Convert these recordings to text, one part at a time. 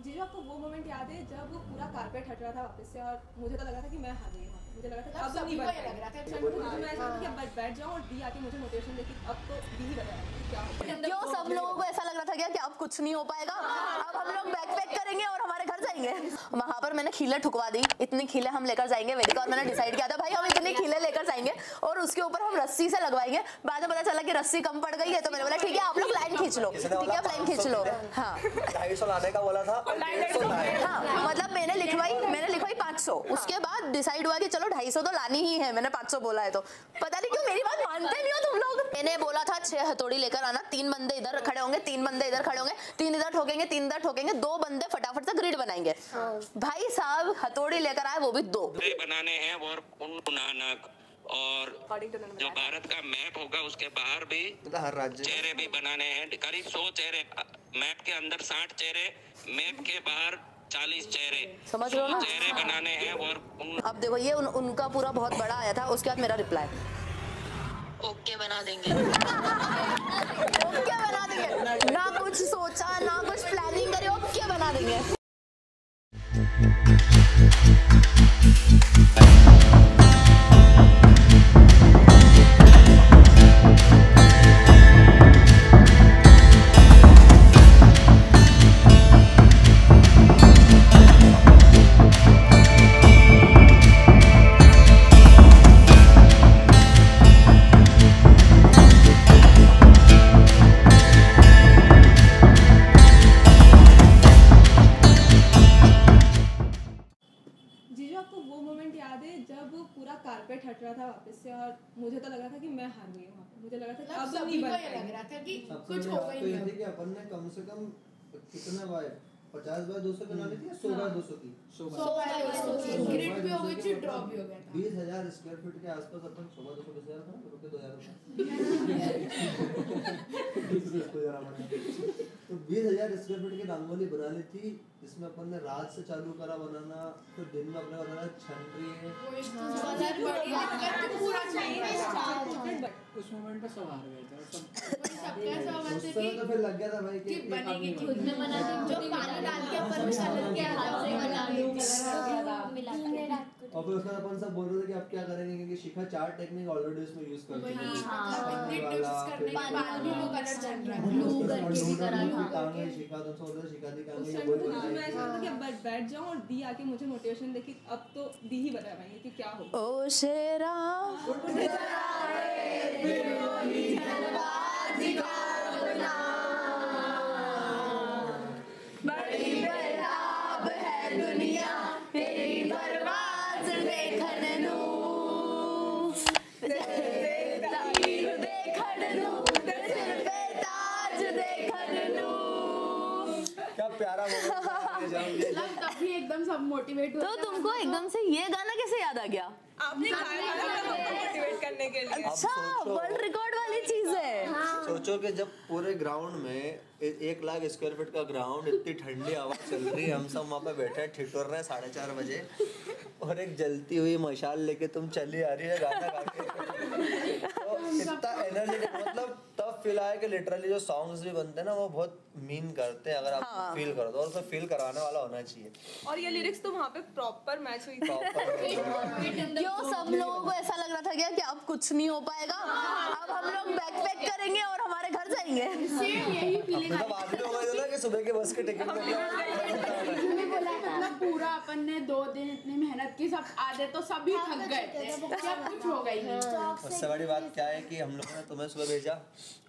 जी आपको वो मोमेंट याद है जब वो पूरा कारपेट हट रहा था वापस से और मुझे तो लगा था कि मैं हार गई हूँ, मुझे लगा था कि अब नहीं बच रहा था, मैं ऐसा था कि अब बैठ जाऊँ और दी आके मुझे मोटिवेशन देगी, अब तो दी ही बताया क्या हो। क्यों सब लोगों को ऐसा लग रहा था क्या कि अब कुछ नहीं हो पाएगा, अब हम लोग बैकपैक करेंगे और हमारे घर जाएंगे। वहां पर मैंने खीले ठुकवा दी, इतनी खीले हम लेकर जाएंगे वेदिका और मैंने डिसाइड किया था भाई हम इतनी खीले लेकर जाएंगे और उसके ऊपर हम रस्सी से लगवाएंगे। बाद में पता चला कि रस्सी कम पड़ गई है तो मैंने बोला ठीक है आप लोग लाइन खींच लो, ठीक है आप लाइन खींच लो। हाँ 250 लाने का बोला था, हाँ मतलब मैंने लिखवाई 500, उसके बाद डिसाइड हुआ कि चलो 250 तो लानी ही है, मैंने 500 बोला है तो पता नहीं क्यों मेरी बात मानते नहीं हो तुम लोग। मैंने बोला था 6 हथौड़ी लेकर आना, 3 बंदे इधर खड़े होंगे, 3 बंदे इधर खड़े होंगे, 3 इधर ठोकेंगे, 3 इधर ठोकेंगे, 2 बंदे फटाफट से ग्रिड बनाएंगे। भाई साहब हथौड़ी लेकर आए वो भी 2 बनाने हैं और नानक और जो भारत का मैप होगा उसके बाहर भी हर राज्य चेहरे भी बनाने हैं, करीब 100 चेहरे, मैप के अंदर 60 चेहरे, मैप के बाहर 40 चेहरे, समझ रहे हो ना? चेहरे बनाने हैं और अब देखो ये उनका पूरा बहुत बड़ा आया था, उसके बाद मेरा रिप्लाई ओके बना देंगे। ओके बना देंगे, ना कुछ सोचा ना कुछ प्लानिंग करी, ओके बना देंगे। जब पूरा कारपेट हट रहा था वापस से और मुझे तो लगा था कि मैं हार गई हूँ, मुझे लगा था कि अब नहीं बच रहा था कि अपन ने कम से कम कितना बाय 50 बाय 200 बनानी थी या 100 बाय 200 की 100 बाय 200 ग्रिड भी हो गई थी, ड्रॉप भी हो गया था। 20000 स्क्वायर फीट के आसपास अपन 100 बाय 200 20,000 था, रुपए 2000 तो 20000 स्क्वायर फीट की रंगोली बना ली थी, इसमें अपन ने रात से चालू करा बनाना, तो दिन में अपने बनाना छनरी है उस मोमेंट पे सब हार गए थे उस समय तो फिर लग गया था भाई कि बनेगी खुद में बना जो पानी डाल के अपन कलर के हाथ से बना लूं और फिर उसका अपन सब बोल रहे थे कि अब क्या करेंगे क्योंकि शिखा 4 टेक्निक ऑलरेडी उसमें यूज कर चुकी है। शिखा तो सोच शिखा दी काम ये बोल मैं ऐसा था कि अब बैठ जाऊं और दी आके मुझे मोटिवेशन देगी, अब तो दी ही बता पाएंगे कि क्या हो। ओ शेरा बड़ी बेताब है दुनिया तेरी परवाज़ देखन नू, क्या प्यारा तभी एकदम सब मोटिवेट तो तुमको एकदम से ये गाना कैसे याद आ गया? आपने गाया था हमको मोटिवेट करने के लिए। अच्छा वर्ल्ड रिकॉर्ड वाली चीज है। सोचो कि जब पूरे ग्राउंड में 1 लाख स्क्वायर फीट का ग्राउंड, इतनी ठंडी हवा चल रही है, हम सब वहाँ पे बैठे हैं ठिठुर रहे हैं 4:30 बजे और एक जलती हुई मशाल लेके तुम चली आ रही है गाना गा के। तो इतना एनर्जी मतलब तब फील आया कि लिटरली जो सॉन्ग्स भी बनते हैं ना वो बहुत मीन करते हैं अगर आप फील करो तो, और उसमें फील कराने वाला होना चाहिए। और ये लिरिक्स तो वहाँ पे प्रॉपर मैच हुई थी। क्यों सब लोगों को ऐसा लग रहा था क्या कि अब कुछ नहीं हो पाएगा, अब हम लोग बैकपैक करेंगे और हमारे घर जाएंगे। यही फीलिंग मतलब बाद में हो गया था कि सुबह के बस के टिकट मतलब पूरा अपन ने 2 दिन इतनी मेहनत की, सब आधे तो सभी थक गए थे, सब कुछ हो गई है। उससे बड़ी बात क्या है कि हम लोगों ने तुम्हें सुबह भेजा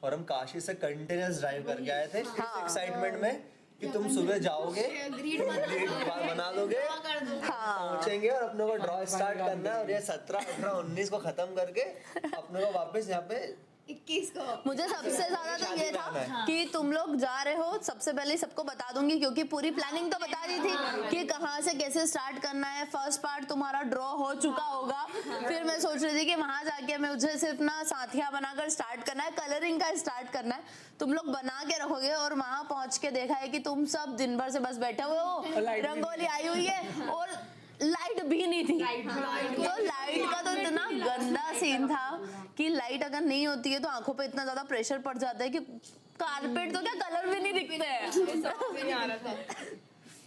और हम काशी से कंटिन्यूअस ड्राइव करके आए थे एक्साइटमेंट में कि तुम सुबह जाओगे, ग्रिड बना दोगे, पहुंचेंगे और अपने को ड्रॉ स्टार्ट करना है और ये 17, 18, 19 को खत्म करके अपने को वापस यहाँ पे 21 को। मुझे सबसे ज्यादा तो ये था कि तुम लोग जा रहे हो, सबसे पहले सबको बता दूंगी क्योंकि पूरी प्लानिंग तो बता दी थी कि कहाँ से कैसे स्टार्ट करना है। फर्स्ट पार्ट तुम्हारा ड्रॉ हो चुका होगा, फिर मैं सोच रही थी कि वहां जाके मुझे सिर्फ ना साथिया बनाकर स्टार्ट करना है, कलरिंग का स्टार्ट करना है, तुम लोग बना के रखोगे और वहां पहुंच के देखा है कि तुम सब दिन भर से बस बैठे हुए हो, रंगोली आई हुई है और लाइट भी नहीं थी। तो लाइट का तो इतना गंदा सीन था कि लाइट अगर नहीं होती है तो आंखों पे इतना ज्यादा प्रेशर पड़ जाता है कि कारपेट तो क्या कलर भी नहीं दिखते हैं।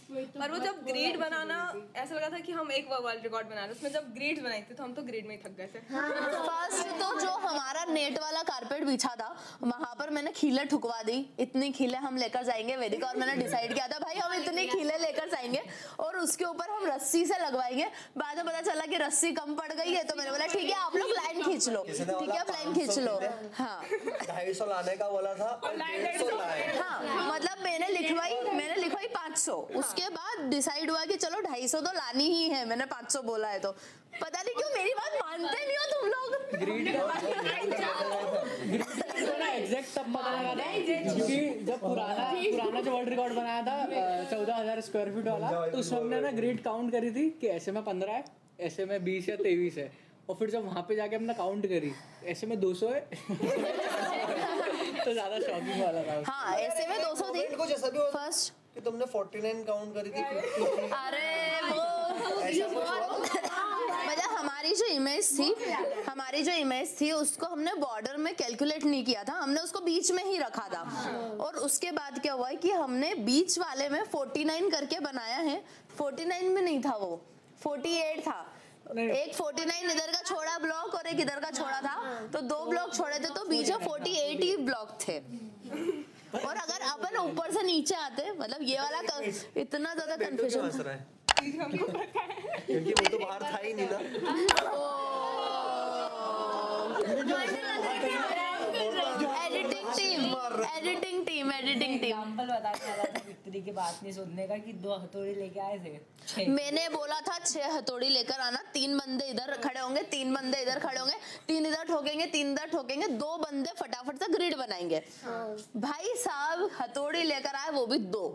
पर वो जब ग्रिड बनाना ऐसा लगा था कि हम एक वर्ल्ड रिकॉर्ड बना रहे हैं, उसमें जब ग्रिड बनाई थी तो हम तो ग्रिड में ही थक गए थे। फर्स्ट तो जो हमारा नेट वाला कारपेट बिछा था वहां पर मैंने खीले ठुकवा दी, इतनी खीले हम लेकर जाएंगे वेदिका और मैंने डिसाइड किया था भाई हम इतनी खीले लेकर जाएंगे और उसके ऊपर हम रस्सी से लगवाएंगे। बाद में पता चला कि रस्सी कम पड़ गई है तो मैंने बोला ठीक है आप लोग लाइन खींच लो, ठीक है आप लाइन खींच लो। हाँ 250 लाने का बोला था और 150 लाए। हाँ मतलब मैंने लिखवाई 500, उसके बाद डिसाइड हुआ कि चलो 250 तो लानी ही है, मैंने 500 बोला है तो पता नहीं क्यों मेरी बात मानते नहीं हो तुम लोग। एग्जैक्ट तब पता लगा था क्योंकि जब पुराना जो वर्ल्ड रिकॉर्ड बनाया था 14,000 स्क्वायर फीट वाला, तो उस हमने ना ग्रिड काउंट करी थी कि ऐसे में 15 है, ऐसे में 20 या 23 है, और फिर जब वहाँ पे जाके हमने काउंट करी ऐसे में 200 है तो ज्यादा शॉकिंग वाला था। हाँ ऐसे में 200 थी कुछ ऐसा भी फर्स्ट कि तुमने 49 काउंट करी थी। अरे वो मतलब हमारी जो इमेज थी उसको हमने बॉर्डर में कैलकुलेट नहीं किया था, हमने उसको बीच में ही रखा था। और उसके बाद क्या हुआ कि हमने बीच वाले में 49 करके बनाया है, 49 में नहीं था वो 48 था, एक 49 इधर का छोड़ा ब्लॉक और एक इधर का छोड़ा था, तो 2 ब्लॉक छोड़े थे तो बीच में 48 ही ब्लॉक थे। और अगर अपन ऊपर से नीचे आते मतलब ये वाला इतना ज्यादा कंफ्यूजन हंस रहा है क्योंकि वो तो बाहर था ही नहीं ना। एडिटिंग टीम एग्जांपल बताने वाला था विक्ट्री की बात नहीं सुनने का कि 2 हथौड़ी लेके आए थे। मैंने बोला था 6 हथौड़ी लेकर आना, 3 बंदे इधर खड़े होंगे, 3 बंदे इधर खड़े होंगे, 3 इधर ठोकेंगे, 3 इधर ठोकेंगे, 2 बंदे फटाफट से ग्रिड बनाएंगे। भाई साहब हथौड़ी लेकर आए वो भी 2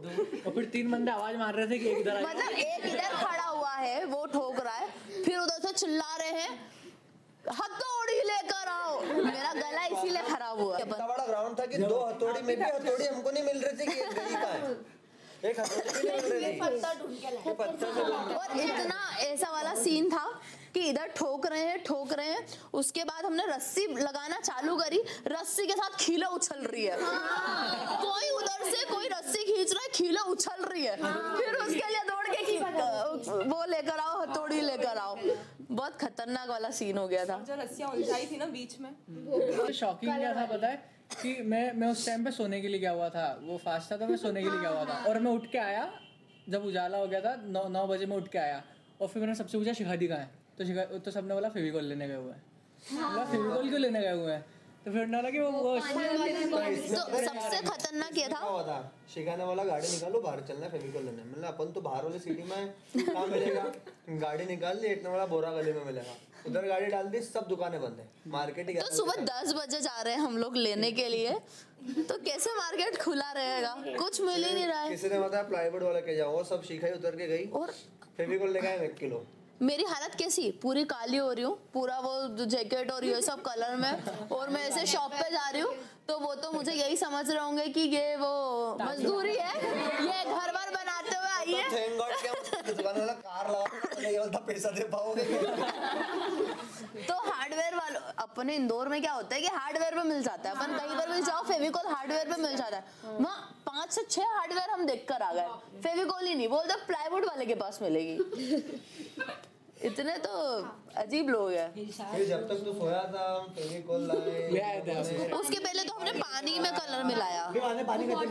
और फिर 3 बंदे आवाज मार रहे थे कि एक इधर मतलब एक इधर खड़ा हुआ है वो ठोक रहा है, फिर उधर से चिल्ला रहे हैं हथौड़ी लेकर आओ, मेरा गला इसीलिए खराब हुआ। इतना बड़ा ग्राउंड था कि 2 हथौड़ी में भी हथौड़ी हमको नहीं मिल रही थी कि एक गई कहाँ है, एक हथौड़ी भी नहीं मिल रही थी, पत्थर से। और इतना ऐसा वाला सीन था कि इधर ठोक रहे हैं, उसके बाद हमने रस्सी लगाना चालू करी, रस्सी के साथ खीले उछल रही है, कोई उधर से कोई रस्सी खींच रहा है, खीले उछल रही है, फिर उसके लिए दौड़ के वो लेकर आओ हथौड़ी लेकर आओ। बहुत खतरनाक वाला सीन हो गया था। जो रस्सियां उलझाई थी ना बीच में, शॉकिंग क्या था पता है कि मैं उस टाइम पे सोने के लिए गया हुआ था, वो फास्ट था तो मैं सोने के लिए गया हुआ था, और मैं उठ के आया जब उजाला हो गया था 9 बजे मैं उठ के आया, और फिर मैंने सबसे पूछा शिखादी कहाँ है, तो सबने बोला फेविकॉल लेने गए हुए हैं। फेविकॉल क्यों लेने गए हुए हैं, तो फिर ना लगे वो तो सबसे खतरनाक ये था शिखा ने बोला गाड़ी निकालो बाहर चलना है फेविकॉल लेने, मतलब अपन तो बाहर वाले सिटी में कहाँ मिलेगा, गाड़ी निकाल ली, एक ने बोला बोरा गली में मिलेगा, उधर गाड़ी डाल दी, सब दुकानें बंद है, मार्केट ही। तो सुबह 10 बजे जा रहे हैं हम लोग लेने के लिए, तो कैसे मार्केट खुला रहेगा, कुछ मिल ही नहीं रहा है। किसी ने बताया प्लाईवुड वाला के जाओ, सब शिखा ही उतर के गई और फेविकॉल लेके आए 1 किलो। मेरी हालत कैसी पूरी काली हो रही हूँ, पूरा वो जैकेट और ये सब कलर में, और मैं ऐसे शॉप पे जा रही हूँ तो वो तो मुझे यही समझ रहे होंगे कि ये वो मजदूरी है, ये घर बार बनाते हुए आई है। थैंक गॉड क्या दुकान वाला कार लगा ये वाला पैसा दे पाओगे। तो हार्डवेयर वालों, अपने इंदौर में क्या होता है कि हार्डवेयर पे मिल जाता है, अपन कहीं पर भी जाओ फेविकॉल हार्डवेयर पे मिल जाता है, वहाँ 5 से 6 हार्डवेयर हम देख कर आ गए, फेविकॉल ही नहीं, बोलते प्लाईवुड वाले के पास मिलेगी। इतने तो अजीब लोग हैं। फिर जब तक तो सोया था फेविकॉल लाए, उसके पहले तो हमने पानी में कलर मिलाया।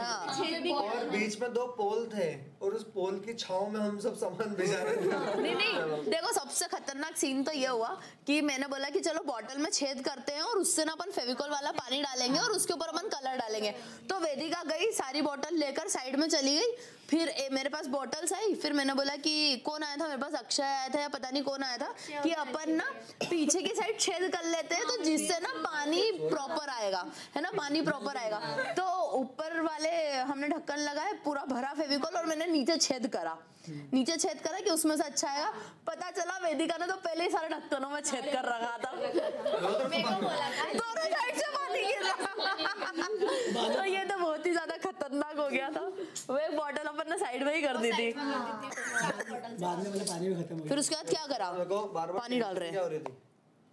हाँ। और बीच में 2 पोल थे और उस पोल की छांव में हम सब सामान भिजा रहे थे। नहीं देखो सबसे खतरनाक सीन तो ये हुआ कि मैंने बोला कि चलो बॉटल में छेद करते हैं और उससे ना अपन फेविकॉल वाला पानी डालेंगे और उसके ऊपर अपन कलर डालेंगे। तो वेदिका गई सारी बॉटल लेकर साइड में चली गई, फिर मेरे पास बॉटल्स आई, फिर मैंने बोला कि कौन आया था, मेरे पास अक्षय आया था या पता नहीं कौन आया था, कि अपन ना पीछे की साइड छेद कर लेते हैं तो जिससे ना पानी प्रॉपर आएगा, है ना, पानी प्रॉपर आएगा। तो ऊपर वाले हमने ढक्कन लगाए, पूरा भरा फेविकॉल, और मैंने नीचे छेद करा कि उसमें से अच्छा आएगा। पता चला वेदिका ने तो पहले ही सारे ढक्कनों में छेद कर रखा था, दोनों साइड से पानी गिर रहा। तो ये तो बहुत ही ज्यादा खतरनाक हो गया था। वो एक बॉटल अपन ने साइड में ही कर दी थी, बाद में पानी भी खत्म हो गया। फिर उसके बाद क्या करा, पानी डाल रहे हैं।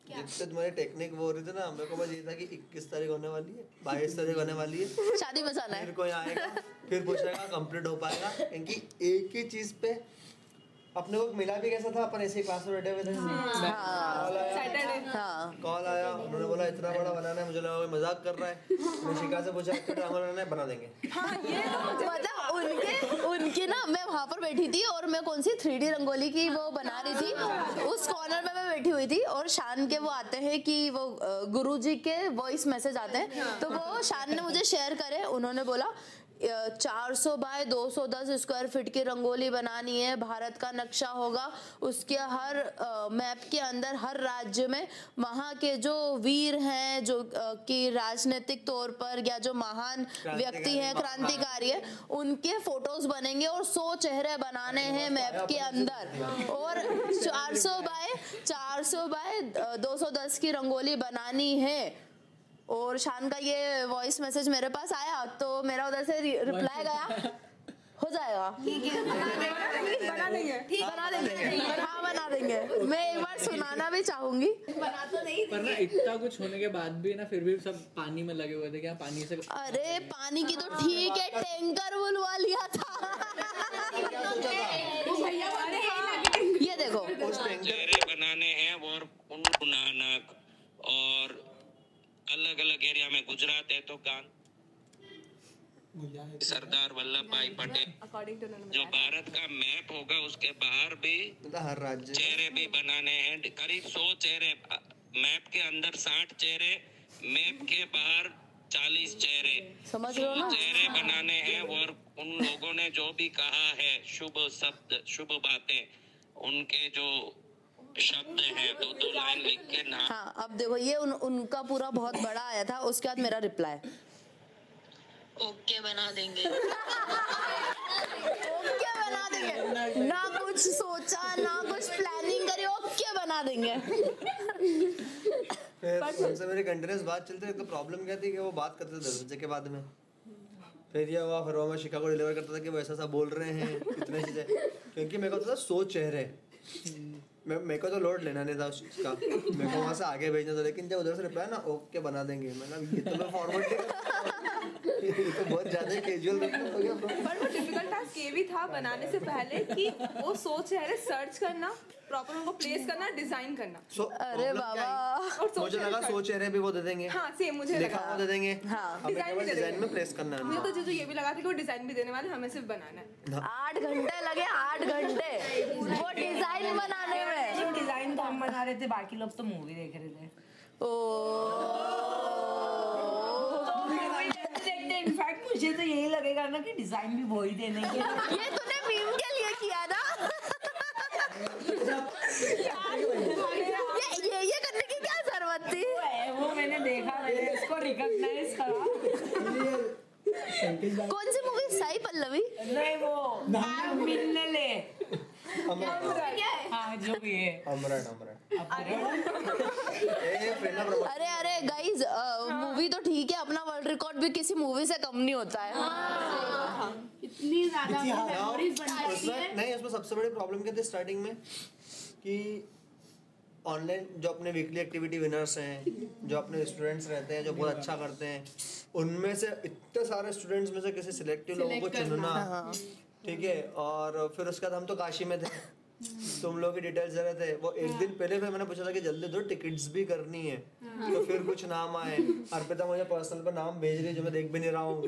जिससे तुम्हारी टेक्निक वो हो रही थी ना, मेरे को बस ये था कि 21 तारीख होने वाली है, 22 तारीख होने वाली है, शादी में जाना है, फिर कोई आएगा फिर पूछेगा कंप्लीट हो पाएगा, क्योंकि एक ही चीज पे अपने को मिला भी कैसा था, अपन ऐसे क्लास में बैठे हुए थे, कॉल आया, उन्होंने बोला इतना बड़ा बनाना है, मुझे लगा कोई मजाक कर रहा है, मैंने शिका से पूछा इतना ड्रामा बनाना है, बना देंगे। मतलब उनके ना, मैं वहाँ पर बैठी थी और मैं कौन सी 3D रंगोली की वो बना रही थी, उस कॉर्नर में मैं बैठी हुई थी और शान के वो आते हैं कि वो गुरुजी के वॉइस मैसेज आते हैं, तो वो शान ने मुझे शेयर करे, उन्होंने बोला 400 बाय 210 स्क्वायर फीट की रंगोली बनानी है, भारत का नक्शा होगा, उसके हर मैप के अंदर हर राज्य में वहाँ के जो वीर हैं, जो कि राजनीतिक तौर पर या जो महान व्यक्ति हैं, क्रांतिकारी है, उनके फोटोज बनेंगे और 100 चेहरे बनाने हैं मैप के अंदर, और 400 बाय 210 की रंगोली बनानी है। और शान का ये वॉइस मैसेज मेरे पास आया तो मेरा उधर से रिप्लाई गया, हो जाएगा, ठीक है, बना देंगे, हाँ बना देंगे। मैं एक बार सुनाना भी चाहूंगी, बना तो नहीं, पर ना इतना कुछ होने के बाद भी ना फिर भी सब पानी में लगे हुए थे, क्या पानी से, अरे पानी की तो ठीक है, टैंकर बुलवा लिया था। ये देखो चेहरे बनाने हैं और नानक और अलग अलग एरिया में गुजरात है तो सरदार वल्लभ भाई पटेल, जो भारत का मैप होगा उसके बाहर भी हर राज्य चेहरे भी बनाने हैं, करीब 100 चेहरे, मैप के अंदर 60 चेहरे, मैप के बाहर 40 चेहरे, समझ रहे हो ना, चेहरे बनाने हैं। और उन लोगों ने जो भी कहा है शुभ शब्द, शुभ बातें, उनके जो शब्द हैं 2-2 लाइन लिख के ना। हाँ अब देखो ये उनका पूरा बहुत बड़ा आया था, उसके बाद मेरा रिप्लाई ओके बना देंगे, ओके बना देंगे, ना कुछ सोचा ना कुछ प्लानिंग करी, ओके बना देंगे। फिर उनसे मेरी कंटिन्यूस बात चलती है, तो प्रॉब्लम क्या थी कि वो बात करते थे 10 बजे के बाद में, फिर ये हुआ, फिर वो मैं शिका को डिलीवर करता था कि वो ऐसा बोल रहे हैं कितने चीजें, क्योंकि मेरे को था 100 चेहरे, मेरे को तो लोड लेना नहीं था उसका, मेरे को वहाँ से आगे भेजना था, लेकिन जब उधर से रिप्लाई ना ओके बना देंगे, मैंने ये तो मैं फॉरवर्ड ये तो बहुत ज्यादा कैजुअल हो गया। पर वो डिफिकल्ट टास्क ये भी था बनाने से पहले कि वो 100 चेहरे सर्च करना, प्रॉपर उनको प्लेस करना, डिजाइन करना। अरे बाबा, मुझे लगा 100 चेहरे भी वो दे देंगे, हाँ सेम मुझे लगा वो दे देंगे, हाँ डिजाइन में प्लेस करना है। मुझे तो ये भी लगा था कि वो डिजाइन भी देने वाले, हमें सिर्फ बनाना है। 8 घंटे लगे, 8 घंटे वो डिजाइन बनाने में। डिजाइन तो हम बना रहे थे, बाकी लोग तो मूवी देख रहे थे। इनफैक्ट मुझे तो यही लगेगा ना कि डिजाइन भी वही देने के। ये तूने मीम के लिए किया ना? ये करने की क्या जरूरत थी? वो मैंने देखा, मैंने इसको रिकॉग्नाइज करा। कौन सी मूवी? साई पल्लवी? नहीं वो मिलने ले, हाँ जो भी है, अरे गाइज मूवी तो ठीक है, अपना वर्ल्ड रिकॉर्ड भी किसी मूवी से कम नहीं होता है। इतनी ज्यादा मेमोरीज बनाती है। नहीं उसमें सबसे बड़ी प्रॉब्लम क्या थी स्टार्टिंग में कि ऑनलाइन जो अपने वीकली एक्टिविटी विनर्स हैं, जो अपने स्टूडेंट्स रहते हैं जो बहुत अच्छा करते हैं, उनमें से इतने सारे स्टूडेंट्स में से किसी सिलेक्टिव लोगों को चुनना, ठीक है, और फिर उसके बाद हम तो काशी में थे, तुम लोग की डिटेल्स दे रहे थे, वो एक दिन पहले फिर मैंने पूछा था कि जल्दी दो टिकट्स भी करनी है, तो फिर कुछ नाम आए, अर्पिता मुझे पर्सनल पर नाम भेज रही है जो मैं देख भी नहीं रहा हूँ।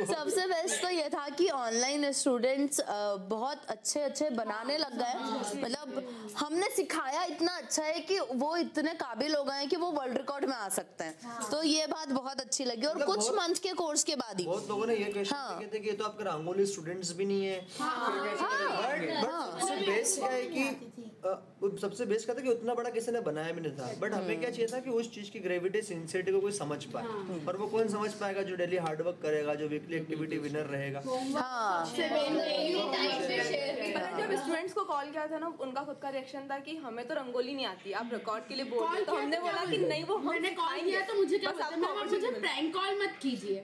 सबसे बेस्ट तो ये था कि ऑनलाइन स्टूडेंट्स बहुत अच्छे बनाने लग गए, मतलब हमने सिखाया इतना अच्छा है कि वो इतने काबिल हो गए हैं कि वो वर्ल्ड रिकॉर्ड में आ सकते हैं, तो ये बात बहुत अच्छी लगी। और कुछ मंथ के कोर्स के बाद ही बहुत लोगों ने ये क्वेश्चन किए थे कि ये तो आपके रंगोली स्टूडेंट्स भी नहीं है, सबसे बेस्ट क्या है कि सबसे बेस्ट क्या था कि उतना बड़ा किसी ने बनाया भी नहीं था, बट हमें क्या चाहिए था कि उस चीज की ग्रेविटी सिंसियरिटी को कोई समझ पाए, और वो कौन समझ पाएगा? जो डेली हार्ड वर्क करेगा, जो वीकली एक्टिविटी विनर रहेगा। जब स्टूडेंट्स को कॉल किया था ना, उनका खुद का रिएक्शन था कि हमें तो रंगोली नहीं आती, आप रिकॉर्ड के लिए बोल रहे, तो हमने बोला कि नहीं वो मैंने कॉल किया तो मुझे क्या पता, मैम आप मुझे प्रैंक कॉल मत कीजिए।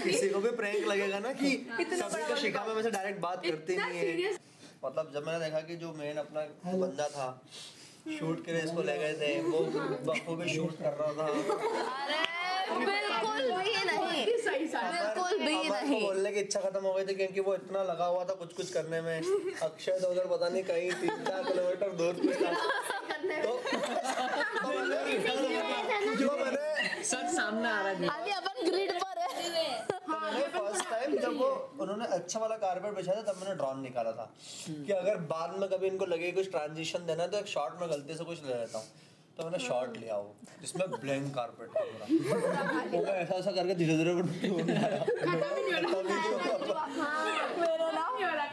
किसी को भी प्रैंक लगेगा ना कि कभी तो शिका में से डायरेक्ट बात करते नहीं है, मतलब जब मैंने देखा कि जो मेन अपना बंदा था शूट के लिए इसको ले गए थे, वो बखूबी शूट कर रहा था। अरे बिल्कुल भी नहीं, बिल्कुल भी नहीं। बोलने की इच्छा खत्म हो गई थी क्योंकि वो इतना लगा हुआ था कुछ कुछ करने में। अक्षय तो उधर पता नहीं कहीं 3-4 किलोमीटर दूर कुछ जो मैंने सच सामने आ रहा है। अभी अपन ग्रिड पर है। फर्स्ट टाइम जब वो उन्होंने अच्छा वाला कारपेट बिछाया था तब मैंने ड्रोन निकाला था कि अगर बाद में कभी इनको लगे कुछ ट्रांजिशन देना तो एक शॉट में गलती से कुछ ले लेता हूँ, तो मैंने शॉट लिया वो जिसमें ब्लैंक कारपेट था पूरा। वो मैं ऐसा करके धीरे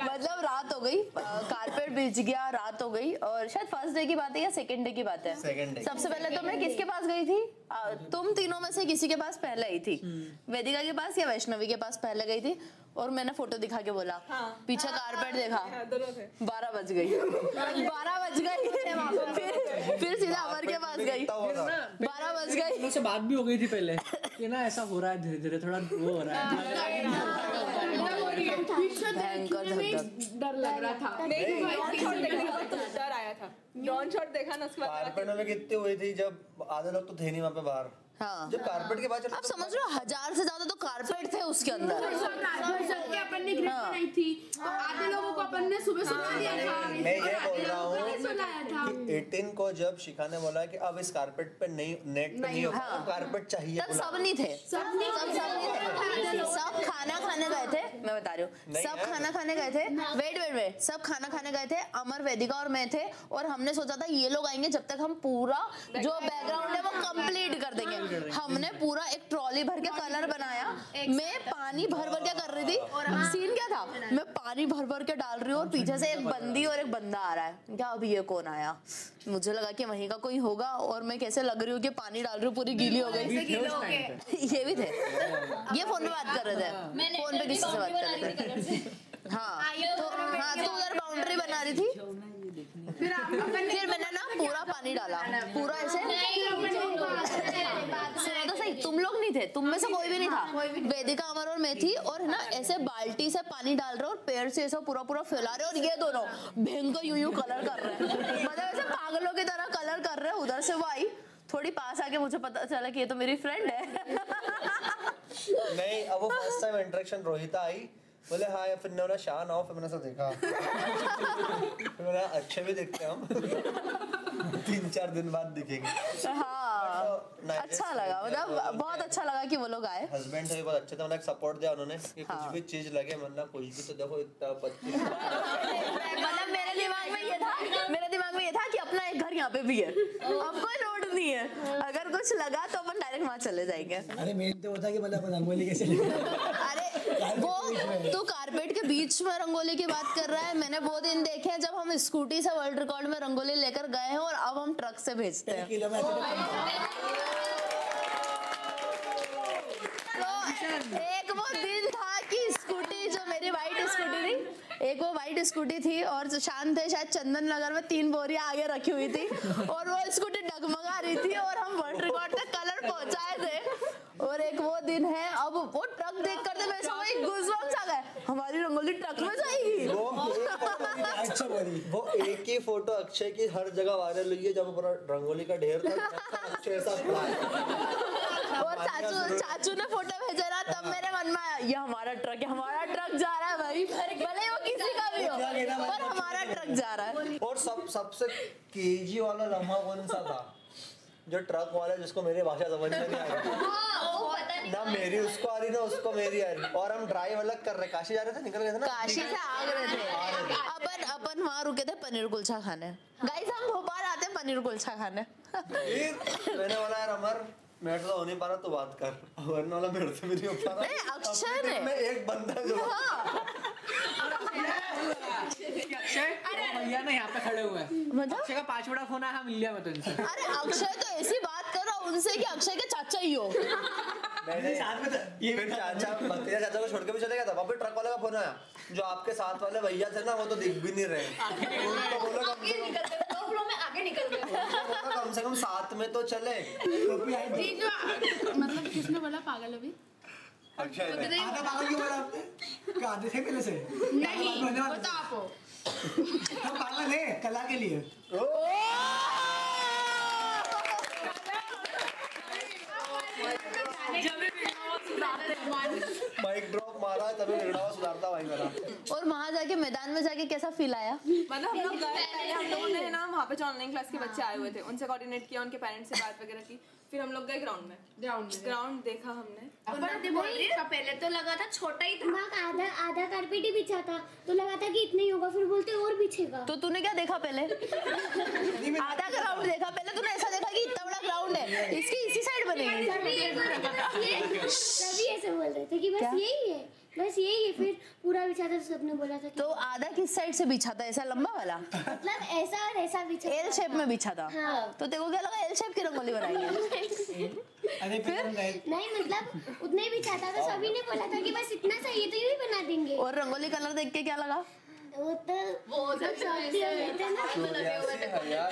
मतलब रात हो गई, कारपेट बिछ गया, रात हो गई और शायद फर्स्ट डे की बात है या सेकंड डे की बात है। सबसे पहले तो मैं किसके पास गई थी? तुम तीनों में से किसी के पास पहले आई थी, वेदिका के पास या वैष्णवी के पास पहले गई थी और मैंने फोटो दिखा के बोला पीछे कारपेट देखा। 12 बज गई 12 बज गई फिर सीधा अमर के पास गई 12 बज गई। मुझसे बात भी हो गई थी पहले कि ना ऐसा हो रहा है धीरे धीरे, थोड़ा वो हो रहा है। डर लग रहा था, डर आया था। ड्रोन शॉट देखा ना उसके बाद कारपेट में कितनी हुई थी जब आधे लोग तो थे नहीं वहाँ पे बाहर। हाँ। जब कारपेट के बाद आप समझ रहे हो 1000 से ज्यादा तो कारपेट थे उसके अंदर। अपन ने ग्रिड बनाई थी तो आधे लोगों को अपन ने सुबह सुला दिया था। मैं ये बोल रहा हूँ कि 18 को जब शिखा ने बोला कि अब इस कारपेट पे नहीं नेट पे नहीं होगा, तो कारपेट चाहिए, तब सब नहीं थे, सब खाना खाने गए थे। मैं बता रही हूँ, सब खाना खाने गए थे। वेट सब खाना खाने गए थे, अमर, वेदिका और मैं थे। और हमने सोचा था ये लोग आएंगे जब तक हम पूरा जो बैकग्राउंड है वो कंप्लीट कर देंगे। हमने पूरा एक ट्रॉली भर के कलर बनाया। मैं पानी भर भर के कर रही थी और सीन क्या था, मैं पानी भर भर के डाल रही हूँ और पीछे से एक बंदी और एक बंदा आ रहा है। क्या अभी ये कौन आया? मुझे लगा कि वहीं का कोई होगा और मैं कैसे लग रही हूँ कि पानी डाल रही हूँ पूरी गीली हो गई। ये भी थे, ये फोन पे बात कर रहे थे, फोन पे किसी से बात कर रहे थे। हाँ तो उधर बाउंड्री बना रही थी। फिर मैंने ना पूरा पानी डाला, पूरा ऐसे। सुनो तो सही, तुम लोग नहीं थे, तुम में से कोई भी नहीं था। वेदिका, अमर और मैं थी और ना ऐसे बाल्टी से पानी डाल रहे और पैर से ऐसा पूरा पूरा फैला रहे और ये दोनों भयंकर यूं कलर कर रहे हैं, मतलब ऐसे पागलों की तरह कलर कर रहे हैं। उधर से वो आई थोड़ी पास आके, मुझे पता चला कि ये तो मेरी फ्रेंड है। नहीं, अब वो फर्स्ट टाइम इंटरेक्शन रोहिता आई, बोले हाँ, फिर ने बोला शान आओ, फिर मैंने ऐसा देखा, फिर मैंने अच्छे भी दिखते हम 3-4 दिन बाद दिखेंगे। हाँ अच्छा लगा, मतलब बहुत अच्छा लगा कि वो लोग आए। हस्बैंड से बहुत अच्छे थे, मतलब सपोर्ट दिया उन्होंने कि कुछ भी चीज लगे, मतलब कुछ भी तो देखो इतना 25। मतलब मेरे दिमाग में ये था कि अपना एक घर यहाँ पे भी है, अब कोई रोड नहीं है, अगर कुछ लगा तो अपन डायरेक्ट वहाँ चले जाएंगे। अरे मेन तो होता कि मतलब रंगोली कैसे अरे वो तो कारपेट के बीच में रंगोली की बात कर रहा है। मैंने वो दिन देखे जब हम स्कूटी से वर्ल्ड रिकॉर्ड में रंगोली लेकर गए हैं और अब हम ट्रक से भेजते हैं। तो एक वो दिन था कि स्कूटी, जो मेरी वाइट स्कूटी थी, एक वो वाइट स्कूटी थी और शान थे शायद चंदन नगर में 3 बोरियां आगे रखी हुई थी और वो स्कूटी डगमगा रही थी और हम वर्ल्ड रिकॉर्ड तक कलर पहुंचाए थे। और एक वो दिन है, अब वो ट्रक देख कर तो मेरे वही गूज़बम्स आ गए, हमारी रंगोली ट्रक में जाएगी। वो एक ही फोटो अक्षय की हर जगह वायरल हुई है, जब पूरा रंगोली का ढेर था, अक्षय सा और चाचू ने फोटो भेजा ना, तब मेरे मन में आया ये हमारा ट्रक जा रहा है भाई, भले वो किसी का भी हो पर हमारा ट्रक जा रहा है। और सबसे केजी वाला लम्हा कौन सा था? जो ट्रक वाला, जिसको मेरी भाषा समझ में नहीं आ रही, ना मेरी उसको आ रही ना उसको मेरी आ रही, और हम ड्राइव अलग कर रहे, काशी जा रहे थे, निकल गए थे ना, काशी से आ गए थे। अपन वहाँ रुके थे पनीर कुलचा खाने। गाइस हम भोपाल आते हैं पनीर कुलचा खाने। मैंने बोला यार अमर, मेरे तो हो नहीं पा रहा, तो बात कर, वरना वाला मेरे से भी नहीं हो पा रहा। अक्षय ने मैं एक बंदा जो भैया ना यहाँ पे खड़े हुए हैं, मतलब अक्षय का 5 बड़ा फोन आया, मिल लिया मैं तो इनसे। अरे अक्षय तो ऐसी बात कर रहा उनसे कि अक्षय के चाचा ही हो। मैंने साथ में ये फिर भतीजा चाचा को छोड़ के भी चले गया था, वापस ट्रक वाले का फोन आया, जो आपके साथ वाले भैया थे ना वो तो दिख भी नहीं रहे, तो बोलो कम से कम साथ में तो चले। जी जो मतलब किसने बोला पागल अभी? अक्षय ने। आधा पागल क्यों बोला आपने? आधे थे पहले से? नहीं वो तो आप हो। तो पागल है कला के लिए। माइक ड्रॉप मारा तभी निर्णय सुधारता भाई मेरा। और वहाँ जाके मैदान में जाके कैसा फील आया? मतलब हम लोग गए पहले, हम लोगों ने ना वहाँ पे जो ऑनलाइन क्लास के बच्चे आए हुए थे उनसे कोऑर्डिनेट किया, उनके पेरेंट्स से बात वगैरह की, फिर हम लोग गए ग्राउंड देखा हमने। पहले तो लगा था छोटा ही था, आधा कारपेट ही बिछा था तो लगा था कि इतना ही होगा, फिर बोलते और बिछेगा। तो तूने क्या देखा पहले? आधा ग्राउंड देखा पहले तूने, ऐसा देखा कि इतना बड़ा ग्राउंड है, इसकी इसी साइड बनेगी। सभी ऐसे बोल रहे थे कि बस यही है, बस यही है। फिर पूरा बिछा था तो सबने बोला था कि तो आधा किस साइड से बिछा था? ऐसा लंबा वाला, मतलब ऐसा और ऐसा बिछा, एल शेप में बिछा था। हाँ। तो तेरे को क्या लगा एल शेप की रंगोली बनाएंगे? अरे फिर नहीं मतलब उतना ही बिछा था तो सभी ने बोला था कि बस इतना सही है तो यही बना देंगे। और रंगोली कलर देख के क्या लगा? वो सब शॉर्टी हो गए थे ना। 84,000 स्क्वायर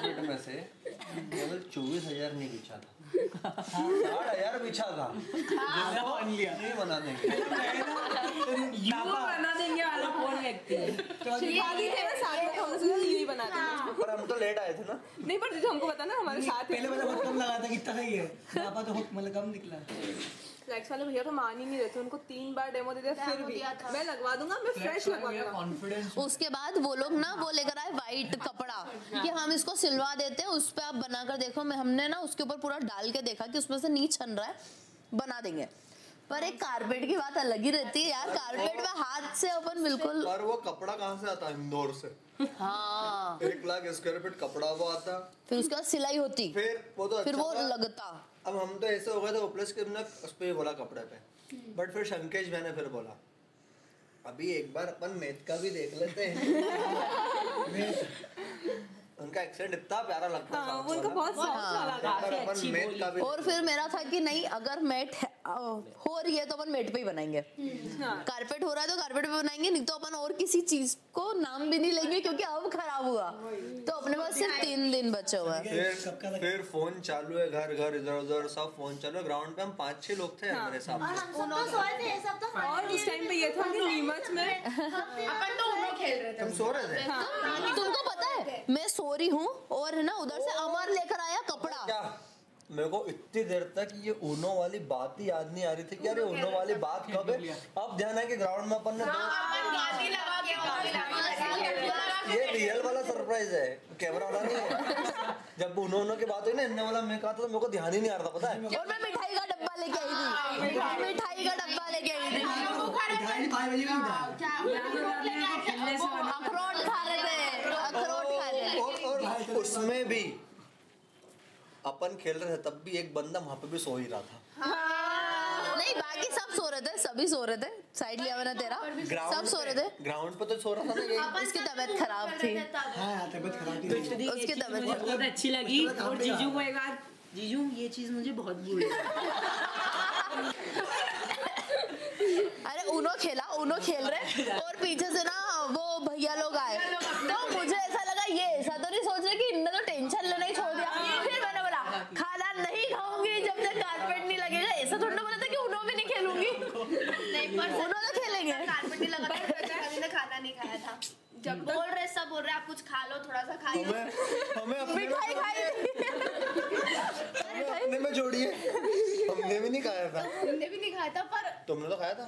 फीट में से केवल 24,000 नहीं बिछा था, 60,000 बिछा था। नहीं बना देंगे, बना देंगे वाला कौन व्यक्ति है? शादी थे ना साथ में, हम सोचे यही बना देंगे। पर हम तो लेट आए थे ना। नहीं पर जो हमको पता ना हमारे साथ पहले वाला बहुत कम लगा था, कितना सही है, पापा तो मतलब कम निकला। फ्लैक्स वाले भैया तो मान ही नहीं रहे थे, उनको 3 बार डेमो दे दिया, फिर भी मैं लगवा दूंगा, मैं फ्रेश लगवा दूंगा। उसके बाद वो लोग ना वो लेकर आए वाइट कपड़ा कि हम इसको सिलवा देते हैं, उस पे आप बनाकर देखो। हमने ना उसके ऊपर पूरा डाल के देखा कि उसमें से नहीं छन रहा है, बना देंगे। पर एक कारपेट की बात अलग ही रहती है यार, कारपेट में हाथ से अपन बिल्कुल। और वो कपड़ा कहाँ से आता है? इंदौर से। हाँ 1 लाख स्क्वायर फीट कपड़ा वो आता, फिर उसके बाद सिलाई होती, फिर वो तो फिर अच्छा वो था। लगता। अब हम तो ऐसे हो गए थे प्लस के उस पे बोला कपड़े पे, बट फिर शंकेश मैंने फिर बोला अभी एक बार अपन मैथ का भी देख लेते हैं। उनका एक्सेंट इतना प्यारा लगता है, उनको बहुत सॉफ्ट लगा। और फिर मेरा था कि नहीं, अगर मैट हो रही है तो अपन मैट पे ही बनाएंगे, कारपेट हो रहा है तो कारपेट पे बनाएंगे, नहीं तो अपन और किसी चीज को नाम भी नहीं लेंगे क्योंकि अब खराब हुआ। तो अपने पास सिर्फ 3 दिन बचे हुए हैं। फिर फोन चालू है, घर घर इधर उधर सब फोन चालू है। ग्राउंड पे हम 5-6 लोग थे मेरे साथ। और उस टाइम पे ये था कि नीमच में अपन तो उनो खेल रहे थे, तुम सो रहे थे। तुमको पता है मैं सो रही हूँ और है ना उधर से अमर लेकर आया कपड़ा। क्या मेरे को इतनी देर तक ये ऊनो वाली बात ही याद नहीं आ रही थी कि यार ये ऊनो वाली बात कब है। अब ध्यान है कि ग्राउंड में अपन ने ये रियल वाला सरप्राइज है, कैमरा वाला नहीं है। जब ऊनो की बात हुई ना, इन्ने वाला मैं कहा था तो मेरे को ध्यान ही नहीं आ रहा था, पता है। और मैं मिठाई का डब्बा लेके आई थी, मिठाई का डब्बा लेके आई थी। अखरोट खा रहे थे, अखरोट खा रहे थे। और उसमें भी अपन खेल रहे थे तब भी एक बंदा वहाँ पे भी सो ही रहा था। नहीं बाकी सब सो रहे थे, सभी सो रहे थे। साइड लिया मैंने तेरा, सब सो रहे थे। ग्राउंड पे तो सो रहा था ना। उसकी तबीयत खराब थी। हाँ तबीयत खराब थी, उसकी तबीयत बहुत अच्छी लगी। और जीजू को एक बार, जीजू ये चीज मुझे बहुत बुरी लगी। अरे उनो खेल रहे और पीछे से ना वो भैया लोग आए, तो मुझे ऐसा लगा ये ऐसा तो नहीं सोच रहे कि इनने तो टेंशन लेना ही छोड़ दिया। फिर मैंने बोला खाना नहीं खाऊंगी जब तक कारपेट नहीं लगेगा। ऐसा थोड़ा बोला था कि उनो भी नहीं खेलूंगी, उनो तो खेलेंगे। कारपेट नहीं लगा था, कभी ने खाना नहीं खाया था। जब बोल रहे सब बोल रहे आप कुछ खा लो, थोड़ा सा खाइए। हमें अपने मिठाई खाई अपने में जोड़िए, हमने भी नहीं खाया था। हमने भी नहीं खाया था, पर तुमने तो खाया था।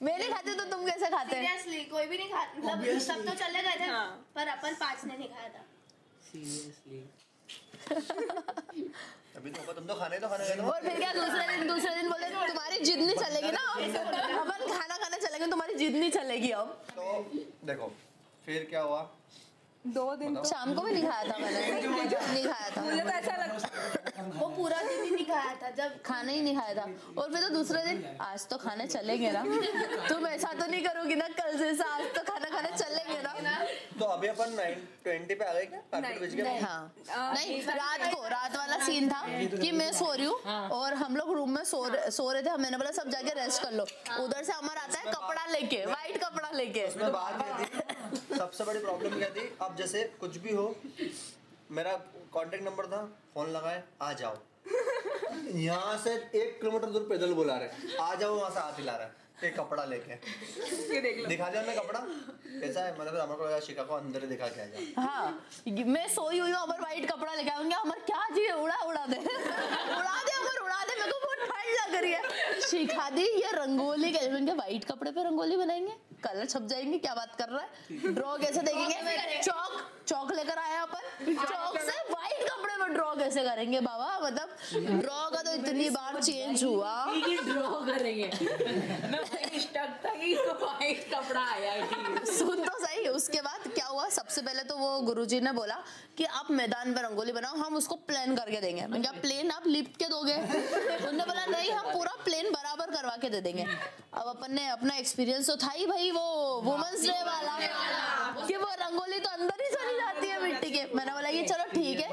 मैं नहीं खाते तो तुम कैसे खाते? सीरियसली कोई भी नहीं खाता, मतलब सब तो चले गए थे पर अपन 5 ने नहीं खाया था। सीरियसली अभी तो तुम तो खाने गए थे। और फिर क्या दूसरे दिन बोले तुम्हारी जिद नहीं चलेगी ना, अपन खाना खाने चलेंगे, तुम्हारी जिद नहीं चलेगी। अब तो देखो फिर क्या हुआ, 2 दिन शाम को भी नहीं खाया था मैंने, नहीं खाया था। मुझे तो ऐसा लगता वो पूरा दिन ही नहीं खाया था, जब खाना ही नहीं खाया था। और फिर तो दूसरे दिन आज तो खाने चलेंगे ना, तुम ऐसा तो नहीं करोगी ना कल से, आज तो खाना खाने चलेंगे ना। तो अभी अपन 9:20 पे आ गए क्या कारपेट बिछ गए? हाँ नहीं, रात वाला सीन था कि मैं सो रही हूँ और हम लोग रूम में सो रहे थे। मैंने बोला सब जाके रेस्ट कर लो। उधर से अमर आता है कपड़ा लेके, व्हाइट कपड़ा लेके। उसमें बात क्या थी, सबसे बड़ी प्रॉब्लम क्या थी, अब जैसे कुछ भी हो, मेरा कांटेक्ट नंबर था, फोन लगाए आ जाओ। यहाँ से 1 किलोमीटर दूर पैदल बुला रहे, आ जाओ, वहाँ से हाथ हिला रहा है। एक कपड़ा लेके दिखा दिया हमने कपड़ा कैसा है, मतलब हमारे को शिखा को अंदर ही दिखा के आ जाए। हाँ मैं सोई हुई हूँ, अमर वाइट कपड़ा लेके आऊंगी, अमर क्या चाहिए उड़ा दे अमर उड़ा दे, मेरे को बहुत ठंड लग रही है। शिखा दी ये रंगोली के वाइट कपड़े पे रंगोली बनाएंगे, कलर छप जाएंगे, क्या बात कर रहा है, ड्रॉ कैसे देखेंगे, चौक लेकर आया अपन, चौक से वाइट कपड़े में ड्रॉ कैसे करेंगे बाबा, मतलब ड्रॉ का तो इतनी बार चेंज हुआ, ड्रॉ करेंगे मैं वही स्टक था कि वाइट कपड़ा आया है। सुन तो सही, उसके बाद क्या हुआ, सबसे पहले तो वो गुरुजी ने बोला कि आप मैदान पे रंगोली बनाओ, हम उसको प्लान करके देंगे। मैंने कहा प्लेन आप लिप के दोगे? उन्होंने बोला नहीं, हम पूरा प्लेन बराबर करवा के दे देंगे। अब अपन ने अपना एक्सपीरियंस तो था ही भाई वो वुमेन्स डे वाला कि वो रंगोली तो अंदर ही चली जाती है मिट्टी के। मैंने बोला ये चलो ठीक है,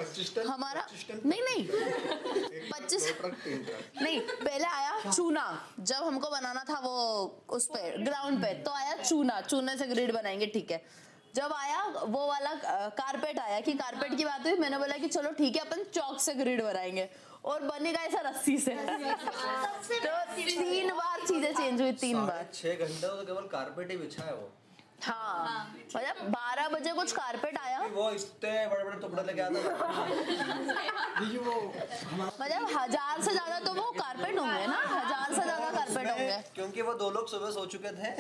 हमारा नहीं 25 नहीं, पहले आया चूना, जब हमको बनाना था वो उस पे ग्राउंड पे, तो आया चूने से ग्रिड बनाएंगे, ठीक है। जब आया वो वाला कारपेट आया कि कारपेट की बात हुई, मैंने बोला कि चलो ठीक है अपन चौक से ग्रिड बनाएंगे, और बनेगा ऐसा रस्सी से। तो 3 बार चीजें चेंज हुई, 3 बार। 6 घंटे तो केवल कारपेट ही बिछा है वो। हाँ मतलब 12 बजे कुछ कारपेट आया, वो इतने बड़े-बड़े टुकड़े लेके आता था। मतलब 1000 से ज्यादा तो वो कारपेट होंगे ना, 1000 से ज्यादा कारपेट होंगे, क्योंकि वो 2 लोग सुबह सो चुके थे।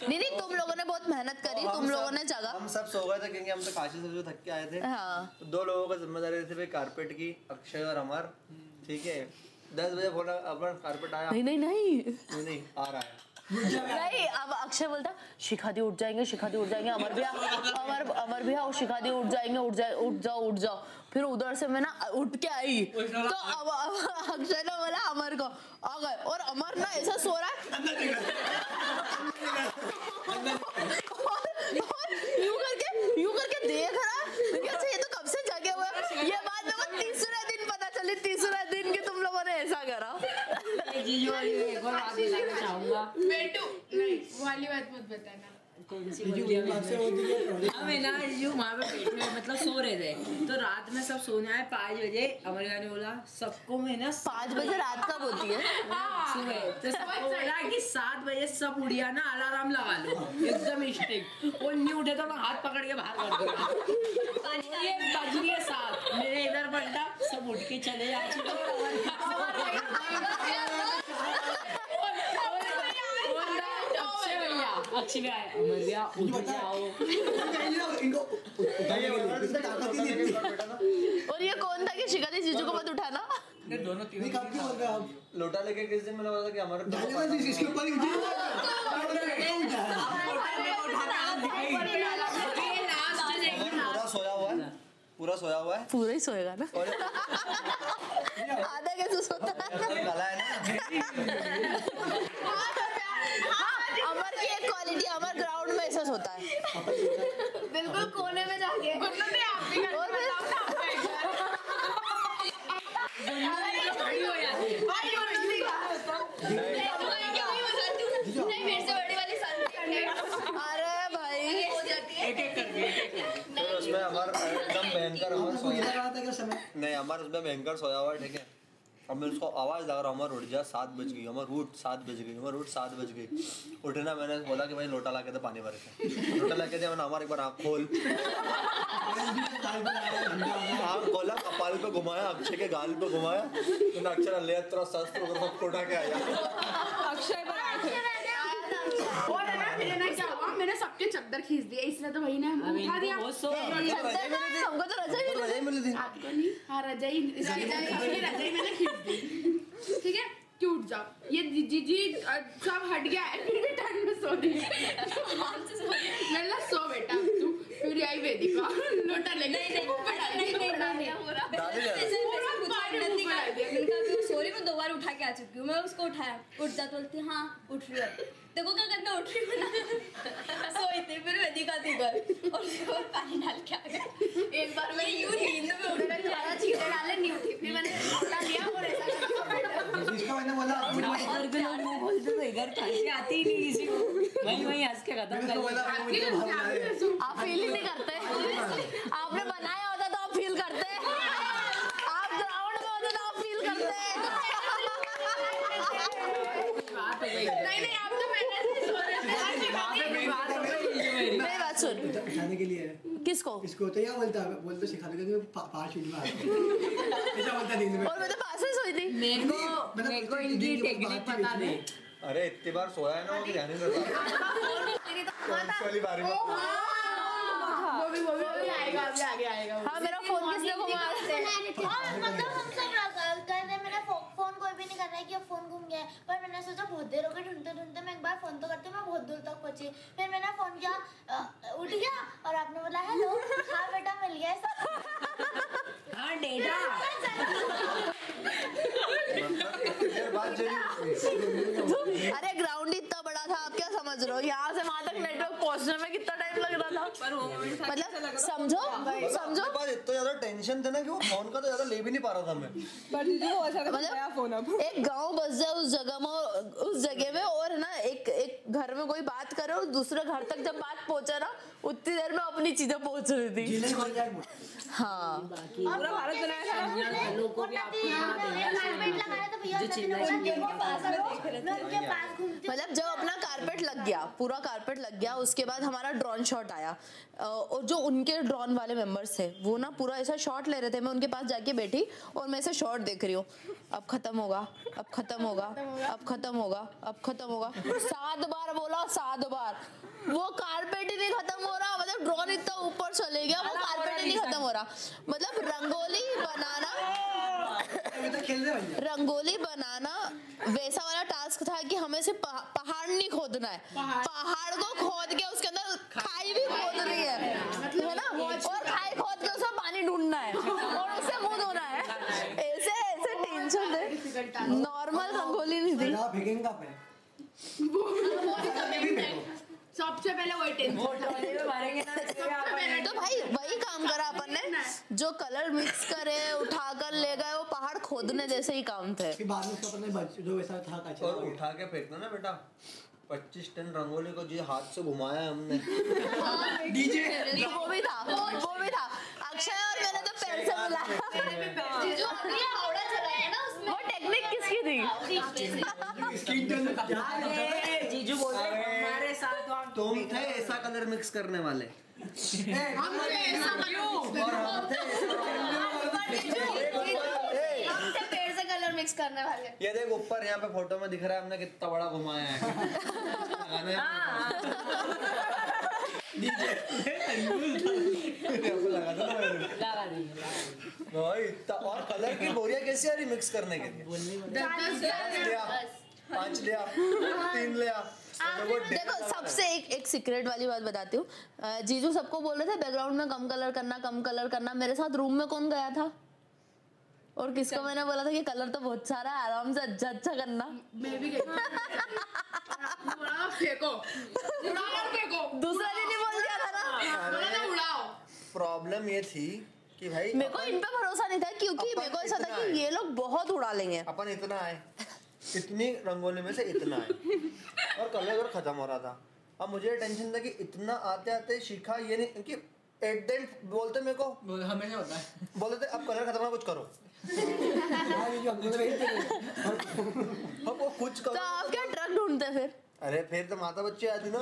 नहीं तुम लोगों ने बहुत मेहनत करी, तुम लोगों ने जगह, हम सब सो गए थे क्योंकि हम तो काशी से जो थक के आए थे। हाँ। तो 2 लोगों का जिम्मेदारी थी भाई कारपेट की, अक्षय और अमर, ठीक है। 10 बजे बोला अपन कारपेट आया, नहीं आ रहा है नहीं। अब अक्षय बोलता शिखा दी उठ जाएंगे, अमर भैया और शिखा दी उठ जाएंगे, उठ जाओ। फिर उधर से मैं ना उठ के आई, तो अब अक्षय ने बोला अमर को आ गए, और अमर ना ऐसा सो रहा है यूं करके देख रहा है, अच्छा ये तो कब से जगे हुए हैं। ये बात मेरे को तीसरे दिन पता चली, तीसरे दिन कि तुम लोगों ने ऐसा करा। जीजू वाली एक और बात बताना चाहूंगा। बेटू नहीं वाली बात मत बताना। कौन सी हमें ना जीजू वहाँ पे बैठे मतलब सो रहे थे, तो रात में सब सोने आए 5 बजे। अमरिका ने बोला सबको मैं ना 5 बजे रात कब होती है? सुबह। तो सबको बोला कि 7 बजे सब उड़िया ना अलार्म लगा लो एकदम स्ट्रिक्ट, कोई नहीं उठे तो मैं हाथ पकड़ के बाहर कर दूंगा। ये बज रही है 7, मेरे इधर पलटा, सब उठ के चले जाते। अच्छी भी आया अमर भैया उठ जाओ। और ये कौन था कि शिखा दी जीजू को मत उठाना? दोनों नहीं कब की बोल रहे हो आप? लोटा लेके किस दिन मैंने बोला था कि हमारे इसके ऊपर ही पूरा सोया हुआ है, पूरा ही सोएगा ना, आधा कैसे सोता है? गला है ना। अमर की एक क्वालिटी, अमर ग्राउंड में ऐसा सोता है बिल्कुल कोने में जाके अरे भाई उसमें हमारा एकदम भयंकर नहीं, हमारा उसमें भयंकर सोया हुआ है, ठीक है। अब मैं उसको आवाज़ लगा रहा हूँ अमर उठ जा, 7 बज गई, अमर उठ 7 बज गई, अमर उठ 7 बज गई। उठना मैंने बोला कि भाई लोटा ला के दे पानी भर के, लोटा ला के दे। मैंने हमारे एक बार आँख खोला, कपाल पे घुमाया, अक्षय के गाल पे घुमाया, तो अक्षर ले तेरा शस्त्र उधर सब उठा के आया। अक्षय पर आए थे और है ना मेरे ना क्या हुआ, मैंने सबके चद्दर खींच दिए, इसलिए तो भाई ने उठा दिया। हमको तो रजाई मिली थी आपको नहीं? हाँ रजाई मैंने खींच दी, ठीक है कि उठ जाओ। ये जीजी सब हट गया है, फिर भी ठंड में सो रही है। मैं सो बेटा तू, फिर आई वेदिका लोटा लेके सॉरी मैं 2 बार उठा के आ चुकी हूँ। मैं उसको उठाया, उठ जा, तो बोलती हाँ उठ रही है, देखो क्या करना, उठ रही हूँ सोई थी, फिर वेदिका थी घर और पानी डाल के आ गया। एक बार मैं यूं नींद में उठ रही खाना चीजें डाले नहीं उठी, फिर मैंने लोटा लिया और ऐसा घर खांसी आती ही नहीं किसी को, वही हंस के खत्म कर। आप फील ही नहीं करते, आपने बनाया होता तो आप फील करते, आप ग्राउंड में होते तो आप फील चिल करते हैं। नहीं आप तो पहले से सो रहे थे। मेरी बात सुन, सिखाने के लिए किसको? इसको तो क्या बोलता है, बोलते सिखाने के लिए 5 मिनट में ऐसा बोलता दिन में। और मैं तो पास में सोई थी। मेरे को इनकी टेक्निक पता नहीं। अरे इतनी बार सोया है ना, वो ध्यान नहीं रहता। वाली बारी में वो भी आएगा, अभी आगे आएगा। हाँ, मेरा फोन किसने घुमाया? मतलब हम सब कर रहे, मेरा फोन कोई भी नहीं कर रहा है कि अब फोन घूम गया है, पर मैंने सोचा बहुत देर हो गई ढूंढते ढूंढते, मैं एक बार फोन तो करती हूँ। मैं बहुत दूर तक पहुंची, फिर मैंने फोन किया, उठ गया और आपने बोला हेलो, हाँ बेटा मिल गया। हाँ डेटा अरे ग्राउंड इतना बड़ा था, आप क्या समझ रहे हो? यहाँ से वहाँ तक नेटवर्क पहुँचने में कितना टाइम लग रहा था? मतलब समझो इतना ज्यादा टेंशन था ना कि वो फोन का तो ज्यादा ले भी नहीं पा रहा था मैं। मतलब एक गांव बस जाए उस जगह में, और ना एक घर में कोई बात करे और दूसरे घर तक जब बात पहुंचा ना, उतनी देर में अपनी चीजें पहुंच रही थी। हाँ, पूरा भारत बनाया था। लोगों को भी आपको मतलब जब अपना कारपेट लग गया, पूरा कारपेट लग गया, उसके बाद हमारा ड्रोन शॉट आया, और जो उनके ड्रोन वाले मेंबर्स थे वो ना पूरा ऐसा शॉट ले रहे थे। मैं उनके पास जाके बैठी और मैं ऐसे शॉट देख रही हूँ, अब खत्म होगा, अब खत्म होगा, अब खत्म होगा, अब खत्म होगा। 7 बार बोला, 7 बार। वो कारपेट ही नहीं खत्म हो रहा। मतलब ड्रोन इतना ऊपर चले गया, वो कारपेट ही नहीं खत्म हो रहा। मतलब रंगोली बनाना वैसा वाला टास्क था कि हमें सिर्फ पहाड़ नहीं खोदना है, पहाड़ को खोद के उसके अंदर खाई भी खोदनी है ना, और खाई खोद के उसमें पानी ढूंढना है और उससे मुंह धोना है। ऐसे टेंशन थे, नॉर्मल रंगोली नहीं थी। सबसे पहले वही टेंशन तो भाई वही काम करा अपन ने, जो कलर मिक्स करे उठाकर ले गए, वो पहाड़ खोदने जैसे ही काम थे। बाद में उसका अपने जो वैसा था कचरा और उठा के फेंकना ना बेटा। 25 टन रंगोली को जी हाथ से घुमाया है हमने। डीजे वो भी था अक्षय और मैंने तो पैर से बुलाया। वो टेक्निक किसकी थी? जीजू बोल रहे हमारे साथ तुम थे ऐसा कलर मिक्स करने वाले। पेड़ से कलर मिक्स करने वाले। ये देख ऊपर यहाँ पे फोटो में दिख रहा है हमने कितना बड़ा घुमाया है। और कलर की बोरियां कैसी आ रही मिक्स करने के लिए? 5 लिया, 3 लिया। देखो सबसे एक सीक्रेट वाली बात बताती हूँ। जीजू सबको बोल रहे थे बैकग्राउंड में कम कलर करना। मेरे साथ रूम में कौन गया था और किसको मैंने बोला था कि कलर तो बहुत सारा है, आराम से अच्छा करना। मैं भी फेंको दूसरा दिन ही बोल दिया था ना। उड़ाओ। प्रॉब्लम ये थी कि भाई मेरे को इन पे भरोसा नहीं था, क्योंकि मेरे को ऐसा था कि ये लोग बहुत उड़ा लेंगे। अपन इतना है, इतनी रंगोली में से इतना है और कलर खत्म हो रहा था। अब मुझे टेंशन था कि इतना आते आते सीखा ये नहीं कि एट द एंड बोलते मेरे को हमेशा होता है, बोलते थे अब कलर खत्म, कुछ करो। वो कुछ करो। तो आप क्या ट्रक ढूंढते फिर? अरे फिर तो माता बच्चे आती ना।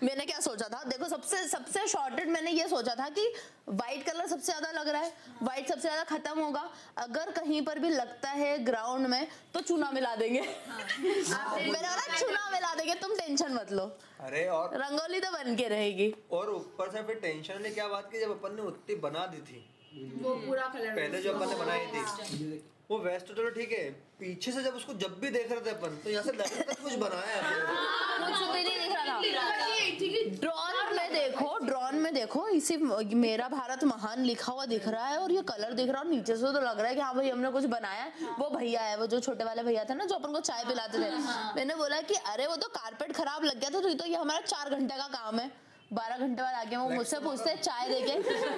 मैंने क्या सोचा था, देखो सबसे शॉर्टेड मैंने ये सोचा था कि व्हाइट कलर सबसे ज्यादा लग रहा है, व्हाइट सबसे ज्यादा खत्म होगा। अगर कहीं पर भी लगता है ग्राउंड में तो चूना मिला देंगे। मैंने बोला चूना मिला देंगे, तुम टेंशन मत लो। अरे और रंगोली तो बन के रहेगी। और ऊपर से फिर टेंशन वाली क्या बात की, जब अपन ने उतनी बना दी थी वो पूरा कलर पहले जो अपन ने बनाई थी वो वेस्ट, तो चलो ठीक है। पीछे से जब उसको जब भी देख रहे थे अपन तो यहाँ से लग रहा था कुछ बनाया है। कुछ भी नहीं दिख रहा था। ड्रोन में देखो इसी मेरा भारत महान लिखा हुआ दिख रहा है और ये कलर दिख रहा है, नीचे से तो लग रहा है कि हाँ भाई हमने कुछ बनाया है। वो भैया है, वो जो छोटे वाले भैया थे ना जो अपन को चाय पिलाते थे, मैंने बोला कि अरे वो तो कारपेट खराब लग गया था, तो ये हमारा 4 घंटे का काम है। 12 घंटे बाद आके वो मुझसे पूछते हैं चाय देके,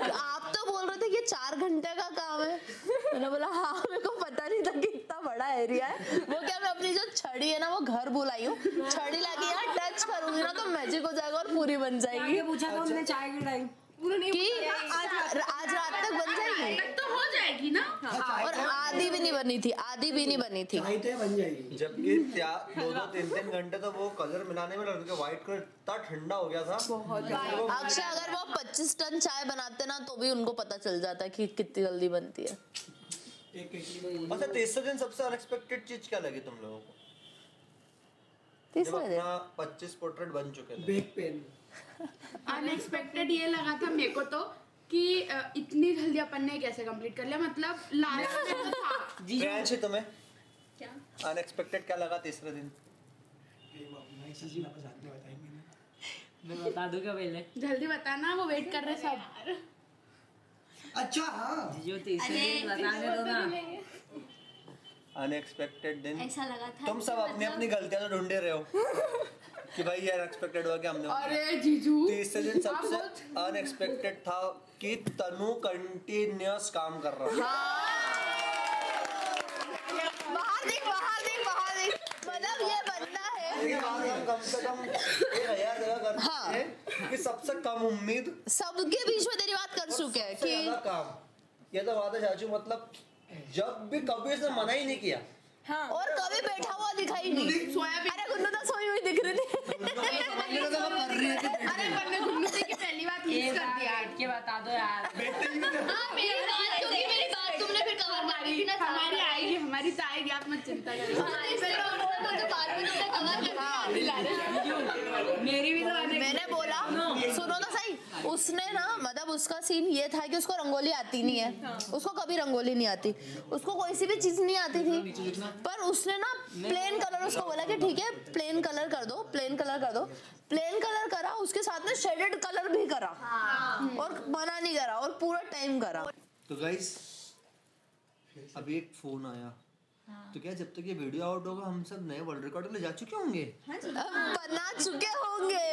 आप तो बोल रहे थे कि 4 घंटे का काम है। मैंने बोला हाँ, मेरे को पता नहीं था कि इतना बड़ा एरिया है। वो क्या, मैं अपनी जो छड़ी है ना वो घर बुलाई हूँ, छड़ी लाके यहाँ टच करूंगी ना तो मैजिक हो जाएगा और पूरी बन जाएगी। पूछा था हमने चाय की टाइम कि आज रात तक बन जाएगी, तो हो जाएगी। जाएगी ना। और आधी भी नहीं बनी थी, आधी भी नहीं बनी थी। बन जाएगी। जबकि 2-3 घंटे तो वो कलर मिलाने में लग रहा व्हाइट कलर इतना ठंडा हो गया था। अक्षय अगर वो 25 टन चाय बनाते ना तो भी उनको पता चल जाता कि कितनी जल्दी बनती है। अच्छा, तीसरे दिन सबसे अनएक्सपेक्टेड चीज क्या लगी तुम लोगों को? तीसरे दिन 25 पोर्ट्रेट बन चुके थे। Back pain. अनएक्सपेक्टेड ये लगा था मेरे को तो कि इतनी जल्दी अपन ने कैसे कंप्लीट कर लिया, मतलब लास्ट में तो था। प्रियांशी तुम्हें क्या अनएक्सपेक्टेड क्या लगा तीसरे दिन? मैं बता दूं क्या पहले? जल्दी बताना, वो वेट कर रहे सब। अच्छा हाँ, जो तीसरे दिन बताने दो ना। अनएक्सपेक्टेड दिन ऐसा लगा था तुम सब अपनी अपनी गलतियां तो ढूंढे रहे हो कि भाई ये अनएक्सपेक्टेड हुआ कि हमने। अरे जीजू, तीसरे दिन सबसे अनएक्सपेक्टेड था कि तनु कंटिन्यूअस काम कर रहा बाहर देख मतलब ये बंदा है। कम से कम 1000 जगह करते हैं कि सबसे कम उम्मीद सबके बीच में तेरी बात कर चुके हैं कि काम। ये तो बात है चाचू, मतलब जब भी कभी इसने मना ही नहीं किया। हाँ। और कभी बैठा हुआ दिखाई नहीं। सोया भी। अरे गुन्नू तो सोई हुई दिख रही थी। अरे वरना गुन्नू की पहली बात मिस कर दिया। बैठ के बता दो यार। हाँ, मेरी बात तुमने फिर कवर मारी थी ना। हमारी आएगी, हमारी तो आएगी, आप मत चिंता करो। मेरी भी तो मैंने बोला सुनो तो सही, उसने ना मतलब उसका सीन ये था कि उसको रंगोली आती नहीं है, उसको कभी रंगोली नहीं आती, उसको कोई सी भी चीज नहीं आती थी। पर उसने ना प्लेन कलर उसको बोला कि ठीक है प्लेन कलर कर दो, प्लेन कलर कर दो। प्लेन कलर करा, उसके साथ में शेडेड कलर भी करा और मना नहीं करा और पूरा टाइम करा। तो गाइस अभी एक फोन आया, तो क्या जब तक ये वीडियो आउट होगा हम सब नए वर्ल्ड रिकॉर्ड ले जा चुके होंगे? बना चुके होंगे।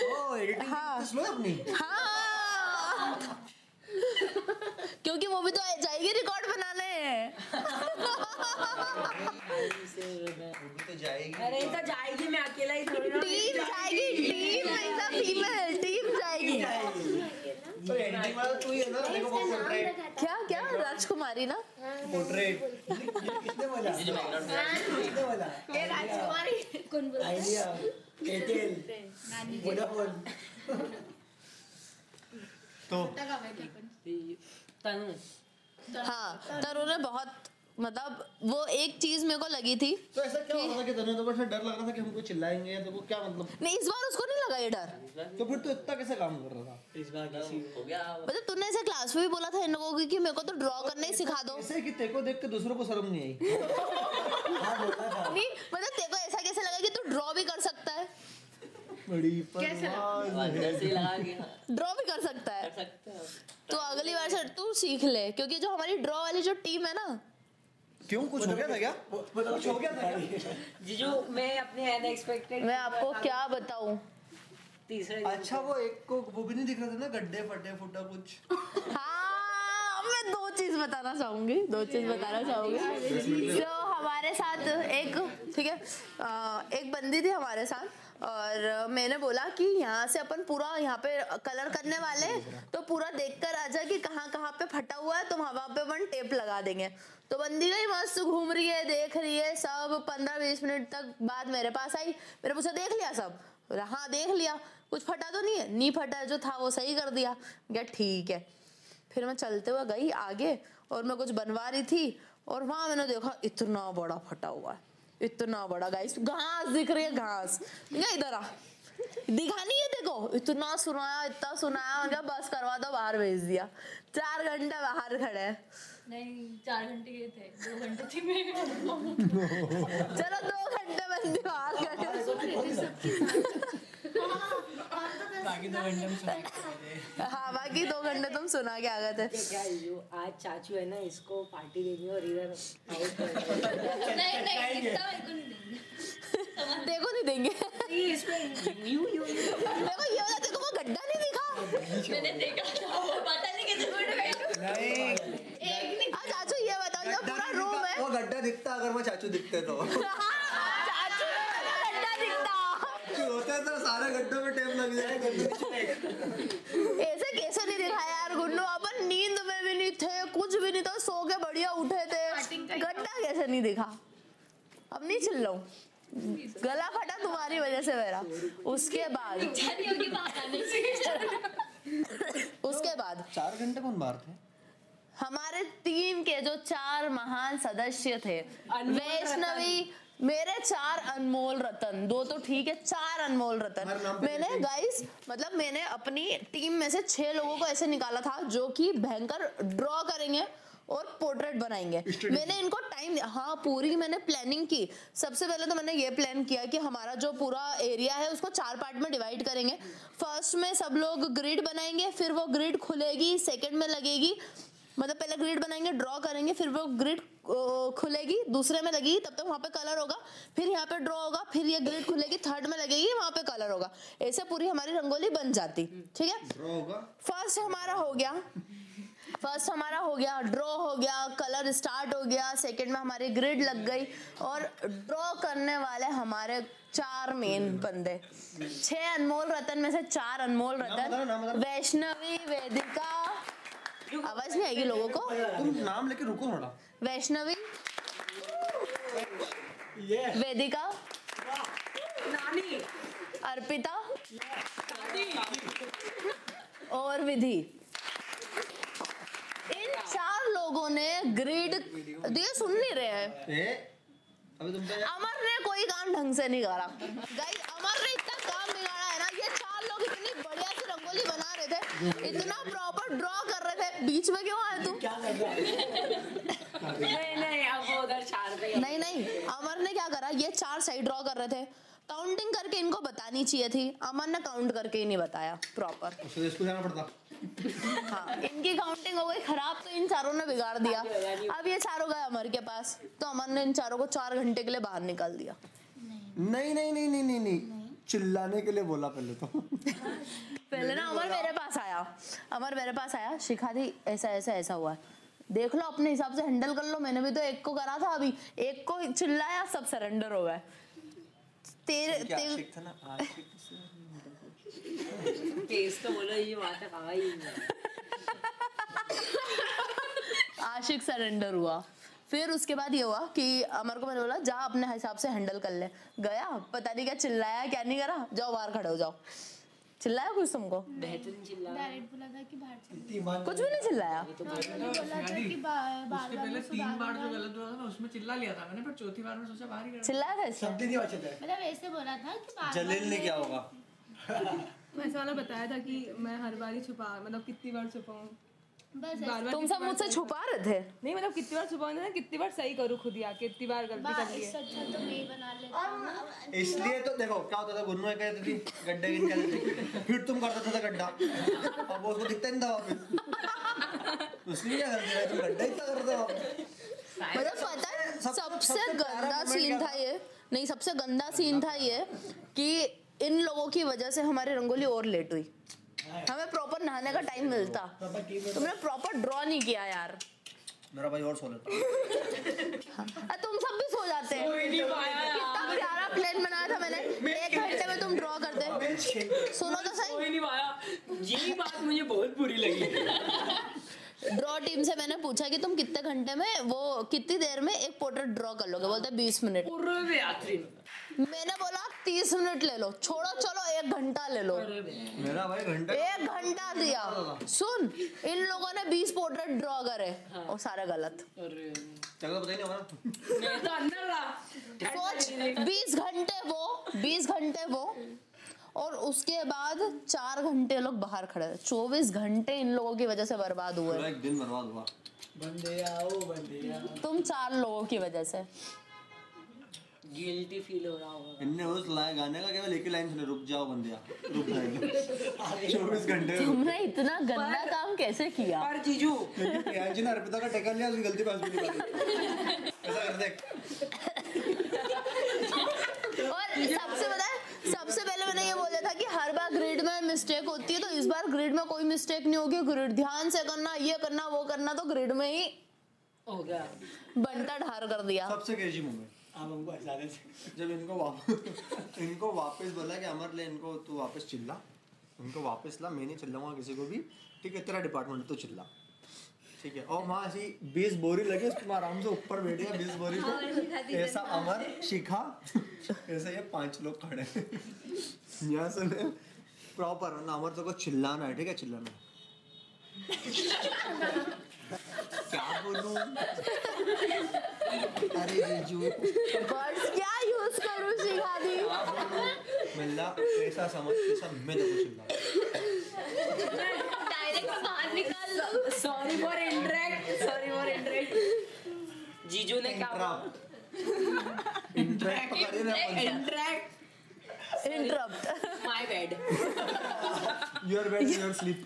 ओ एडिटिंग हाँ। स्लो अपनी। हाँ। क्योंकि वो भी तो जाएगी रिकॉर्ड बनाने। तो जाएगी। अरे तो जाएगी, मैं अकेला ही थोड़ी ना। टीम जाएगी, team is a female, team जाएगी। तो एडिटिंग वाला तू ही है ना? देखो वो पोर्ट्रेट। क्या राजकुमारी ना? पोर्ट्रेट किसने बोला? किसने बोला? ये राजकुमारी कौन बोला? Idea, Airtel, Vodafone. तो तनु। हाँ, तनु ने बहुत मतलब वो एक चीज मेरे को लगी थी। तो ऐसा क्या हो रहा था कि तनु तो बस डर लग रहा था कि हमको चिल्लाएंगे या तो वो क्या मतलब? नहीं, इस बार उसको नहीं लगा ये डर। तो फिर तो इतना कैसे काम कर रहा था? इस बार किसी हो गया। मतलब तूने ऐसे क्लास में भी बोला था इन लोगों को कि मेरे को तो ड्रॉ करने ही सिखा दो। ऐसे कि तेरे को देख के दूसरों को शर्म नहीं आई। नहीं मतलब तेरे को ऐसा कैसे लगा कि तू ड्रॉ भी कर सकता है? बड़ी परवाज़ है। ड्रॉ भी कर सकता है। तो अगली बार से तू सीख ले, क्योंकि जो हमारी ड्रॉ वाली जो टीम है ना। क्यों, कुछ हो गया था क्या? कुछ हो गया था क्या? जीजू मैं अपने अनएक्सपेक्टेड। मैं आपको क्या बताऊं? तीसरे। अच्छा वो एक को वो भी नहीं दिख रहा था ना, गड्ढे फटे फुटा कुछ। हाँ, मैं दो चीज बताना चाहूंगी। तो हमारे साथ एक ठीक है एक बंदी थी हमारे साथ, और मैंने बोला कि यहाँ से अपन पूरा यहाँ पे कलर करने वाले, तो पूरा देखकर आ जाए कि कहाँ कहाँ पे फटा हुआ है, तो वहाँ पे अपन टेप लगा देंगे। तो बंदी गई मस्त घूम रही है, देख रही है सब। 15-20 मिनट तक बाद मेरे पास आई, मेरे पूछा देख लिया सब? हाँ देख लिया। कुछ फटा तो नहीं है? नहीं फटा है, जो था वो सही कर दिया। क्या ठीक है। फिर मैं चलते हुए गई आगे और मैं कुछ बनवा रही थी, और वहां मैंने देखा इतना बड़ा फटा हुआ है, इतना बड़ा। गाइस घास दिख रही है, घास। इधर आ, दिखा नहीं है देखो। इतना सुनाया मैंने बस करवा दो, बाहर भेज दिया। 4 घंटे बाहर खड़े। नहीं 4 घंटे के थे, 2 घंटे थी मैं। चलो 2 घंटे बंदी बाहर खड़े। बाकी 2 घंटे में सुना के। हाँ बाकी 2 घंटे तुम सुना के आ गए थे। क्या आज चाचू है ना, इसको पार्टी देनी और इधर नहीं इतना मेरे को नहीं देंगे। देखो नहीं देंगे। देखो ये वाला देखो, वो गड्ढा नहीं दिखा? मैंने देखा था, पता नहीं कैसे नहीं एक नहीं। चाचू ये बताओ, जो पूरा रूम है वो गड्ढा दिखता अगर मैं चाचू दिखते तो। चाचू गड्ढा दिखता। होता है तो सारे गड्ढों में टेप लग जाए। ऐसे कैसे नहीं दिखाया यार गुन्नू, अपन नींद में भी नहीं थे, कुछ भी नहीं था, सो के बढ़िया उठे थे, गड्ढा कैसे नहीं दिखा? अब नहीं चिल्ला हूँ, गला फटा तुम्हारी वजह से मेरा। उसके बाद 4 घंटे कौन बाहर थे? हमारे टीम के जो 4 महान सदस्य थे, वैष्णवी, मेरे 4 अनमोल रतन, 2 तो ठीक है, 4 अनमोल रतन। मैंने गाइस मतलब मैंने अपनी टीम में से 6 लोगों को ऐसे निकाला था जो कि भयंकर ड्रॉ करेंगे और पोर्ट्रेट बनाएंगे। मैंने इनको टाइम, हाँ पूरी मैंने प्लानिंग की। सबसे पहले तो मैंने ये प्लान किया कि हमारा जो पूरा एरिया है उसको 4 पार्ट में डिवाइड करेंगे। फर्स्ट में सब लोग ग्रिड बनाएंगे, फिर वो ग्रिड खुलेगी, सेकंड में लगेगी, मतलब पहले ग्रिड बनाएंगे, ड्रॉ करेंगे, फिर वो ग्रिड खुलेगी, दूसरे में लगेगी, तब तक वहाँ पे कलर होगा, फिर यहाँ पे ड्रॉ होगा, फिर ये ग्रिड खुलेगी, थर्ड में लगेगी, वहाँ पे कलर होगा। ऐसे पूरी हमारी रंगोली बन जाती। ठीक है, फर्स्ट हमारा हो गया, ड्रॉ हो गया, कलर स्टार्ट हो गया, सेकंड में हमारी ग्रिड लग गई और ड्रॉ करने वाले हमारे 4 मेन बंदे, 6 अनमोल रतन में से 4 अनमोल रतन, वैष्णवी, वेदिका, आवाज नहीं आएगी लोगों को, तुम नाम लेके रुको थोड़ा। वैष्णवी, वेदिका, नानी, अर्पिता और विधि। इन 4 लोगों ने ग्रिड दिए, सुन नहीं रहे हैं। अमर ने कोई काम ढंग से नहीं करा गाइस, अमर ने इतना काम बिगाड़ा है ना। ये 4 लोग इतनी बढ़िया सी रंगोली बना रहे थे, इतना प्रॉपर ड्रॉ कर रहे थे, बीच में क्यों आए तुम? नहीं अब वो उधर 4 पे। नहीं, अमर ने क्या करा, ये 4 साइड ड्रॉ कर रहे थे, काउंटिंग करके इनको बतानी चाहिए थी, अमर ने काउंट करके ही नहीं बताया प्रॉपर। स्कूल जाना पड़ता। हाँ, इनकी काउंटिंग हो गई खराब, तो इन 4 ने बिगाड़ दिया। अब ये 4 गए अमर के पास, तो अमर ने इन 4 को 4 घंटे के लिए बाहर निकाल दिया। नहीं, चिल्लाने के लिए बोला पहले तो। पहले ना अमर मेरे पास आया, शिखा दी ऐसा हुआ है, देख लो अपने हिसाब से हैंडल कर लो। मैंने भी तो एक को करा था, अभी एक को चिल्लाया, सब सरेंडर हो गए। आशिक था ना, केस तो बोलो, ये बात है आशिक सरेंडर हुआ। फिर उसके बाद ये हुआ कि अमर को मैंने बोला जा अपने हिसाब से हैंडल कर ले, गया, पता नहीं क्या चिल्लाया क्या नहीं करा, जाओ बाहर खड़े हो जाओ। चिल्लाया कुछ तुमको? डायरेक्ट बोला था कि बाहर चलो, कुछ भी नहीं चिल्लाया। उसके पहले 3 बार जो गलत हुआ था ना उसमें चिल्ला लिया था मैंने, पर चौथी बार में सोचा बाहर ही चिल्लाया था इससे। मतलब ऐसे बोला था कि जलील ने क्या होगा। ऐसा वाला बताया था कि मैं हर बार ही छुपा, मतलब कितनी बार छुपाऊं, बस तुम सब मुझसे छुपा रहे थे। नहीं मतलब कितनी बार छुपाऊं, कितनी बार सही करूं खुद ही आके, कितनी बार गलती कर ली है। अच्छा तो मैं ही बना लेता हूं। इसलिए तो देखो क्या होता था, गुन्नू कहती थी गड्ढे की निकालती, फिर तुम करता था गड्ढा, अब वो उसको दिखता नहीं था वापस। उसने क्या कर दिया, तुम गड्ढा इतना कर रहे हो। मतलब पता है सबसे गंदा सीन था ये, नहीं सबसे गंदा सीन था ये कि इन लोगों की वजह से हमारी रंगोली और लेट हुई। हमें प्रॉपर नहाने का टाइम मिलता, तुमने प्रॉपर ड्रॉ नहीं किया यार। मेरा भाई और सो लेता। हाँ, तुम सब भी सो जाते हैं। कितना प्यारा प्लान बनाया था मैंने, 1 घंटे में तुम ड्रॉ करते। सुनो तो सही, कोई नहीं पाया, यही बात मुझे बहुत बुरी लगी। ड्रॉ टीम से मैंने पूछा कि तुम कितने घंटे में, वो कितनी देर में एक पोर्ट्रेट ड्रॉ कर लोगे, बोलते 20 मिनट। मैंने बोला 30 मिनट ले लो, छोड़ो चलो 1 घंटा ले लो। मेरा भाई 1 घंटा दिया। सुन, इन लोगों ने 20 पोर्ट्रेट ड्रॉ करे और सारे गलत। सोच 20 घंटे वो और उसके बाद 4 घंटे लोग बाहर खड़े, 24 घंटे इन लोगों की वजह से बर्बाद हुए। एक दिन बर्बाद हुआ तुम 4 लोगों की वजह से। गिल्टी फील हो रहा होगा। इनने उस गाने का केवल एक ही लाइन सुने, रुक जाओ बंदिया, रुक जाएंगे 24 घंटे। तुमने इतना गंदा काम कैसे किया? पर जीजू प्रियांशी ने अर्पिता का टेका लिया, उसकी गलती पास भी नहीं पाती। ऐसा कर देख। और सबसे पहले मैंने ये बोला था कि हर बार ग्रिड में मिस्टेक होती है, तो इस बार ग्रिड में कोई मिस्टेक नहीं होगी। ग्रिड ध्यान से करना, ये करना वो करना, तो ग्रिड में ही हो गया, बंटा ढार कर दिया। सबसे क्रेजी मोमेंट आप हमको हंसा देते। जब इनको वापस बोला कि अमर ले इनको, तू वापस चिल्ला, इनको वापस ला, मैं नहीं चिल्लाऊंगा किसी को भी, ठीक है, तेरा डिपार्टमेंट तो चिल्ला, ठीक है। और वहाँ ऐसी 20 बोरी लगी, उसमें आराम से ऊपर बैठ गया 20 बोरी पे, ऐसा अमर शिखा ऐसे ये 5 लोग खड़े यहाँ से मैं प्रॉपर ना, अमर को चिल्लाना है, ठीक है, चिल्लाना है। क्या बोलूं? अरे जीजू वर्ड्स क्या यूज करूं शिखा दी? मिल्ला ऐसा समझ के सब मैं तो चिल्ला, डायरेक्ट बाहर निकाल लो। Sorry for interact. जीजू ने क्या interrupt my bad. Your bed your sleep.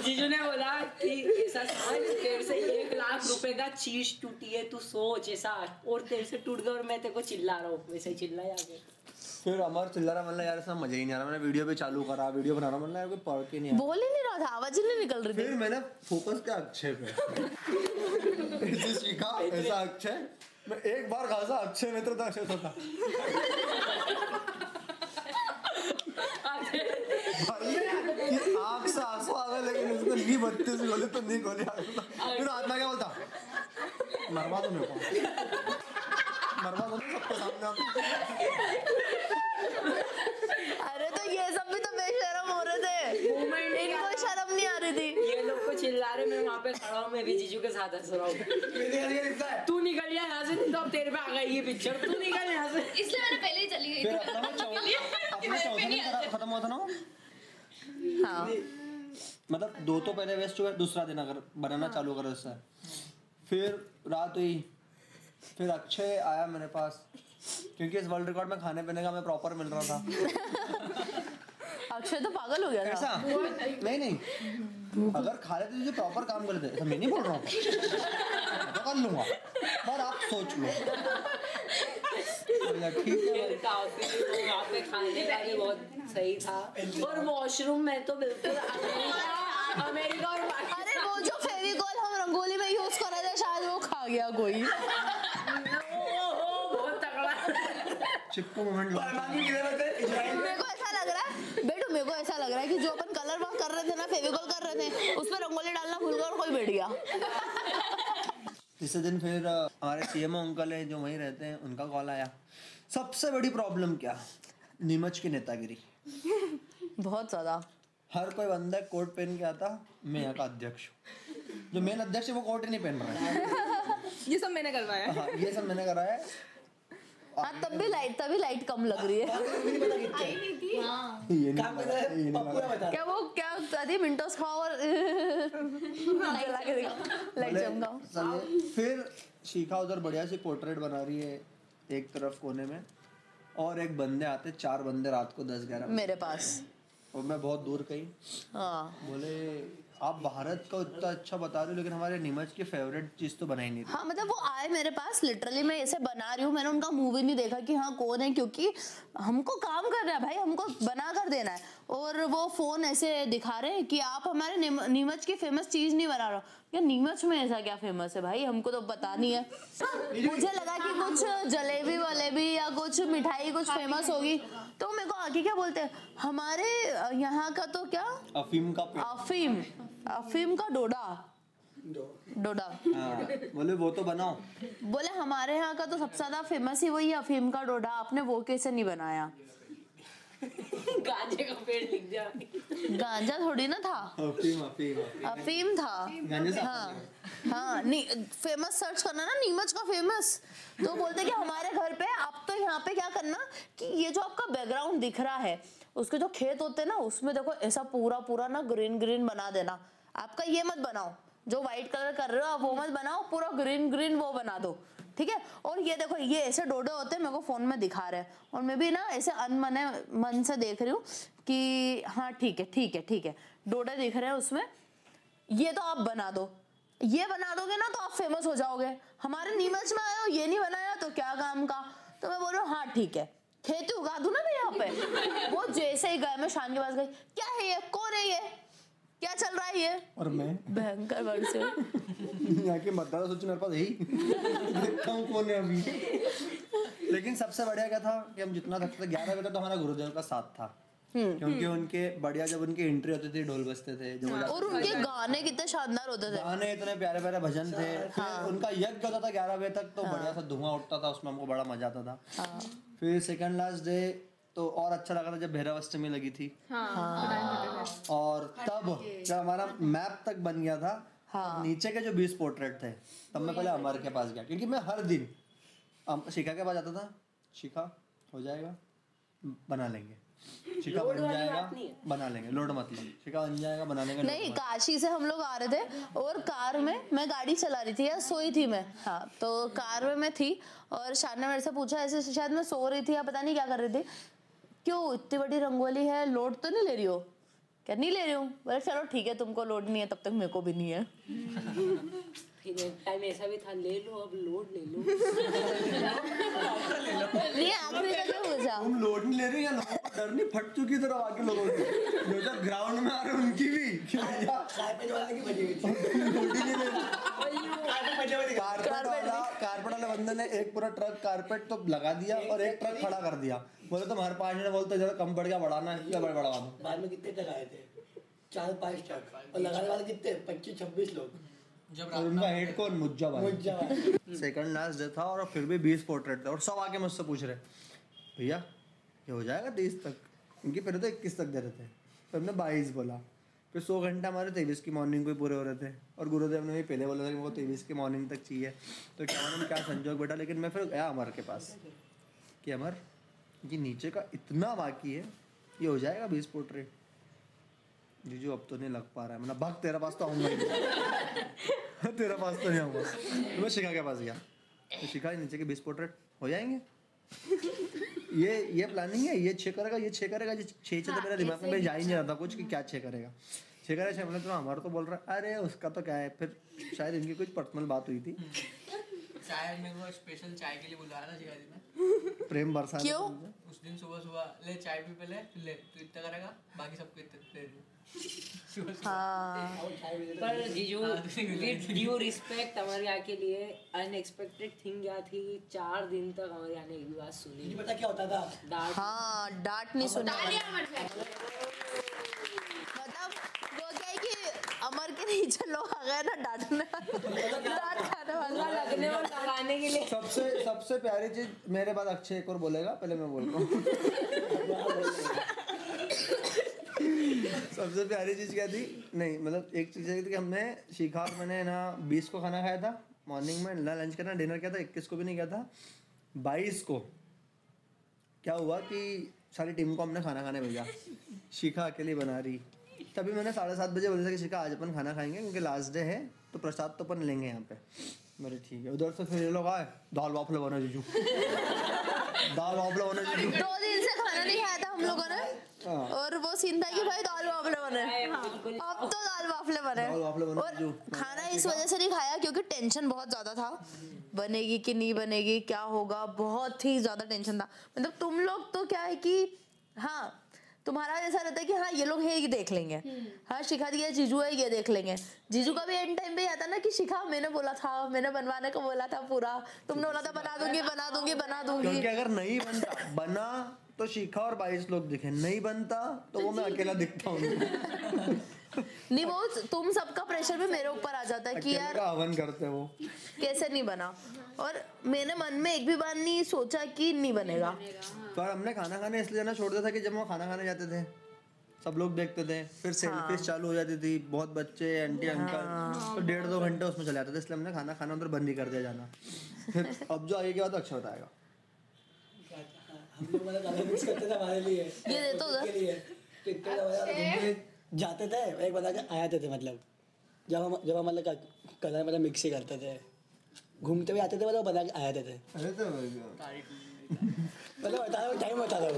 जीजू ने बोला कि ऐसा समझ, तेरे से 1 लाख रुपए का चीज टूटी है, तू सोच ऐसा, और तेरे से टूट गया और मैं तेरे को चिल्ला रहा हूँ, वैसे ही चिल्लाया आगे। फिर अमर चिल्ला रहा, मतलब यार ऐसा मजा ही नहीं आ रहा, मैंने वीडियो पे चालू करा, वीडियो बना रहा, मतलब यार कोई पढ़ के नहीं आ, बोल ही नहीं रहा था, आवाज ही नहीं निकल रही थी। फिर मैंने फोकस किया अक्षय पे ऐसे सीखा, ऐसा अक्षय, मैं एक बार खासा अक्षय मित्र था, अक्षय था आँख से आंसू आ गए, लेकिन उसने नहीं 32 गोली तो नहीं गोली आ गई। फिर आत्मा क्या बोलता, मरवा दो मेरे को, मरवा दो सबके सामने। अरे तो ये सब भी तो बेशरम हो रहे थे, इनको शर्म नहीं आ रही थी। ये लोग को चिल्ला रहे, मैं वहाँ पे खड़ा हूँ, मैं भी जीजू के साथ हंस रहा हूँ। तू निकल गया यहाँ से, तो अब तेरे पे आ गई ये पिक्चर, तू निकल यहाँ से। इसलिए मैंने पहले ही चली गई। फिर अपना चौथा दिन खत्म हुआ था ना, हाँ मतलब 2 तो पहले वेस्ट हुआ, दूसरा दिन अगर बनाना चालू करो उससे। फिर रात हुई, फिर अक्षय आया मेरे पास, क्योंकि इस वर्ल्ड रिकॉर्ड में खाने पीने का मैं प्रॉपर मिल रहा था। अक्षय तो पागल हो गया था। ऐसा नहीं, अगर खा लेते तो जो प्रॉपर काम कर लेते, ऐसा मैं नहीं बोल रहा हूँ, तो कर लूंगा, पर आप सोच लो। ठीक है, वहाँ पे खाने का भी बहुत सही था, और वॉशरूम में तो बिल्कुल अमेरिका और अरे वो जो फेविकॉल हम रंगोली में यूज कर रहे थे, शायद वो खा गया कोई। बहुत तगड़ा चिपको मोमेंट। मेरे को ऐसा लग रहा है बेटू, मेरे को ऐसा लग रहा है कि जो अपन कलर वर्क कर रहे थे ना, फेविकॉल कर रहे थे, उस पर रंगोली डालना भूल गया और कोई बैठ गया। तीसरे दिन फिर हमारे सीएमओ अंकल है जो वहीं रहते हैं, उनका कॉल आया। सबसे बड़ी प्रॉब्लम क्या, नीमच की नेतागिरी बहुत ज्यादा। हर कोई बंदा कोट पहन के आता, मैं यहाँ का अध्यक्ष हूँ, जो मेन अध्यक्ष है वो कोट ही नहीं पहन रहा है। ये सब मैंने करवाया है। हाँ, ये सब मैंने कराया है। हाँ तभी लाइट कम लग रही है। क्या वो क्या आदि मिंटोस खाओ और जला के दिखाओ, लाइट चमकाओ। फिर शिखा उधर बढ़िया सी पोर्ट्रेट बना रही है एक तरफ कोने में, और एक बंदे आते, 4 बंदे रात को 10-11 मेरे पास, और मैं बहुत दूर कहीं। हाँ बोले आप भारत का इतना अच्छा बता रहे हो, लेकिन हमारे नीमच की फेवरेट चीज तो बनाई नहीं थी। हाँ मतलब वो आए मेरे पास, लिटरली मैं ऐसे बना रही हूँ, मैंने उनका मुंह भी नहीं देखा कि हाँ कौन है, क्योंकि हमको काम करना है भाई, हमको बना कर देना है। और वो फोन ऐसे दिखा रहे हैं कि आप हमारे नीमच की फेमस चीज नहीं बना रहे हो। यार नीमच में ऐसा क्या फेमस है भाई, हमको तो पता नहीं है। मुझे लगा कि कुछ जलेबी वलेबी या कुछ मिठाई कुछ फेमस होगी, तो मेरे को आगे क्या बोलते हैं, हमारे यहाँ का तो क्या अफीम का डोडा। हाँ, बोले वो तो बनाओ। बोले हमारे यहाँ का तो सबसे ज्यादा फेमस ही वही अफीम का डोडा, आपने वो कैसे नहीं बनाया। गांजे का पेड़ लिख दिया। गांजा थोड़ी ना था, अफीम था। हाँ फेमस सर्च करना ना, नीमच का फेमस। तो बोलते कि हमारे घर पे आप तो यहाँ पे क्या करना कि ये जो आपका बैकग्राउंड दिख रहा है, उसके जो खेत होते हैं ना, उसमें देखो ऐसा पूरा ना ग्रीन बना देना। आपका ये मत बनाओ, जो व्हाइट कलर कर रहे हो आप वो मत बनाओ, पूरा ग्रीन वो बना दो, ठीक है। और ये देखो ये ऐसे डोडे होते हैं, मेरे को फोन में दिखा रहे हैं, और मैं भी ना ऐसे अनमने मन से देख रही हूँ कि हाँ ठीक है डोडे दिख रहे हैं उसमें, ये तो आप बना दो, ये बना दोगे ना तो आप फेमस हो जाओगे। हमारे नीमच में आए हो, ये नहीं बनाया तो क्या काम का। तो मैं बोल रही हूँ हाँ ठीक है, खेती उगा दूं ना मैं यहाँ पे। वो जैसे ही गए, मैं शान के पास गई, क्या है ये, कौन है ये, क्या चल रहा है ये? और मैं भयंकर वर्ड से यहाँ के मतदाता सूची मेरे पास यही देखता हूँ कौन है अभी। लेकिन सबसे बढ़िया क्या था कि हम जितना थकते थे 11 बजे तो हमारा गुरुदेव का साथ था, क्योंकि उनके बढ़िया जब उनकी एंट्री होती थी ढोल बजते थे और उनके गाने कितने शानदार होते थे, गाने इतने प्यारे प्यारे भजन थे। फिर उनका यज्ञ होता था 11 बजे तक, तो बढ़िया सा धुआं उठता था, उसमें हमको बड़ा मजा आता था। फिर सेकंड लास्ट डे तो और अच्छा लगा था जब भैरव अष्टमी लगी थी। और तब जब हमारा मैप तक बन गया था, नीचे के जो 20 पोर्ट्रेट थे, तब मैं पहले अमर के पास गया, क्योंकि मैं हर दिन शिखा के पास जाता था। शिखा हो जाएगा, बना लेंगे, शिखा बन जाएगा, बना लेंगे, लोड मत लो, शिखा बन जाएगा, बना लेंगे। नहीं, काशी से हम लोग आ रहे थे और कार में मैं गाड़ी चला रही थी या सोई थी मैं, हाँ तो कार में मैं थी और शान ने मेरे से पूछा, ऐसे शायद मैं सो रही थी या पता नहीं क्या कर रही थी, क्यों इतनी बड़ी रंगोली है, लोड तो नहीं ले रही हो? क्या नहीं ले रही हूँ? बोले चलो ठीक है, तुमको लोड नहीं है तब तक मेरे को भी नहीं है। टाइम ऐसा भी था, ले लो अब लोड ले लो। नहीं आखिरी तक पूछा, तुम लोड नहीं ले रहे या लोगों को डर नहीं फट चुकी तरह आके लोगों की, जो जब ग्राउंड में आ रहे उनकी भी कारपेट वाले बंदे ने एक पूरा ट्रक कारपेट तो लगा दिया और एक ट्रक खड़ा कर दिया। बोले तो हमारे 5 जने बोलते जरा कम पड़ गया, बढ़ाना है बढ़ा दो। बाद में कितने ट्रक आए थे? 4-5 ट्रक, और लगाने वाले कितने? 25-26 लोग। और उनका हेड कौन? मुज्जा भाई। सेकंड लास्ट डे था और फिर भी 20 पोर्ट्रेट थे और सब आके मुझसे पूछ रहे, भैया ये हो जाएगा 30 तक? उनकी पहले तो 21 तक दे रहे थे, तो हमने 22 बोला। फिर 100 घंटा हमारे 23 की मॉर्निंग को ही पूरे हो रहे थे और गुरुदेव ने भी पहले बोला था कि मेरे को 23 की मॉर्निंग तक चाहिए। तो क्या मालूम क्या संजोग बेटा, लेकिन मैं फिर गया अमर के पास कि अमर ये नीचे का इतना बाकी है, ये हो जाएगा 20 पोर्ट्रेट? जीजू अब तो नहीं लग पा रहा है। मैंने भाग, तेरा पास तो आऊँगा तेरा पास तो नहीं आऊँगा। तो मैं शिखा के पास गया, तो शिखा नीचे के 20 पोर्ट्रेट हो जाएंगे? ये प्लानिंग है, ये 6 करेगा, ये 6 करेगा, ये 6 तो मेरे दिमाग में जा ही नहीं रहा था कुछ कि क्या 6 करेगा। 6 करेगा 6 मतलब तो हमारा तो बोल रहा है, अरे उसका तो क्या है। फिर शायद इनकी कुछ पर्सनल बात हुई थी, शायद मेरे को स्पेशल चाय के लिए बुलाया था शिखा जी ने, प्रेम बरसा। क्यों? उस दिन सुबह ले चाय पी, पहले ले तू इतना करेगा, बाकी सबको इतना दे दे। पर जीजू विद ड्यू रिस्पेक्ट हमारे यहाँ के लिए अनएक्सपेक्टेड थिंग क्या थी, 4 दिन तक हमारे यहाँ ने एक भी बात सुनी नहीं। पता क्या होता था? डांट। हाँ डांट नहीं सुना। मतलब वो क्या है कि अमर के नीचे लोग आ गए ना डांटने, डांट खाने वाला लगने और लगाने के लिए। सबसे प्यारी चीज मेरे बाद अक्षय एक और बोलेगा, पहले मैं बोल रहा हूँ। सबसे प्यारी चीज क्या थी? नहीं मतलब एक चीज है कि हमने शिखा और मैंने ना 20 को खाना खाया था मॉर्निंग में, लंच करना, डिनर किया था, 21 को भी नहीं किया था। 22 को क्या हुआ कि सारी टीम को हमने खाना खाने भेजा, शिखा अकेली बना रही। तभी मैंने 7:30 बजे बोला था कि शिखा आज अपन खाना खाएंगे क्योंकि लास्ट डे है, तो प्रसाद तो अपन लेंगे यहाँ पे। मेरे ठीक है। उधर से फिर ये लोग आए, दाल वाफले बना जीजू, दाल वाफले बना जीजू। 2 दिन से खाना नहीं खाया था हम लोगों ने, और वो सीन था कि भाई दाल वाफले बने, अब तो दाल वाफले बने। और खाना इस वजह से नहीं खाया क्योंकि टेंशन बहुत ज्यादा था, बनेगी कि नहीं बनेगी, क्या होगा, बहुत ही ज्यादा टेंशन था। मतलब तुम लोग तो क्या है कि हाँ तुम्हारा ऐसा रहता है कि हाँ ये लोग है ये देख लेंगे, हाँ शिखा दी है, जीजू है ये देख लेंगे। जीजू का भी एंड टाइम पे आता ना कि शिखा मैंने बोला था, मैंने बनवाने को बोला था पूरा, तुमने बोला था बना दूंगी बना दूंगी बना दूंगी। क्योंकि अगर नहीं बनता, बना तो शिखा और 22 लोग दिखे, नहीं बनता तो वो मैं अकेला दिखता हूँ। नहीं वो तुम सबका प्रेशर भी मेरे ऊपर आ जाता है कि यार हवन करते वो कैसे नहीं बना, और मैंने मन में एक भी बार नहीं सोचा कि नहीं बनेगा। पर हमने खाना खाने इसलिए जाना छोड़ दिया था कि जब वो खाना खाने जाते थे सब लोग देखते थे, फिर सेल्फीज चालू हो जाती थी, बहुत बच्चे आंटी अंकल, तो 1.5-2 घंटे उसमें चले जाते थे, इसलिए हमने खाना खाना उधर बंद ही कर दिया जाना। फिर अब जो आगे की बात अक्षय बताएगा। हम लोग मतलब अलग मिक्स करते थे हमारे लिए, ये दे तो घूमने जाते थे, एक बता के आए थे मतलब जब हम मतलब कलर मतलब मिक्स ही करते थे, घूमते भी आते थे, मतलब बता के आए थे। मतलब बता रहा हूँ, टाइम बता रहा हूँ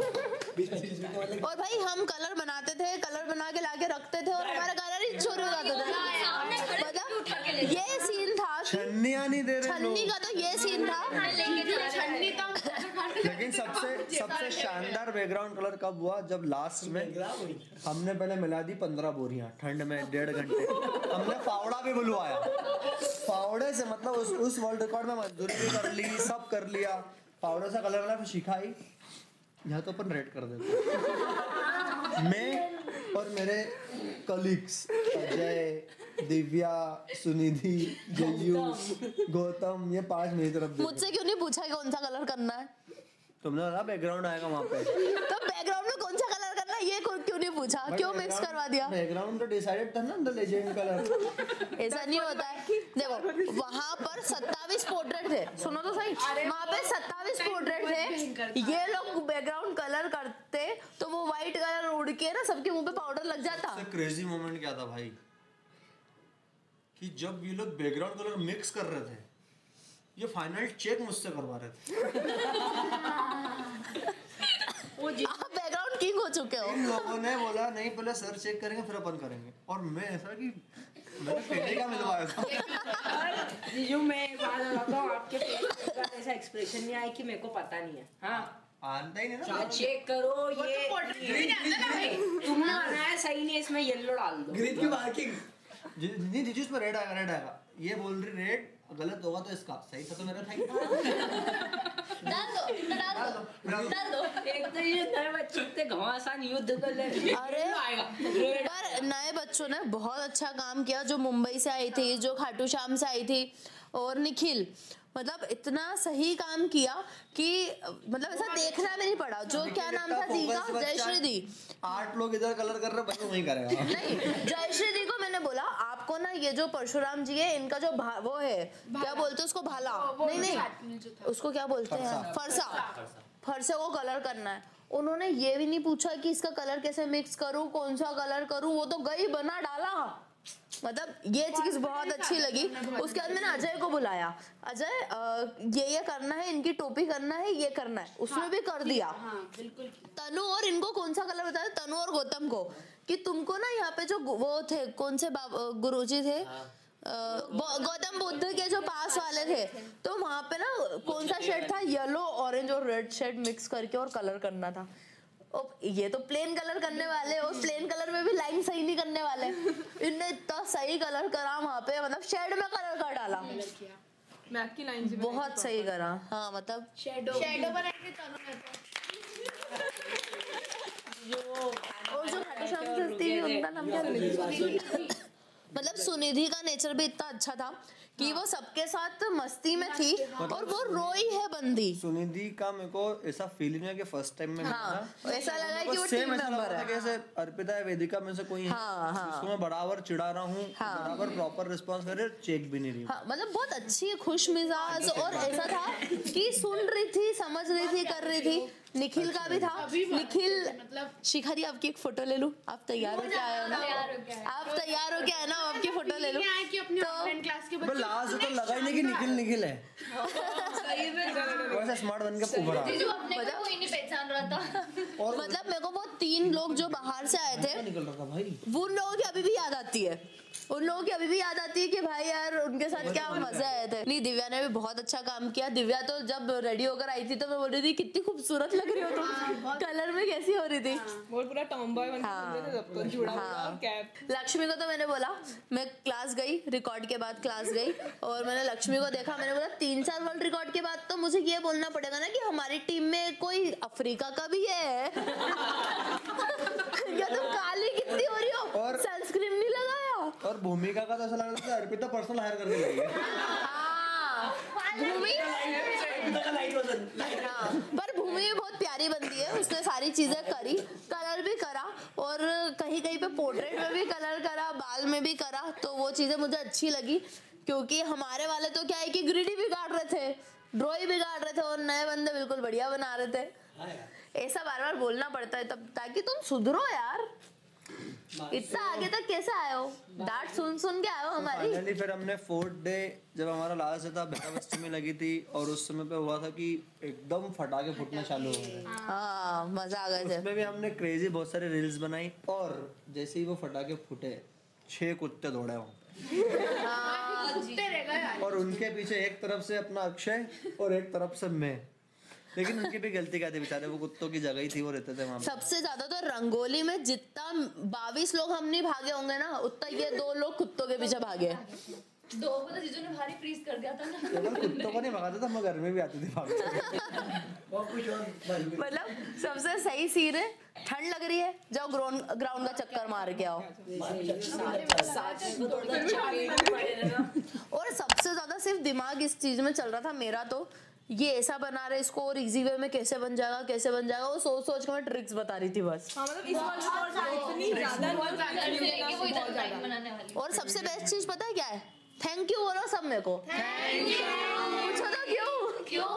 20-25 मिनट मतलब। और भाई हम कलर बनाते थे, कलर बना के लाके रखते थे और हमारा कलर ही चोरी हो जाता था। मतलब ये सीन था, छन्नियाँ नहीं दे रहे छन्नी का तो ये सीन था। लेकिन सबसे सबसे शानदार बैकग्राउंड कलर कब हुआ, जब लास्ट में हमने पहले मिला दी 15 बोरियां ठंड में 1.5 घंटे, हमने फावड़ा भी बुलवाया, फावड़े से मतलब उस वर्ल्ड रिकॉर्ड में मजदूरी भी कर ली, सब कर लिया, फावड़े से कलर करना, फिर सिखाई। यहाँ तो अपन रेड कर देते, मैं और मेरे कलीग्स अजय, दिव्या, सुनिधि, जयू, गौतम, ये 5 मेरी तरफ। मुझसे क्यों नहीं पूछा कौन सा कलर करना है? तुमने बोला बैकग्राउंड आएगा वहाँ पे, तो बैकग्राउंड में कौन सा कलर करना है ये क्यों नहीं पूछा, क्यों मिक्स करवा दिया? बैकग्राउंड तो डिसाइडेड था ना, द लेजेंड कलर। ऐसा नहीं होता है, देखो वहाँ पर 27 पोर्ट्रेट थे, सुनो तो सही, वहाँ पे 27 पोर्ट्रेट थे, ये लोग बैकग्राउंड कलर करते तो वो व्हाइट कलर उड़ के ना सबके मुंह पे पाउडर लग जाता। सबसे क्रेजी मोमेंट क्या था भाई, कि जब ये लोग बैकग्राउंड कलर मिक्स कर रहे थे, ये फाइनल चेक मुझसे करवा रहे थे। आप बैकग्राउंड किंग हो चुके हो। इन लोगों ने बोला नहीं पहले सर चेक करेंगे फिर अपन करेंगे, और मैं ऐसा कि मैंने पहले का मिलवाया था। जीजू मैं एक बात बताता हूँ, आपके फेस पे ऐसा एक्सप्रेशन नहीं आया कि मेरे को पता नहीं है। हाँ आता ही नहीं ना, चेक करो ये तुमने बनाया सही नहीं, इसमें येलो डाल दो, ग्रीन की मार्किंग नहीं दीजिए, इसमें रेड आएगा, रेड आएगा, ये बोल रही रेड गलत होगा तो इसका सही था तो मेरा था ही। डाल दो। एक तो ये नए बच्चे थे घमासान युद्ध कर ले, अरे पर नए बच्चों ने बहुत अच्छा काम किया, जो मुंबई से आई थी, जो खाटू श्याम से आई थी, और निखिल, मतलब इतना सही काम किया कि मतलब ऐसा देखना भी नहीं पड़ा। जो क्या नाम था दी का, जयश्री दी, 8 लोग इधर कलर कर रहे हैं, भाई वही करेगा। नहीं, जयश्री दी को मैंने बोला आपको ना ये जो परशुराम जी है इनका जो वो है, क्या बोलते हैं उसको, भाला नहीं उसको क्या बोलते हैं, फरसा को कलर करना है। उन्होंने ये भी नहीं पूछा कि इसका कलर कैसे मिक्स करूं, कौन सा कलर करूं, वो तो गई बना डाला। मतलब ये चीज बहुत अच्छी लगी। उसके बाद मैंने अजय को बुलाया, अजय ये करना है, इनकी टोपी करना है, ये करना है, उसने भी कर दिया। बिल्कुल। तनु और इनको कौन सा कलर बताया, तनु और गौतम को, कि तुमको ना यहाँ पे जो वो थे, कौन से गुरुजी थे, गौतम बुद्ध के जो पास वाले थे, तो वहां पे ना कौन सा शेड था, येलो, ऑरेंज और रेड शेड मिक्स करके और कलर करना था। ये तो प्लेन कलर करने वाले, और प्लेन कलर में भी लाइन सही नहीं करने वाले, इनने इतना सही कलर करा वहां पे, मतलब शेड में कलर कर डाला, मैं आपकी लाइन से बहुत सही करा। हाँ मतलब शेडो बनाएंगे और जो खाटू श्याम थी उनका नाम क्या था, मतलब सुनिधि का नेचर भी इतना अच्छा था कि वो सबके साथ मस्ती में थी, और वो रोई है बंदी। सुनिधि का मेरे को ऐसा फीलिंग है कि फर्स्ट टाइम में ऐसा लगा कि वो टीम मेंबर है, जैसे अर्पिता या वेदिका में से कोई है, जिसको मैं बराबर चिढ़ा रहा हूँ, बराबर प्रॉपर रिस्पांस कर रही, चेक भी नहीं रही। मतलब बहुत अच्छी खुश मिजाज, और ऐसा था कि सुन रही थी, समझ रही थी, कर रही थी। निखिल का भी था, निखिल मतलब शिखा दी आपकी एक फोटो ले लूं, आप तैयार हो क्या आए हो ना, आप तैयार हो क्या है ना, आपकी फोटो ले लूं। तो लास्ट तो लगा ही नहीं कि निखिल है, वैसे स्मार्ट बन के उभरा, कोई नहीं पहचान रहा था। और मतलब मेरे को वो 3 लोग जो बाहर से आए थे, निकल रहा था भाई, वो उन लोगों की अभी भी याद आती है, उन लोगों की अभी भी याद आती है कि भाई यार उनके साथ क्या मजे आए थे। नहीं, दिव्या ने भी बहुत अच्छा काम किया। दिव्या तो जब रेडी होकर आई थी तो मैं बोल रही थी कितनी खूबसूरत लग रही हो तुम, कलर में कैसी हो रही थी, वो पूरा टॉमबॉय बन के सब तो जुड़ा हुआ कैप। लक्ष्मी को तो मैंने बोला, मैं क्लास गई, रिकॉर्ड के बाद क्लास गई, और मैंने लक्ष्मी को देखा, मैंने बोला 3-4 वर्ल्ड रिकॉर्ड के बाद तो मुझे ये बोलना पड़ेगा ना कि हमारी टीम में कोई अफ्रीका का भी है। क्या तुम काली कितनी हो रही हो, और सनस्क्रीन नहीं लगाया। और भूमिका का तो ऐसा लग रहा था अर्पिता पर्सनल हायर करके गई है। भूमि पर भूमि भी बहुत प्यारी बनती है, उसने सारी चीजें करी, कलर भी करा, और कहीं कहीं पे पोर्ट्रेट में भी कलर करा, बाल में भी करा, तो वो चीजें मुझे अच्छी लगी। क्योंकि हमारे वाले तो क्या है कि ग्रिड ही बिगाड़ रहे थे, ड्रॉइंग बिगाड़ रहे थे, और नए बंदे बिल्कुल बढ़िया बना रहे थे। ऐसा बार बार बोलना पड़ता है तब, ताकि तुम सुधरो यार, इतना आगे तक कैसे आए हो, डांट सुन सुन के आए हो हमारी। फाइनली फिर हमने 4th डे जब हमारा लास्ट था, बस्ती लगी थी, और उस समय पे हुआ था कि एकदम फटाके फूटना चालू हो गए। हाँ, मजा आ गए थे। उसमें भी हमने क्रेजी बहुत सारे रील्स बनाई, और जैसे ही वो फटाके फूटे 6 कुत्ते दौड़े वहाँ पे, और उनके पीछे एक तरफ से अपना अक्षय और एक तरफ से मैं, लेकिन उनकी भी गलती क्या थी बेचारे, वो कुत्तों की जगह ही थी, वो रहते थे वहाँ। सबसे ज्यादा तो रंगोली में जितना 22 लोग हम नहीं भागे होंगे ना, उतना ये 2 लोग कुत्तों के पीछे भागे। 2 को तो जीजू ने भारी फ्रीज कर दिया था ना। कुत्तों को नहीं भगाते था, मैं घर में भी आती थी भागते। मतलब सबसे सही सीन है, ठंड लग रही है, जाओ ग्राउंड का चक्कर मार के आओ। और सबसे ज्यादा सिर्फ दिमाग इस चीज में चल रहा था मेरा, तो ये ऐसा बना रहे इसको और इजी वे में कैसे बन जाएगा, वो सोच सोच के मैं ट्रिक्स बता रही थी बस। और सबसे बेस्ट चीज पता है क्या है? थैंक यू बोलो सब मेरे को। पूछो तो क्यों?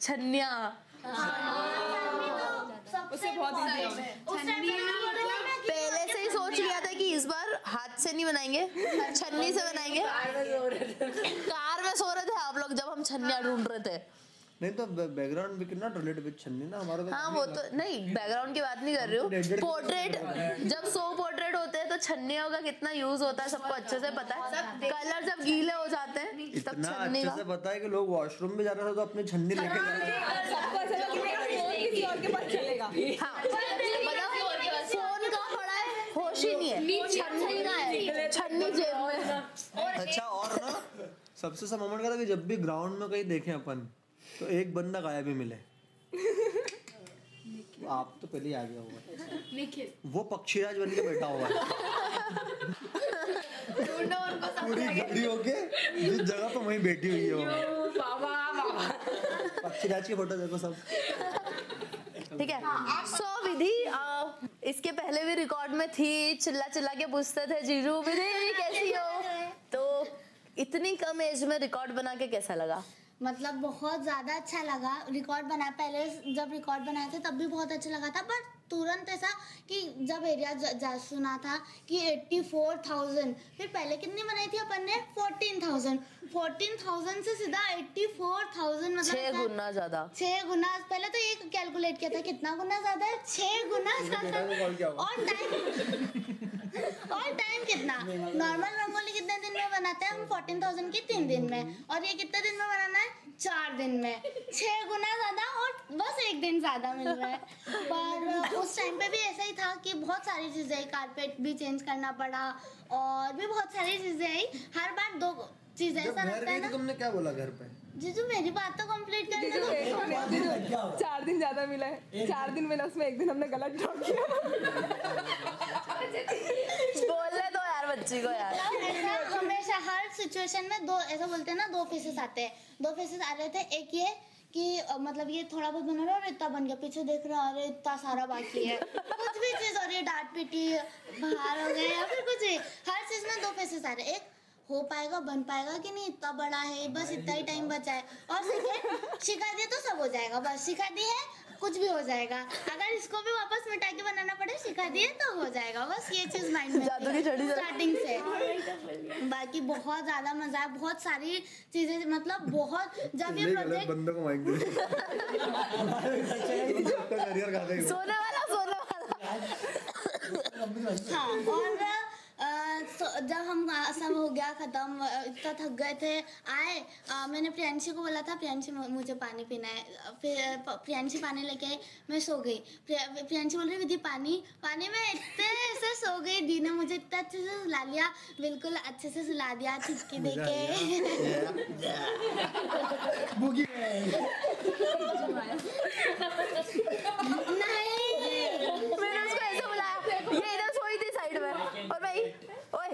छन्निया पहले से ही सोच लिया था कि इस बार हाथ से नहीं बनाएंगे, छन्नी से बनाएंगे। कार में सो रहे थे आप लोग जब हम छन्निया ढूंढ रहे थे। नहीं तो बैकग्राउंड भी कितना रिलेटेड विद छन्नी ना हमारा। हाँ वो तो नहीं, बैकग्राउंड की बात नहीं कर रही हूँ। पोर्ट्रेट जब 100 पोर्ट्रेट होते हैं तो छन्नियों का कितना यूज होता है सबको अच्छे से पता है। कलर जब गीले हो जाते हैं तब छन्नी अच्छे से पता है कि लोग वॉशरूम में जा रहे थे तो अपनी छन्नी लेके जा रहे थे। फोन का पड़ा है, होश ही नहीं है, छन्नी का है, छन्नी जेब में। अच्छा और ना सबसे सा मोमेंट था कि जब भी ग्राउंड में कहीं देखें अपन तो एक बंदा गायब ही मिले। आप तो पहले ही आ गया होगा, निखिल वो पक्षीराज बन के बैठा हुआ है पूरी गड़ी होके जिस जगह पे वहीं बैठी हुई है वो। पक्षीराज की फोटो देखो सब। ठीक है। सो विधि इसके पहले भी रिकॉर्ड में थी, चिल्ला चिल्ला के पूछते थे जीजू विधि कैसी हो, तो इतनी कम एज में रिकॉर्ड बना के कैसा लगा? मतलब बहुत ज़्यादा अच्छा लगा। रिकॉर्ड बनाया, पहले जब रिकॉर्ड बनाए थे तब भी बहुत अच्छा लगा था, पर तुरंत ऐसा कि जब एरिया सुना था कि 84,000, फिर पहले कितनी बनाई थी अपन ने? 14,000 से सीधा 84,000, मतलब 6 गुना ज़्यादा। 6 गुना। पहले तो ये कैलकुलेट किया था कितना गुना ज़्यादा है, 6 गुना ज़्यादा। और टाइम कितना? नॉर्मल रंगोली कितने दिन में बनाते हैं हम? 14,000 की 3 दिन में, और ये कितने दिन में बनाना है? 4 दिन में। 6 गुना ज़्यादा और बस 1 दिन ज़्यादा मिल रहा है। पर उस टाइम पे भी ऐसा ही था कि बहुत सारी चीज़ें आई, कारपेट भी चेंज करना पड़ा और भी बहुत सारी चीज़ें आई। हर बार 2 चीज़ें ऐसा लगता है ना। तुमने क्या बोला घर पे? जीजू मेरी बात तो कंप्लीट करने दो। 4 दिन ज्यादा मिला है, 4 दिन मिला, उसमें 1 दिन हमने गलत ड्रॉ किया। बोलने दो यार बच्ची को यार। ऐसा हमेशा हर सिचुएशन में 2 ऐसा बोलते हैं ना, 2 फेसेस आते हैं। 2 फेसेस आ रहे थे, एक ये कि मतलब ये थोड़ा बहुत बना रहा है और इतना बन गया, पीछे देख रहा है अरे इतना सारा बाकी है। कुछ भी चीज़ हो रही है, डांट पीटी बाहर हो गए या फिर कुछ भी, हर चीज़ में 2 फेसेस आ रहे हैं। एक हो पाएगा, बन पाएगा कि नहीं, इतना बड़ा है, बस इतना ही टाइम बचा है। और सेकंड, सिखा दिए तो सब हो जाएगा, बस सिखा दी है कुछ भी हो जाएगा। अगर इसको भी वापस मिटा के बनाना पड़े, सिखा दिए तो हो जाएगा, बस ये चीज़ माइंड में स्टार्टिंग से। बाकी बहुत ज़्यादा मजा है, बहुत सारी चीज़ें, मतलब बहुत। जब ये प्रोजेक्ट बंदों को माइक दे सोने वाला हाँ। और जब हम सब हो गया ख़त्म, इतना थक गए थे, आए, मैंने प्रियांशी को बोला था प्रियांशी मुझे पानी पीना है, फिर प्रियांशी पानी लेके आई, मैं सो गई। प्रियांशी बोल रही विधि पानी में इतने ऐसे सो गई। दी ने मुझे इतना अच्छे से सुला लिया, बिल्कुल अच्छे से सुला दिया, चिपकी देके। नहीं, मैंने उसको ऐसे बुलाया, ये इधर सोई थी साइड में, और भाई ओए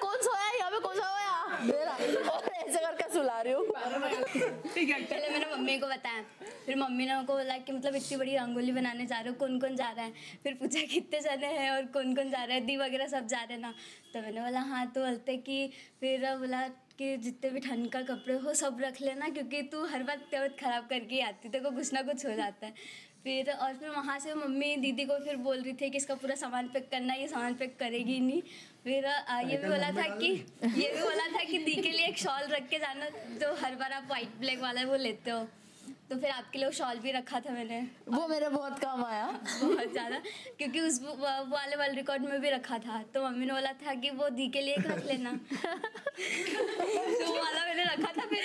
कौन सोया है यहाँ पे, कौन सोया मेरा, और ऐसे करके सुला रही हूँ। पहले मैंने मम्मी को बताया, फिर मम्मी ने को बोला कि मतलब इतनी बड़ी रंगोली बनाने जा रहे हो, कौन कौन जा रहा है। फिर पूछा कितने जने हैं और कौन कौन जा रहा है, दी वगैरह सब जा रहे हैं ना। तो मैंने बोला हाँ, तो बोलते कि फिर बोला कि जितने भी ठंड का कपड़े हो सब रख लेना, क्योंकि तू हर बार तबीयत ख़राब करके आती, तेरे को कुछ ना कुछ हो जाता है। फिर वहाँ से मम्मी दीदी को फिर बोल रही थी कि इसका पूरा सामान पैक करना है, ये सामान पैक करेगी नहीं। फिर ये भी बोला था कि दी के लिए एक शॉल रख के जाना, तो हर बार आप वाइट ब्लैक वाला वो लेते हो, तो फिर आपके लिए शॉल भी रखा था मैंने, वो मेरे बहुत काम आया बहुत ज़्यादा, क्योंकि उस वाले वर्ल्ड रिकॉर्ड में भी रखा था। तो मम्मी ने बोला था कि वो दी के लिए एक रख लेना। तो वो वाला मैंने रखा था। फिर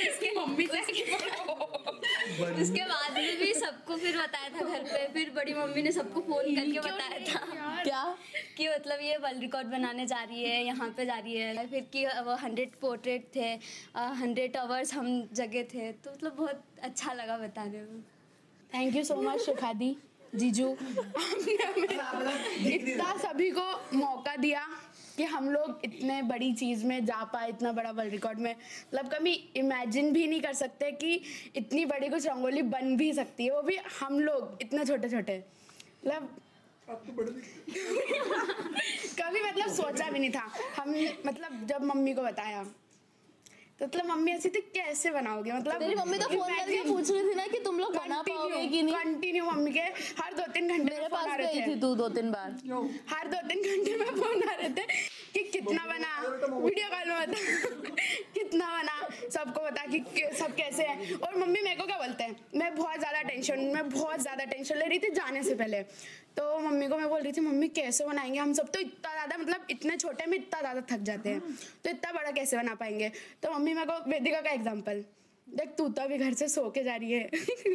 उसके बाद ही सबको फिर बताया था घर पे, फिर बड़ी मम्मी ने सबको फोन करके बताया था क्या कि मतलब ये वर्ल्ड रिकॉर्ड बनाने जा रही है, यहाँ पे जा रही है, फिर कि वो 100 पोर्ट्रेट थे, 100 आवर्स हम जगह थे, तो मतलब बहुत अच्छा लगा बताने में। थैंक यू सो मच शिखा दी, जीजू, इतना सभी को मौका दिया कि हम लोग इतने बड़ी चीज़ में जा पाए, इतना बड़ा वर्ल्ड रिकॉर्ड में। मतलब कभी इमेजिन भी नहीं कर सकते कि इतनी बड़ी कुछ रंगोली बन भी सकती है, वो भी हम लोग इतने छोटे छोटे। मतलब कभी मतलब सोचा भी नहीं था हम, मतलब जब मम्मी को बताया तो मतलब मम्मी ऐसी थी कैसे बनाओगे, मतलब तेरी मम्मी तो फोन करके पूछ रही थी ना कि तुम लोग बना पाओगे कि नहीं। कंटिन्यू मम्मी के हर 2-3 घंटे मेरे पास गई थी तू 2-3 बार, हर 2-3 घंटे में फोन आ रहे थे कि कितना बना, वीडियो कॉल में बता कितना बना, सबको बता कि सब कैसे है। और मम्मी मेरे को क्या बोलते हैं, मैं बहुत ज़्यादा टेंशन ले रही थी जाने से पहले, तो मम्मी को मैं बोल रही थी मम्मी कैसे बनाएंगे, हम सब तो इतना ज़्यादा मतलब इतने छोटे में इतना ज़्यादा थक जाते हैं, तो इतना बड़ा कैसे बना पाएंगे। तो मम्मी मेरे को वेदिका का एग्जाम्पल, देख तू तो अभी घर से सो के जा रही है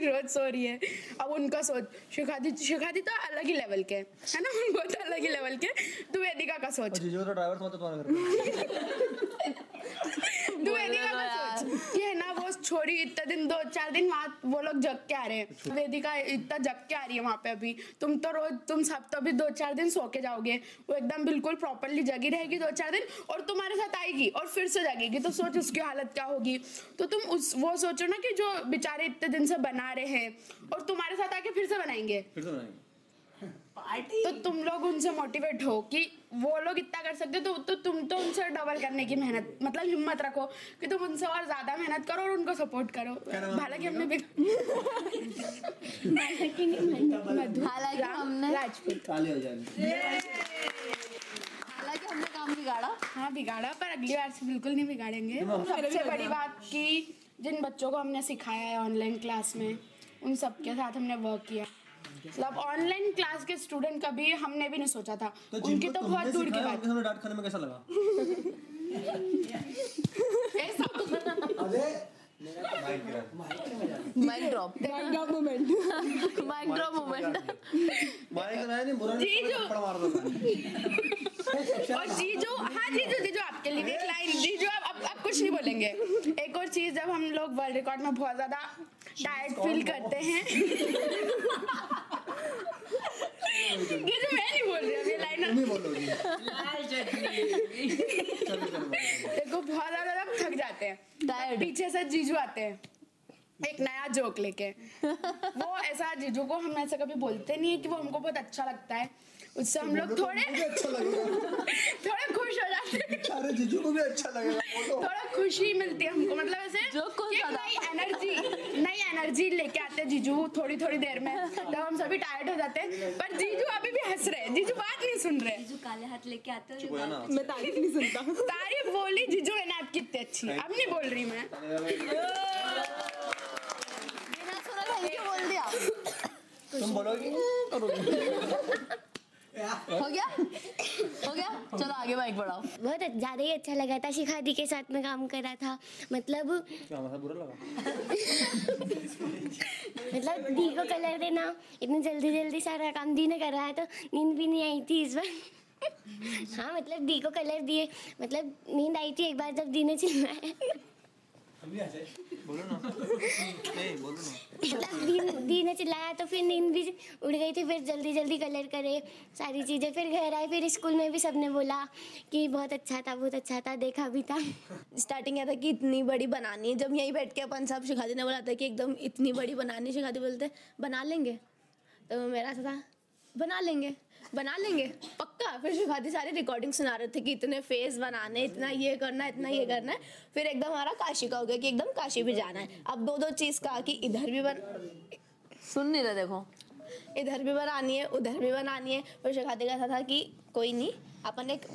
रोज सो रही है, अब उनका सोच, शिखादी तो अलग ही लेवल के है ना, वो तो अलग ही लेवल के, तू वेदिका का सोच, जीजू तो ड्राइवर था तुम्हारे घर पे। तू वेदिका का सोच कि है ना, वो छोड़ी इतने दिन 2-4 दिन वहाँ वो लोग जग के आ रहे हैं, वेदिका इतना जग के आ रही है वहाँ पे, अभी तुम सब तो अभी 2-4 दिन सो के जाओगे, वो एकदम बिल्कुल प्रॉपरली जगी रहेगी 2-4 दिन, और तुम्हारे साथ आएगी और फिर से जगेगी, तो सोच उसकी हालत क्या होगी। तो तुम वो सोचो ना कि जो बेचारे इतने दिन से बना रहे हैं और तुम्हारे साथ आके फिर से बनाएंगे, तो तुम लोग उनसे मोटिवेट हो कि वो लोग इतना कर सकते, तो तुम तो उनसे डबल करने की मेहनत, मतलब हिम्मत रखो कि तुम उनसे और ज्यादा मेहनत करो और उनको सपोर्ट करो। हालांकि हमने राजपूत हालांकि हमने काम बिगाड़ा, हाँ बिगाड़ा, पर अगली बार से बिल्कुल नहीं बिगाड़ेंगे। सबसे बड़ी बात कि जिन बच्चों को हमने सिखाया है ऑनलाइन क्लास में, उन सबके साथ हमने वर्क किया, मतलब ऑनलाइन क्लास के स्टूडेंट कभी हमने भी नहीं सोचा था, तो उनकी तो बहुत दूर की बात। हमें डांट खाने में कैसा लगा? माइक ड्रॉप मोमेंट और जीजू, हाँ जीजू आपके लिए एक लाइन, जीजू आप कुछ नहीं बोलेंगे। एक और चीज, जब हम लोग वर्ल्ड रिकॉर्ड में बहुत ज्यादा टायर्ड फील करते हैं जीजू मैं नहीं बोल रही अभी लाइन, देखो बहुत ज्यादा थक जाते हैं, पीछे से जीजू आते हैं एक नया जोक लेके, वो ऐसा जीजू को हम ऐसा कभी बोलते नहीं है कि वो हमको बहुत अच्छा लगता है, उससे हम लोग थोड़े थोड़े खुश हो जाते हैं। अरे जीजू को भी अच्छा लगेगा, थोड़ा खुशी मिलती है हमको, मतलब ऐसे नई एनर्जी लेके आते हैं जीजू थोड़ी देर में, जब हम सभी टायर्ड हो जाते हैं, पर जीजू अभी भी हंस रहे हैं, जीजू बात नहीं सुन रहे। जीजू काले हाथ लेके आते हो, मैं तारीफ नहीं सुनता, तारीफ बोली जीजू है ना आपकी इतनी अच्छी, अब नहीं बोल रही मैं, बिना सुना थैंक यू बोल दिया, तुम बोलोगी? हो गया चलो आगे बाइक बढ़ाओ। बहुत ज़्यादा ही अच्छा लगा था, शिखादी के साथ में काम करा था, मतलब क्या बुरा लगा? मतलब दी को कलर देना, इतनी जल्दी सारा काम दी ने कर रहा है, तो नींद भी नहीं आई थी इस बार। हाँ मतलब दी को कलर दिए, मतलब नींद आई थी एक बार जब दी ने चिल्लाया, बोलो ना, नहीं बोलो ना, मतलब दी ने चिल्लाया तो फिर नींद भी उड़ गई थी, फिर जल्दी कलर करे सारी चीज़ें, फिर घर आए, फिर स्कूल में भी सबने बोला कि बहुत अच्छा था, देखा भी था। स्टार्टिंग क्या था कि इतनी बड़ी बनानी है, जब यहीं बैठ के अपन सब शिखादी ने बोला था कि एकदम इतनी बड़ी बनानी, शिखादी बोलते बना लेंगे, तो मेरा था बना लेंगे पक्का। फिर शिखादी सारी रिकॉर्डिंग सुना रहे थे कि इतने फेस बनाने, इतना ये करना है, फिर एकदम हमारा काशी का हो गया कि एकदम काशी भी जाना है। अब दो चीज़ कहा कि इधर भी सुन नहीं रहे, देखो इधर भी बनानी है उधर भी बनानी है। फिर शिखादी का था कि कोई नहीं, अपन एक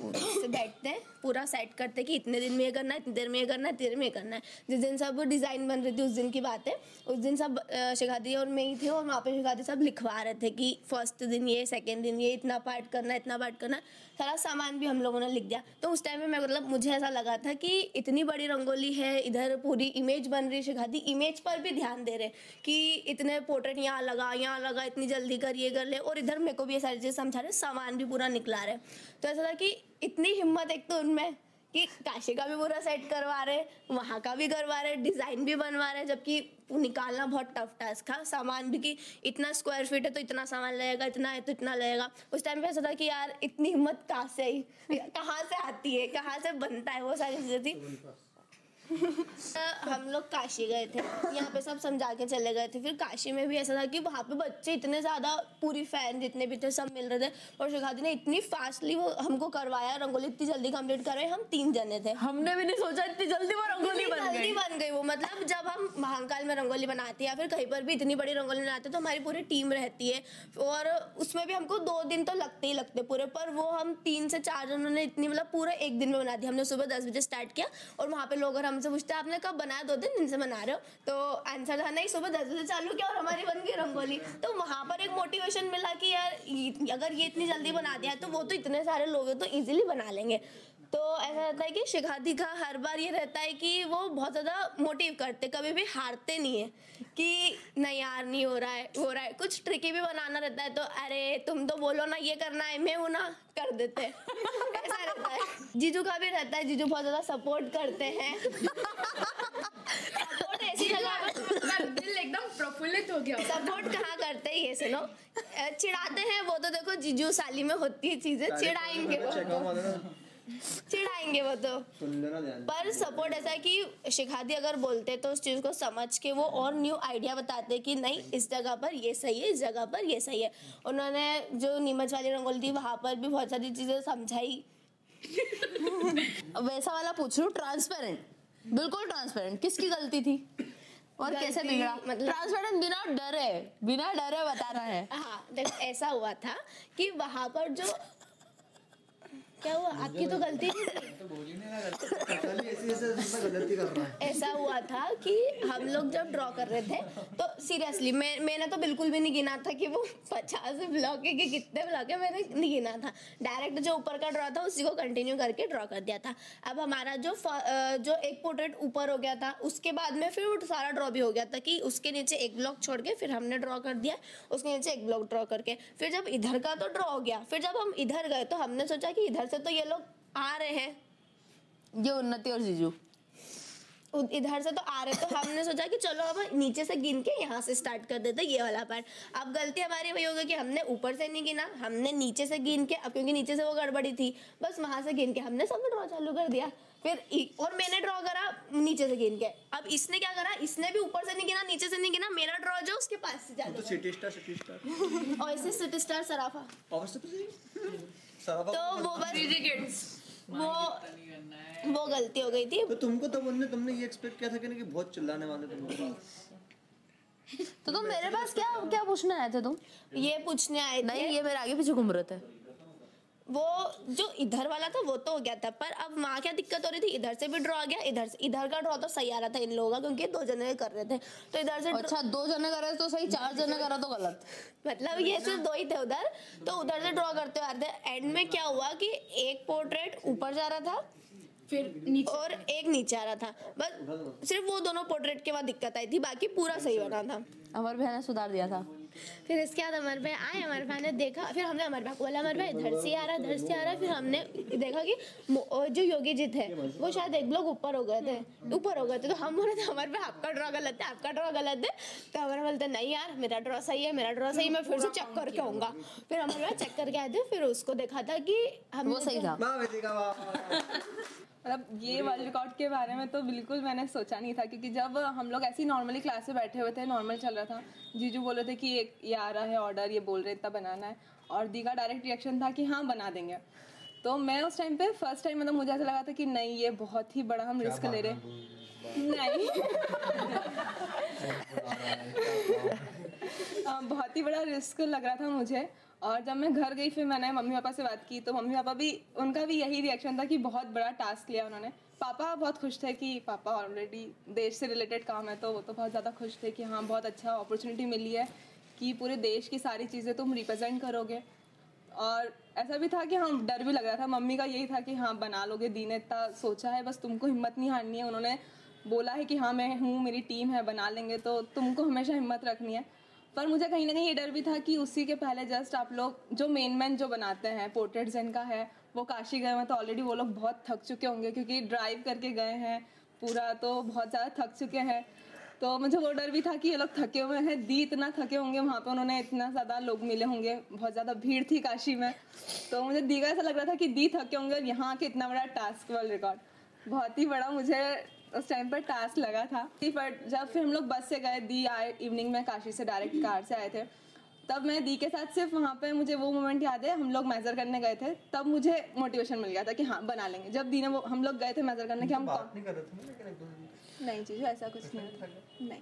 बैठते हैं, पूरा सेट करते हैं कि इतने दिन में ये करना है, इतनी देर में ये करना है, इतनी देर में ये करना है। जिस दिन सब डिज़ाइन बन रही थी उस दिन की बात है, उस दिन सब शिखादी और मैं ही थे और वहाँ पे शिखादी सब लिखवा रहे थे कि फर्स्ट दिन ये, सेकेंड दिन ये, इतना पार्ट करना है, इतना पार्ट करना है, सारा सामान भी हम लोगों ने लिख दिया। तो उस टाइम में मैं मतलब मुझे ऐसा लगा था कि इतनी बड़ी रंगोली है, इधर पूरी इमेज बन रही है, शिखादी इमेज पर भी ध्यान दे रहे कि इतने पोर्ट्रेट यहाँ लगा, इतनी जल्दी कर, ये कर ले, और इधर मेरे को भी ये सारी चीज़ें समझा रहे, सामान भी पूरा निकला रहे। तो ऐसा था कि इतनी हिम्मत एक तो उनमें कि काशी का भी पूरा सेट करवा रहे, वहाँ का भी करवा रहे, डिज़ाइन भी बनवा रहे, जबकि निकालना बहुत टफ टास्क था। सामान भी कि इतना स्क्वायर फीट है तो इतना सामान लगेगा, इतना है तो इतना लगेगा। उस टाइम पे ऐसा था कि यार इतनी हिम्मत कहाँ से आई, कहाँ से आती है, कहाँ से बनता है, वो सारी चीज़ें थी। हम लोग काशी गए थे, यहाँ पे सब समझा के चले गए थे। फिर काशी में भी ऐसा था कि वहाँ पे बच्चे इतने ज़्यादा, पूरी फैन जितने भी थे सब मिल रहे थे, और शिखादी ने इतनी फास्टली वो हमको करवाया, रंगोली इतनी जल्दी कंप्लीट करवाई। हम 3 जने थे, हमने भी नहीं सोचा इतनी जल्दी वो रंगोली बन गई वो। मतलब जब हम महाकाल में रंगोली बनाते हैं या फिर कहीं पर भी इतनी बड़ी रंगोली बनाते हैं तो हमारी पूरी टीम रहती है, और उसमें भी हमको 2 दिन तो लगते ही लगते पूरे, पर वो हम 3 से 4 जनों ने इतनी मतलब पूरे एक दिन में बना दी। हमने सुबह 10 बजे स्टार्ट किया और वहाँ पे लोग हमसे पूछते हैं आपने कब बनाया, 2 दिन से बना रहे हो, तो आंसर था नहीं, सुबह 10 बजे चालू किया और हमारी बन गई रंगोली। तो वहाँ पर एक मोटिवेशन मिला कि यार अगर ये इतनी जल्दी बना दिया तो वो तो इतने सारे लोग हैं तो इजीली बना लेंगे। तो ऐसा रहता है कि शिखादी का हर बार ये रहता है कि वो बहुत ज़्यादा मोटिव करते, कभी भी हारते नहीं है कि नहीं यार नहीं हो रहा है, कुछ ट्रिकी भी बनाना रहता है तो अरे तुम तो बोलो ना ये करना है, मैं हूँ ना, कर देते हैं। ऐसा रहता है। जीजू का भी रहता है, जीजू बहुत ज़्यादा सपोर्ट करते हैं। सपोर्ट ऐसी जगह दिल एकदम प्रफुल्लित हो गया। सपोर्ट कहाँ करते हैं ये सुनो, चिढ़ाते हैं वो तो देखो जीजू साली में होती है चीज़ें, चिढ़ाएंगे वो तो, पर सपोर्ट ऐसा है कि शिखादी अगर बोलते तो उस चीज़ को समझ के वो और न्यू आइडिया बताते कि नहीं इस जगह पर ये सही है, इस जगह पर ये सही है। उन्होंने जो नीमच वाली रंगोली थी वहाँ पर भी बहुत सारी चीज़ें समझाई। वैसा वाला पूछ लूं, ट्रांसपेरेंट, बिल्कुल ट्रांसपेरेंट, किसकी गलती थी और कैसे बिगड़ा? मतलब ट्रांसपेरेंट बिना डरे बताना है। हाँ देखो ऐसा हुआ था कि वहाँ पर जो क्या हुआ, आपकी तो गलती नहीं थी। ऐसा हुआ था कि हम लोग जब ड्रॉ कर रहे थे तो सीरियसली मैंने तो बिल्कुल भी नहीं गिना था कि वो 50 ब्लॉक है कि कितने ब्लॉक है, मैंने नहीं गिना था। डायरेक्ट जो ऊपर का ड्रॉ था उसी को कंटिन्यू करके ड्रॉ कर दिया था। अब हमारा जो एक पोर्ट्रेट ऊपर हो गया था उसके बाद में फिर वो सारा ड्रॉ भी हो गया था कि उसके नीचे एक ब्लॉक छोड़ के फिर हमने ड्रॉ कर दिया, उसके नीचे एक ब्लॉक ड्रॉ करके फिर जब इधर का तो ड्रॉ हो गया, फिर जब हम इधर गए तो हमने सोचा कि इधर से तो ये लोग आ रहे हैं, ये उन्नति और जीजू इधर से तो आ रहे, तो हमने सोचा कि चलो अब नीचे से गिन के यहाँ से स्टार्ट कर देते ये वाला पार्ट। अब गलती हमारी वही हो गई कि हमने ऊपर से नहीं गिना, हमने नीचे से गिन के, अब क्योंकि नीचे से वो गड़बड़ी थी बस वहाँ से गिन के हमने सब ड्रॉ चालू कर दिया। फिर और मैंने ड्रॉ करा नीचे से गिन के। अब इसने क्या करा, इसने भी ऊपर से नहीं गिना नीचे से नहीं गिना, मेरा ड्रॉ जो उसके पास से जा, तो सिटी स्टार और ऐसे सिटी स्टार सराफा, तो वो बस वो गलती हो गई थी। तो तुमको तब तुमने ये एक्सपेक्ट किया था कि बहुत चिल्लाने वाले तुम, तो तुम मेरे पास क्या पूछने आए थे? तुम ये पूछने आए थे, नहीं ये मेरे आगे पीछे घूम रहे थे। वो जो इधर वाला था वो तो हो गया था, पर अब वहाँ क्या दिक्कत हो रही थी, इधर से भी ड्रॉ आ गया, इधर का ड्रॉ तो सही आ रहा था इन लोगों का क्योंकि 2 जने कर रहे थे, तो इधर से अच्छा 2 जने कर रहे थे तो सही, 4 जने करा तो गलत। मतलब ये सिर्फ 2 ही थे उधर, तो उधर से ड्रॉ करते हुए आ रहे थे। एंड में क्या हुआ कि एक पोर्ट्रेट ऊपर जा रहा था फिर नीचे और एक नीचे आ रहा था, बस सिर्फ वो दोनों पोर्ट्रेट के बाद दिक्कत आई थी, बाकी पूरा सही बना था। अमर भाई ने सुधार दिया था। फिर इसके बाद अमर भाई आए, अमर भाई ने देखा, फिर हमने अमर भाई को बोला अमर भाई इधर से आ रहा है, फिर हमने देखा कि जो योगी जी थे वो शायद एक ब्लॉक ऊपर हो गए थे, तो हम बोले थे अमर भाई आपका ड्रॉ गलत है, तो अमर बोलते नहीं यार मेरा ड्रॉ सही है, मैं फिर से चेक करके आऊंगा। फिर अमर भाई चेक करके आए थे, फिर उसको देखा था कि हम वो सही था। मतलब ये वर्ल्ड रिकॉर्ड के बारे में तो बिल्कुल मैंने सोचा नहीं था, क्योंकि जब हम लोग ऐसी नॉर्मली क्लास में बैठे हुए थे, नॉर्मल चल रहा था, जीजू बोल रहे थे कि एक ये आ रहा है ऑर्डर, ये बोल रहे इतना बनाना है, और दी का डायरेक्ट रिएक्शन था कि हाँ बना देंगे। तो मैं उस टाइम पे फर्स्ट टाइम मतलब मुझे ऐसा लगा था कि नहीं ये बहुत ही बड़ा हम रिस्क ले रहे नहीं बहुत ही बड़ा रिस्क लग रहा था मुझे, और जब मैं घर गई फिर मैंने मम्मी पापा से बात की तो मम्मी पापा भी उनका भी यही रिएक्शन था कि बहुत बड़ा टास्क लिया उन्होंने। पापा बहुत खुश थे कि पापा ऑलरेडी देश से रिलेटेड काम है तो वो तो बहुत ज़्यादा खुश थे कि हाँ बहुत अच्छा अपॉर्चुनिटी मिली है कि पूरे देश की सारी चीज़ें तुम रिप्रेजेंट करोगे। और ऐसा भी था कि हाँ डर भी लग रहा था, मम्मी का यही था कि हाँ बना लोगे, दी ने इतना सोचा है, बस तुमको हिम्मत नहीं हारनी है। उन्होंने बोला है कि हाँ मैं हूँ, मेरी टीम है, बना लेंगे, तो तुमको हमेशा हिम्मत रखनी है। पर मुझे कहीं ना कहीं ये डर भी था कि उसी के पहले जस्ट आप लोग जो मेन जो बनाते हैं पोर्ट्रेट जिनका है वो काशी गए हैं तो ऑलरेडी वो लोग बहुत थक चुके होंगे क्योंकि ड्राइव करके गए हैं पूरा, तो बहुत ज़्यादा थक चुके हैं। तो मुझे वो डर भी था कि ये लोग थके हुए हैं, दी इतना थके होंगे, वहाँ पे उन्होंने इतना ज़्यादा लोग मिले होंगे, बहुत ज़्यादा भीड़ थी काशी में, तो मुझे दी का ऐसा लग रहा था कि दी थके होंगे और यहाँ के इतना बड़ा टास्क वर्ल्ड रिकॉर्ड बहुत ही बड़ा मुझे उस टाइम पर टास्क लगा था। बट जब फिर हम लोग बस से गए, दी आए इवनिंग में काशी से डायरेक्ट कार से आए थे, तब मैं दी के साथ सिर्फ वहाँ पे मुझे वो मोमेंट याद है, हम लोग मेजर करने गए थे, तब मुझे मोटिवेशन मिल गया था कि हाँ बना लेंगे। जब दी ने वो हम लोग गए थे मेजर करने कि हम नहीं चीज़ ऐसा कुछ नहीं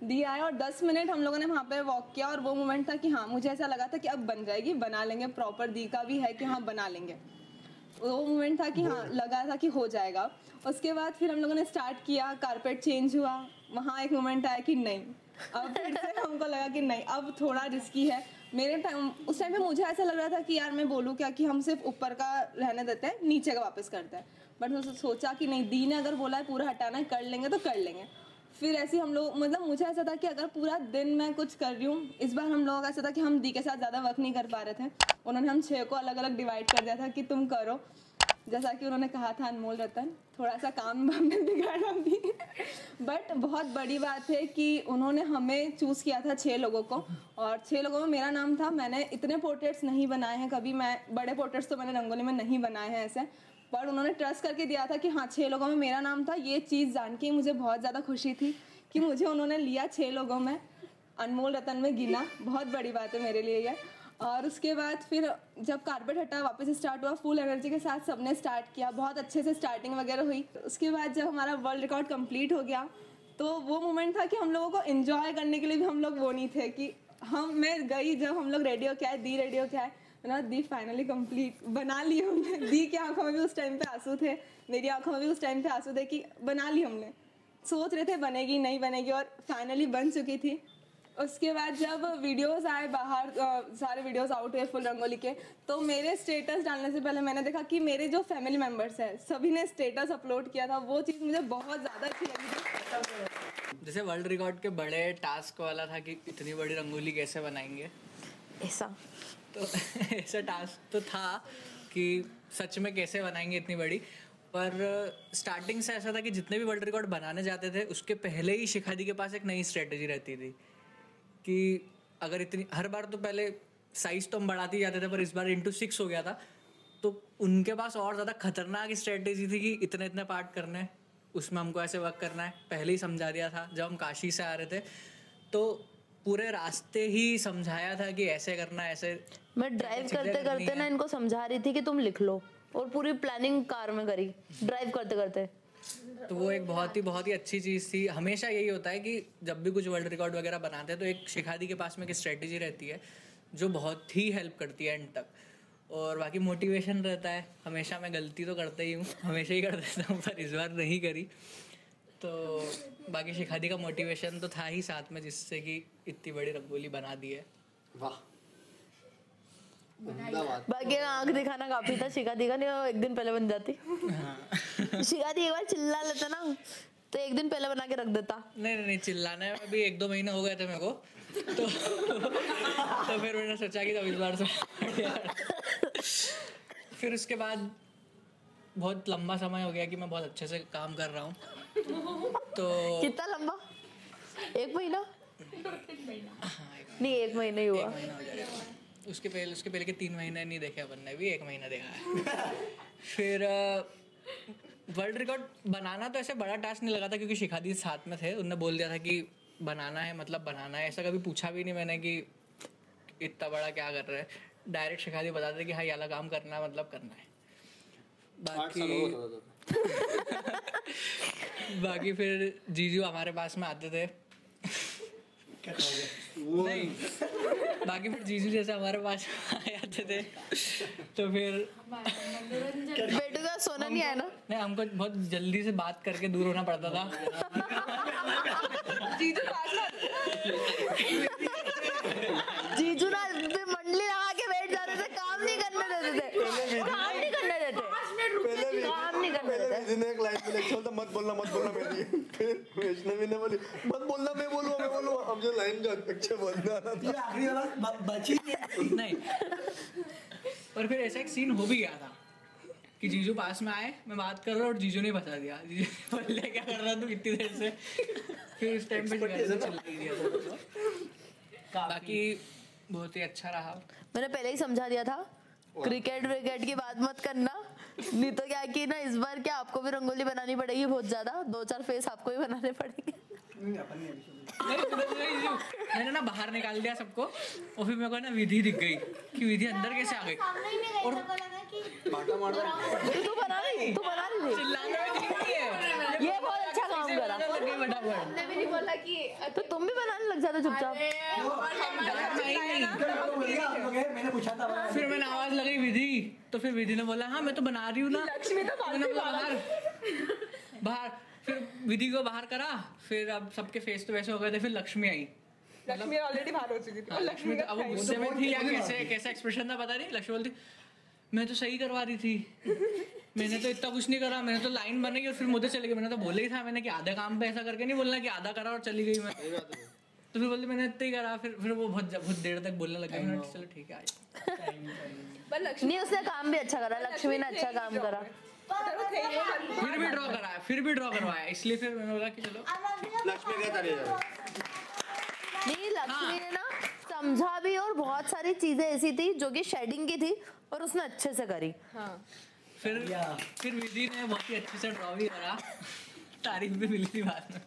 दी आए और 10 मिनट हम लोगों ने वहाँ पे वॉक किया और वो मोमेंट था कि हाँ मुझे ऐसा लगा था कि अब बन जाएगी, बना लेंगे, प्रॉपर दी का भी है कि हाँ बना लेंगे। वो मोमेंट था कि हाँ लगा था कि हो जाएगा। उसके बाद फिर हम लोगों ने स्टार्ट किया, कारपेट चेंज हुआ, वहाँ एक मोमेंट आया कि नहीं, अब फिर से हमको लगा कि नहीं अब थोड़ा रिस्की है। मेरे टाइम उस टाइम पे मुझे ऐसा लग रहा था कि यार मैं बोलूँ क्या कि हम सिर्फ ऊपर का रहने देते हैं, नीचे का वापस करते हैं, बट सोचा कि नहीं, दी ने अगर बोला है पूरा हटाना है, कर लेंगे तो कर लेंगे। फिर ऐसे हम लोग मतलब मुझे ऐसा था कि अगर पूरा दिन मैं कुछ कर रही हूँ, इस बार हम लोगों का ऐसा था कि हम दी के साथ ज़्यादा वर्क नहीं कर पा रहे थे, उन्होंने हम 6 को अलग अलग डिवाइड कर दिया था कि तुम करो, जैसा कि उन्होंने कहा था अनमोल रतन, थोड़ा सा काम हमने बिगाड़ा भी बट बहुत बड़ी बात है कि उन्होंने हमें चूज़ किया था 6 लोगों को और 6 लोगों में मेरा नाम था। मैंने इतने पोर्ट्रेट्स नहीं बनाए हैं कभी, मैं बड़े पोर्ट्रेट्स तो मैंने रंगोली में नहीं बनाए हैं ऐसे, पर उन्होंने ट्रस्ट करके दिया था कि हाँ 6 लोगों में मेरा नाम था। ये चीज़ जान के मुझे बहुत ज़्यादा खुशी थी कि मुझे उन्होंने लिया 6 लोगों में, अनमोल रतन में गिना, बहुत बड़ी बात है मेरे लिए ये। और उसके बाद फिर जब कारपेट हटा वापस स्टार्ट हुआ, फुल एनर्जी के साथ सबने स्टार्ट किया, बहुत अच्छे से स्टार्टिंग वगैरह हुई। उसके बाद जब हमारा वर्ल्ड रिकॉर्ड कंप्लीट हो गया तो वो मोमेंट था कि हम लोगों को एंजॉय करने के लिए भी हम लोग वो नहीं थे कि मैं गई, जब हम लोग रेडी हो के आए, दी रेडी हो के आए ना, दी फाइनली कंप्लीट बना ली हमने। दी की आंखों में भी उस टाइम पे आंसू थे, मेरी आंखों में भी उस टाइम पे आंसू थे कि बना ली हमने, सोच रहे थे बनेगी नहीं बनेगी और फाइनली बन चुकी थी। उसके बाद जब वीडियोस आए बाहर, सारे वीडियोस आउट हुए फुल रंगोली के, तो मेरे स्टेटस डालने से पहले मैंने देखा कि मेरे जो फैमिली मेम्बर्स हैं सभी ने स्टेटस अपलोड किया था, वो चीज़ मुझे बहुत ज़्यादा अच्छी लगी थी। जैसे वर्ल्ड रिकॉर्ड के बड़े टास्क वाला था कि इतनी बड़ी रंगोली कैसे बनाएंगे, ऐसा तो ऐसा टास्क तो था कि सच में कैसे बनाएंगे इतनी बड़ी, पर स्टार्टिंग से ऐसा था कि जितने भी वर्ल्ड रिकॉर्ड बनाने जाते थे उसके पहले ही शिखा दी के पास एक नई स्ट्रेटजी रहती थी कि अगर इतनी, हर बार तो पहले साइज तो हम बढ़ाते ही जाते थे पर इस बार इंटू 6 हो गया था, तो उनके पास और ज़्यादा खतरनाक स्ट्रेटजी थी कि इतने इतने पार्ट करने हैं, उसमें हमको ऐसे वर्क करना है, पहले ही समझा दिया था। जब हम काशी से आ रहे थे तो पूरे रास्ते ही समझाया था कि ऐसे करना है, ऐसे। मैं ड्राइव करते करते ना इनको समझा रही थी कि तुम लिख लो, और पूरी प्लानिंग कार में करी ड्राइव करते करते। तो वो एक बहुत ही अच्छी चीज़ थी। हमेशा यही होता है कि जब भी कुछ वर्ल्ड रिकॉर्ड वगैरह बनाते हैं तो एक शिखा दी के पास में एक स्ट्रेटजी रहती है जो बहुत ही हेल्प करती है एंड तक, और बाकी मोटिवेशन रहता है। हमेशा मैं गलती तो करता ही हूँ, हमेशा ही कर देता हूँ, पर इस बार नहीं करी। तो बाकी शिखा दी का मोटिवेशन तो था ही साथ में, जिससे कि इतनी बड़ी रंगोली बना दी है। वाह, बाकी आंख दिखाना काफी था शिखा दी का, नहीं वो एक दिन पहले बन जाती। शिखा दी एक बार चिल्ला लेता ना तो एक दिन पहले बना के रख देता। नहीं चिल्लाने में भी 1-2 महीने हो गए थे मेरे को, तो फिर मैंने सोचा कि तब इस बार से फिर उसके बाद बहुत लंबा समय हो गया कि मैं बहुत अच्छे से काम कर रहा हूँ। तो कितना लंबा? 1 महीना? नहीं 1 महीना ही हुआ। उसके पहले के 3 महीने नहीं देखे अपन ने, भी 1 महीना देखा है। फिर वर्ल्ड रिकॉर्ड बनाना तो ऐसे बड़ा टास्क नहीं लगा था क्योंकि शिखा दी साथ में थे, उन्होंने बोल दिया था कि बनाना है मतलब बनाना है। ऐसा कभी पूछा भी नहीं मैंने कि इतना बड़ा क्या कर रहे हैं, डायरेक्ट शिखा दी बताते कि हाँ ये वाला काम करना है मतलब करना है। बाकी फिर जीजू हमारे पास में आते थे नहीं, बाकी फिर जीजू जैसे हमारे पास आ जाते थे तो फिर बेटू का सोना नहीं आया ना? नहीं, हमको बहुत जल्दी से बात करके दूर होना पड़ता था। जीजू ना मंडली लगा के बैठ जाते थे, काम नहीं करने देते थे, काम नहीं करने देते, काम नहीं करने देते। किसी ने एक लाइन में लिखा था, मत बोलना मेरी। फिर वैष्णवी ने बोली मत बोलना, मैं बोलूँ। अब जो लाइन का अच्छा बोलना था, आखिरी बात बची नहीं। और फिर ऐसा एक सीन हो भी गया था कि जीजू पास में आए, मैं बात कर रहा हूँ और जीजू ने बता दिया, जीजू बोले क्या कर रहा तू इतनी देर से। फिर उस टाइम पे चिल्ला दिया था। बाकी बहुत ही अच्छा रहा। मैंने पहले ही समझा दिया था, क्रिकेट विकेट की बात मत करना, नहीं तो क्या कि ना इस बार क्या आपको भी रंगोली बनानी पड़ेगी बहुत ज्यादा, 2-4 फेस आपको भी बनाने पड़ेंगे। मैंने ना बाहर निकाल दिया सबको और फिर मेरे को ना विधि दिख गई कि विधि अंदर कैसे आ गई। और तू बना रही थी, ये बहुत अच्छा काम करा। मैंने बोला कि तो तुम भी बनाने लग जाते चुपचाप। मैंने पूछा था, फिर मैंने आवाज लगाई विधि, तो फिर विधि ने बोला हाँ मैं तो बना रही हूँ ना। लक्ष्मी तो मैंने बोला बाहर। फिर विधि को बाहर करा, फिर अब सबके फेस तो वैसे हो गए थे। फिर लक्ष्मी आई, लक्ष्मी ऑलरेडी बाहर हो चुकी थी। और लक्ष्मी अब वो गुस्से में थी या कैसा एक्सप्रेशन था पता नहीं। लक्ष्मी बोलती मैं तो सही करवा रही थी, मैंने तो इतना कुछ नहीं करा, मैंने तो लाइन बनाई और फिर मुझे चले गई। मैंने तो बोला ही था मैंने कि आधा काम पे ऐसा करके नहीं बोलना कि आधा करा और चली गई मैं। तो फिर बोलते मैंने इतना ही करा। फिर वो बहुत देर तक बोलने लगे। मैंने चलो ठीक है नहीं, उसने काम भी अच्छा करा, लक्ष्मी ने अच्छा काम करा। फिर भी ड्रॉ करवाया, इसलिए फिर मैंने बोला कि चलो लक्ष्मी क्या नहीं, लक्ष्मी ने ना समझा भी और बहुत सारी चीजें ऐसी थी जो कि शेडिंग की थी और उसने अच्छे से करी। फिर विधि ने बहुत ही अच्छे से ड्रॉ भी करा, तारीफ भी मिली थी बाद में।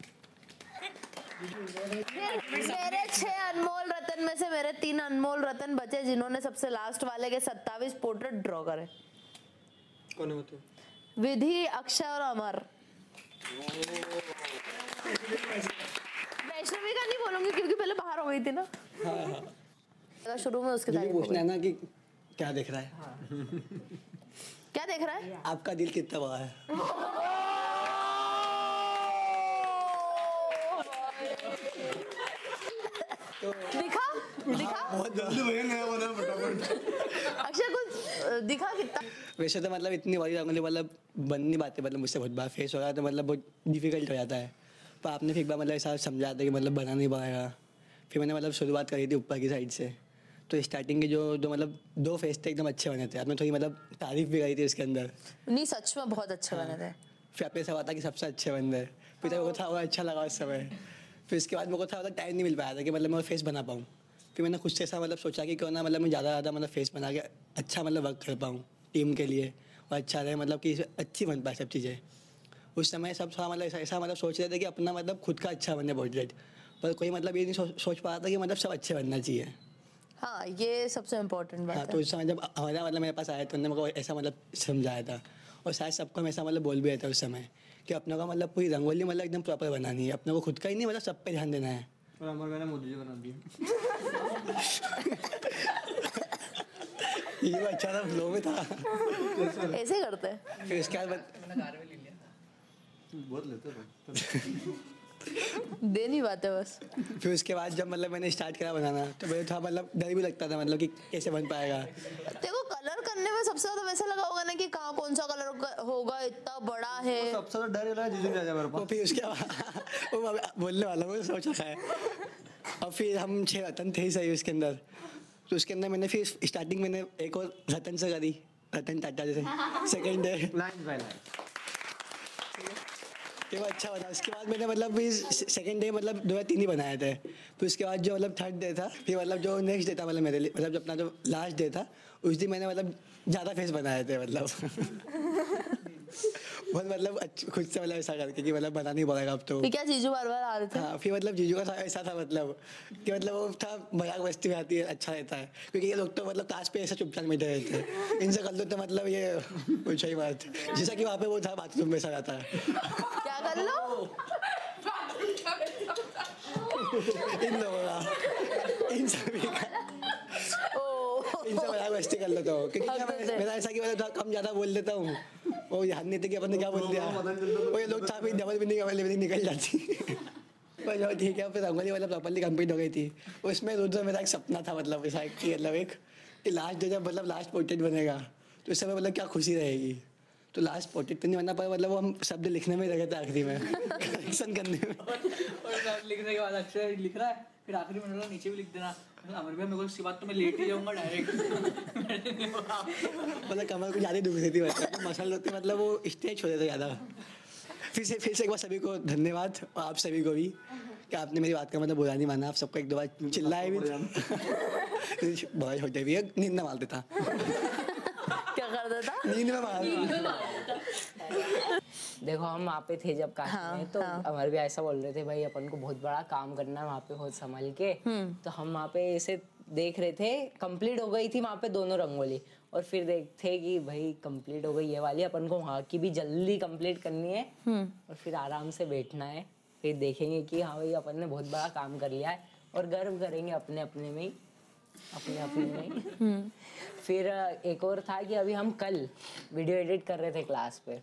मेरे 6 अनमोल रतन में से मेरे 3 अनमोल रतन बचे, जिन्होंने सबसे लास्ट वाले के 27 पोर्ट्रेट ड्रॉ करे। कौन होते? विधि, अक्षय और अमर। वैष्णवी का नहीं बोलूंगी क्योंकि पहले बाहर हो गई थी ना। शुरू में उसके तारीफ पूछना है ना कि क्या देख रहा है, क्या देख रहा है, आपका दिल कितना बड़ा है। दिखा बहुत जल्दी भैया नया बना फटाफट। अक्षय कुछ दिखा कितना। वैसे तो मतलब इतनी बड़ी रंगोली मतलब बन नहीं पाती, मतलब मुझसे बहुत बार फेस हो रहा है तो मतलब बहुत डिफिकल्ट हो जाता है। पर आपने फिर एक बार मतलब ऐसा समझा था कि मतलब बना नहीं पाएगा। फिर मैंने मतलब शुरुआत करी थी ऊपर की साइड से, तो स्टार्टिंग के जो मतलब 2 फेस थे एकदम अच्छे बने थे। आपने थोड़ी मतलब तारीफ भी करी थी इसके अंदर। नहीं सच में बहुत अच्छे बने थे। फिर आपने ऐसा था कि सबसे अच्छे बन गए। फिर मेरे को था वो अच्छा लगा उस समय। फिर इसके बाद मेरे को था मतलब टाइम नहीं मिल पाया था कि मतलब मैं फेस बना पाऊँ। फिर मैंने खुद से ऐसा मतलब सोचा कि क्यों ना मतलब मैं ज़्यादा मतलब फेस बना के अच्छा मतलब वर्क कर पाऊँ टीम के लिए और अच्छा रहे, मतलब कि अच्छी बन पाए सब चीज़ें। उस समय सब थोड़ा मतलब ऐसा मतलब सोच रहे थे कि अपना मतलब खुद का अच्छा बने पोर्ट्रेट, पर कोई मतलब ये नहीं सोच पा रहा था कि मतलब सब अच्छे बनना चाहिए। हाँ ये सबसे इम्पोर्टेंट बात है। तो उस समय जब हमारा मतलब मेरे पास आया तो उन्होंने मेरे को ऐसा मतलब समझाया था और शायद सबको हम ऐसा मतलब बोल भी रहे थे उस समय कि अपने को मतलब पूरी रंगोली मतलब एकदम प्रॉपर बनानी है, अपने को खुद का ही नहीं मतलब सब पे ध्यान देना है। और हमारे मैंने मोदी जी बना दिया। ये अच्छा था, फ्लो में था। ऐसे ही करते हैं। फिर इसके बाद बहुत लेते हैं दे नहीं पाते बस। फिर उसके बाद जब मतलब मैंने स्टार्ट करा बनाना तो मुझे थोड़ा मतलब डर भी लगता था मतलब कि कैसे बन पाएगा। देखो कलर करने में सबसे ज्यादा वैसा लगा होगा ना कि कहाँ कौन सा कलर होगा, इतना बड़ा है। सबसे ज्यादा डर लगा जीजू आ जाए मेरे पास। फिर उसके बाद वो बोलने वाला वो सोच रखा है। और फिर हम 6 रतन थे ही सही उसके अंदर, तो उसके अंदर मैंने फिर स्टार्टिंग मैंने एक और रतन से करी, रतन टाटा जैसे second day line by line कि वो अच्छा बना। उसके बाद मैंने मतलब फिर सेकंड डे मतलब 2 या 3 ही बनाए थे। फिर उसके बाद जो मतलब थर्ड डे था, फिर मतलब जो नेक्स्ट डे था मतलब मेरे लिए मतलब अपना जो लास्ट डे था उस दिन मैंने मतलब ज़्यादा फेस बनाए थे मतलब बहुत मतलब खुद से मतलब ऐसा करके कि मतलब बना नहीं पड़ेगा अब तो। क्या जीजू बार-बार आ रहे थे? हाँ फिर मतलब जीजू का ऐसा था मतलब कि मतलब वो था मजाक मस्ती में आती है, अच्छा रहता है क्योंकि ये लोग तो मतलब ताश पे ऐसा चुपचाप बैठे रहते हैं, इनसे कर लो तो मतलब ये कुछ ही बात जैसा कि वहाँ पे वो था बाथरूम में ऐसा रहता है। क्या कर लो इन लोगों का ज़्यादा बोल देता हूँ, वो ध्यान नहीं थे कि अपन ने क्या बोल दिया, वो ये लोग चाबी डबल मीनिंग वाली मीनिंग निकल जाती। पर जो ठीक है, फिर रंगोली वाला प्रॉपर्ली कंप्लीट हो गई थी। उसमें रुद्र मेरा एक सपना था, मतलब ऐसा कि मतलब एक कि लास्ट जो जब मतलब लास्ट पोर्ट्रेट बनेगा तो इस समय मतलब क्या खुशी रहेगी। तो लास्ट पोर्ट्रेट तो नहीं बनना, पर मतलब वो हम शब्द लिखने में लगे थे आखिरी में, करेक्शन करने में। और लिखने के बाद अक्षर लिख रहा है, फिर आखिरी में बोला नीचे भी लिख देना। अमर भैया मेरे को इसके बाद तो मैं लेट ही जाऊंगा डायरेक्ट। मतलब कमर को ज़्यादा दुख रही थी, मतलब मसल होती, मतलब वो स्टेज छोड़ देते ज़्यादा। फिर से एक बार सभी को धन्यवाद, और आप सभी को भी कि आपने मेरी बात का मतलब बुरा नहीं माना। आप सबको एक दो बार चिल्लाए भी, बहुत छोटे भी है, नींद में मार देता। क्या कर देता? नींद में मार। देखो हम वहाँ पे थे जब काशी में, तो अमर भी ऐसा बोल रहे थे भाई अपन को बहुत बड़ा काम करना है वहाँ पे, बहुत संभल के। तो हम वहाँ पे ऐसे देख रहे थे, कंप्लीट हो गई थी वहाँ पे दोनों रंगोली, और फिर देखते कि भाई कंप्लीट हो गई ये वाली, अपन को वहाँ की भी जल्दी कंप्लीट करनी है और फिर आराम से बैठना है। फिर देखेंगे कि हाँ भाई अपन ने बहुत बड़ा काम कर लिया है, और गर्व करेंगे अपने अपने में ही, अपने में ही। फिर एक और था कि अभी हम कल वीडियो एडिट कर रहे थे क्लास पे,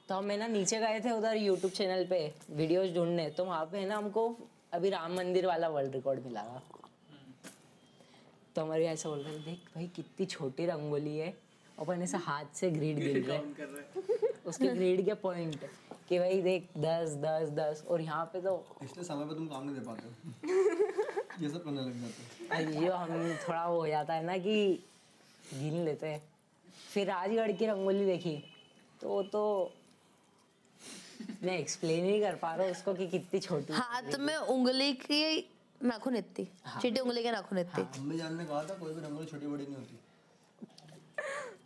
तो हम है ना नीचे गए थे उधर यूट्यूब चैनल पे वीडियोस ढूंढने, तो वहाँ पे है ना हमको अभी राम मंदिर वाला वर्ल्ड रिकॉर्ड मिला था। तो हमारे ऐसा बोल रहे देख भाई कितनी छोटी रंगोली है, अपन ऐसा हाथ से ग्रिड गिर रहे, उसके ग्रिड के पॉइंट कि भाई देख 10 10 10, और यहाँ पे तो इसलिए समय पे तुम काम नहीं दे पाते, ये सब करने लग जाते। ये हम थोड़ा वो हो जाता है ना कि गिन लेते हैं। फिर राजगढ़ की रंगोली देखी तो मैं एक्सप्लेन ही कर पा रहा हूँ उसको कि कितनी छोटी। हाथ में उंगली की नाखून इतनी, चीटी उंगली के नाखून इतनी। मम्मी जान ने कहा था कोई भी रंगोली छोटी बड़ी नहीं होती।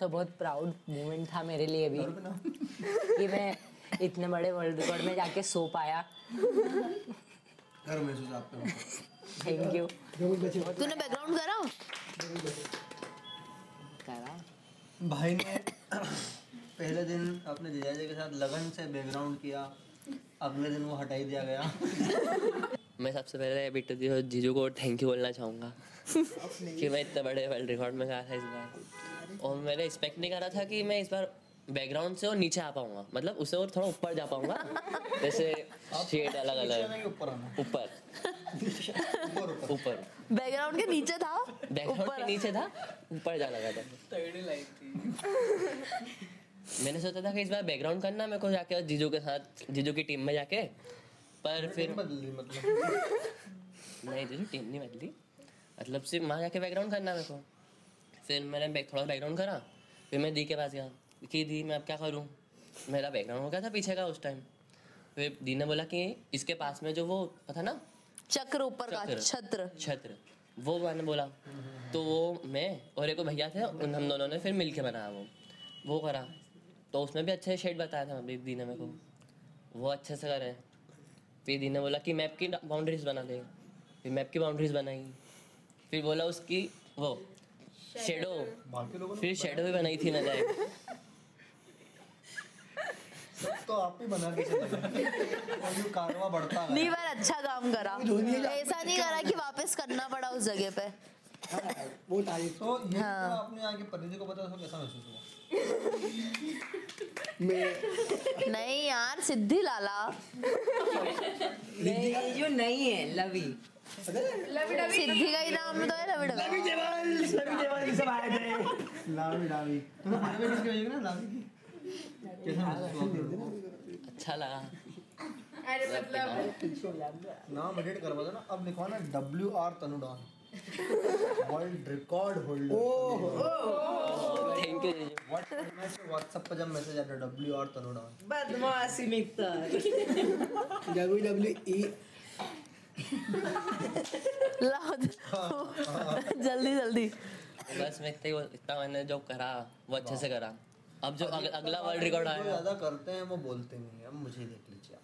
तो बहुत प्राउड मोमेंट था मेरे लिए भी कि मैं इतने बड़े वर्ल्ड रिकॉर्ड में जाके सो पाया। गर्व महसूस आपको। Thank you. तूने बैकग्राउंड करा? भाई ने पहले दिन अपने जीजाजी के साथ लगन से बैकग्राउंड किया, अगले दिन वो हटा ही दिया गया। मैं सबसे पहले बिट्टू जीजू को थैंक यू बोलना चाहूँगा कि मैं इतने बड़े वर्ल्ड रिकॉर्ड में गया था इस बार, और मैंने एक्सपेक्ट नहीं करा था कि मैं इस बार बैकग्राउंड से और नीचे आ पाऊंगा, मतलब उससे और थोड़ा ऊपर जा पाऊंगा, जैसे शेड अलग अलग ऊपर बैकग्राउंड के नीचे था, बैकग्राउंड के नीचे था, ऊपर जा लगा था। मैंने सोचा था कि इस बार बैकग्राउंड करना मेरे को जाके जीजू के साथ, जीजू की टीम में जाके, पर फिर नहीं जीजू टीम नहीं बदली, मतलब सिर्फ वहाँ जाके बैकग्राउंड करना मेरे को। फिर मैंने थोड़ा बैकग्राउंड करा, फिर मैं दी के पास गया कि दी मैं अब क्या करूँ, मेरा बैकग्राउंड हो गया था पीछे का उस टाइम। फिर दी ने बोला कि इसके पास में जो वो पता ना चक्र ऊपर का छत्र वो मैंने बोला, तो वो मैं और एक भैया थे, हम दोनों ने फिर मिलके बनाया वो करा, तो उसमें भी अच्छे शेड बताया था दी ने मेरे को, वो अच्छे से करे। फिर दी ने बोला कि मैप की बाउंड्रीज बना दे, फिर मैप की बाउंड्रीज बनाई, फिर बोला उसकी वो शेडो, फिर शेडो भी बनाई थी ना जाए। तो आप ही बना के चले और ये कारवा बढ़ता है। नहीं बार अच्छा काम करा, ऐसा नहीं करा कि वापस करना पड़ा उस जगह पे। वो तारीफ तो ये आपने आगे पति को पता, उसको कैसा महसूस हुआ? नहीं यार सिद्धि लाला नहीं, जो नहीं है लवी सिद्धि का ही नाम तो है लवी सब आए थे। लावी तो हमें किसकी वजह ना लावी की कैसा महसूस हुआ? अच्छा लगा। अरे मतलब नाम एडिट करवा दो ना, अब लिखवाना WR तनुडान, world record holder. Thank you WhatsApp पर जब मैसेज आता है WR तनुडान, बदमाशी मित्र WWE जल्दी बस मैं इतना मैंने जो करा वो अच्छे से करा। अब जो अगला वर्ल्ड रिकॉर्ड आएगा, ज्यादा करते हैं वो बोलते नहीं, अब मुझे देख लीजिए।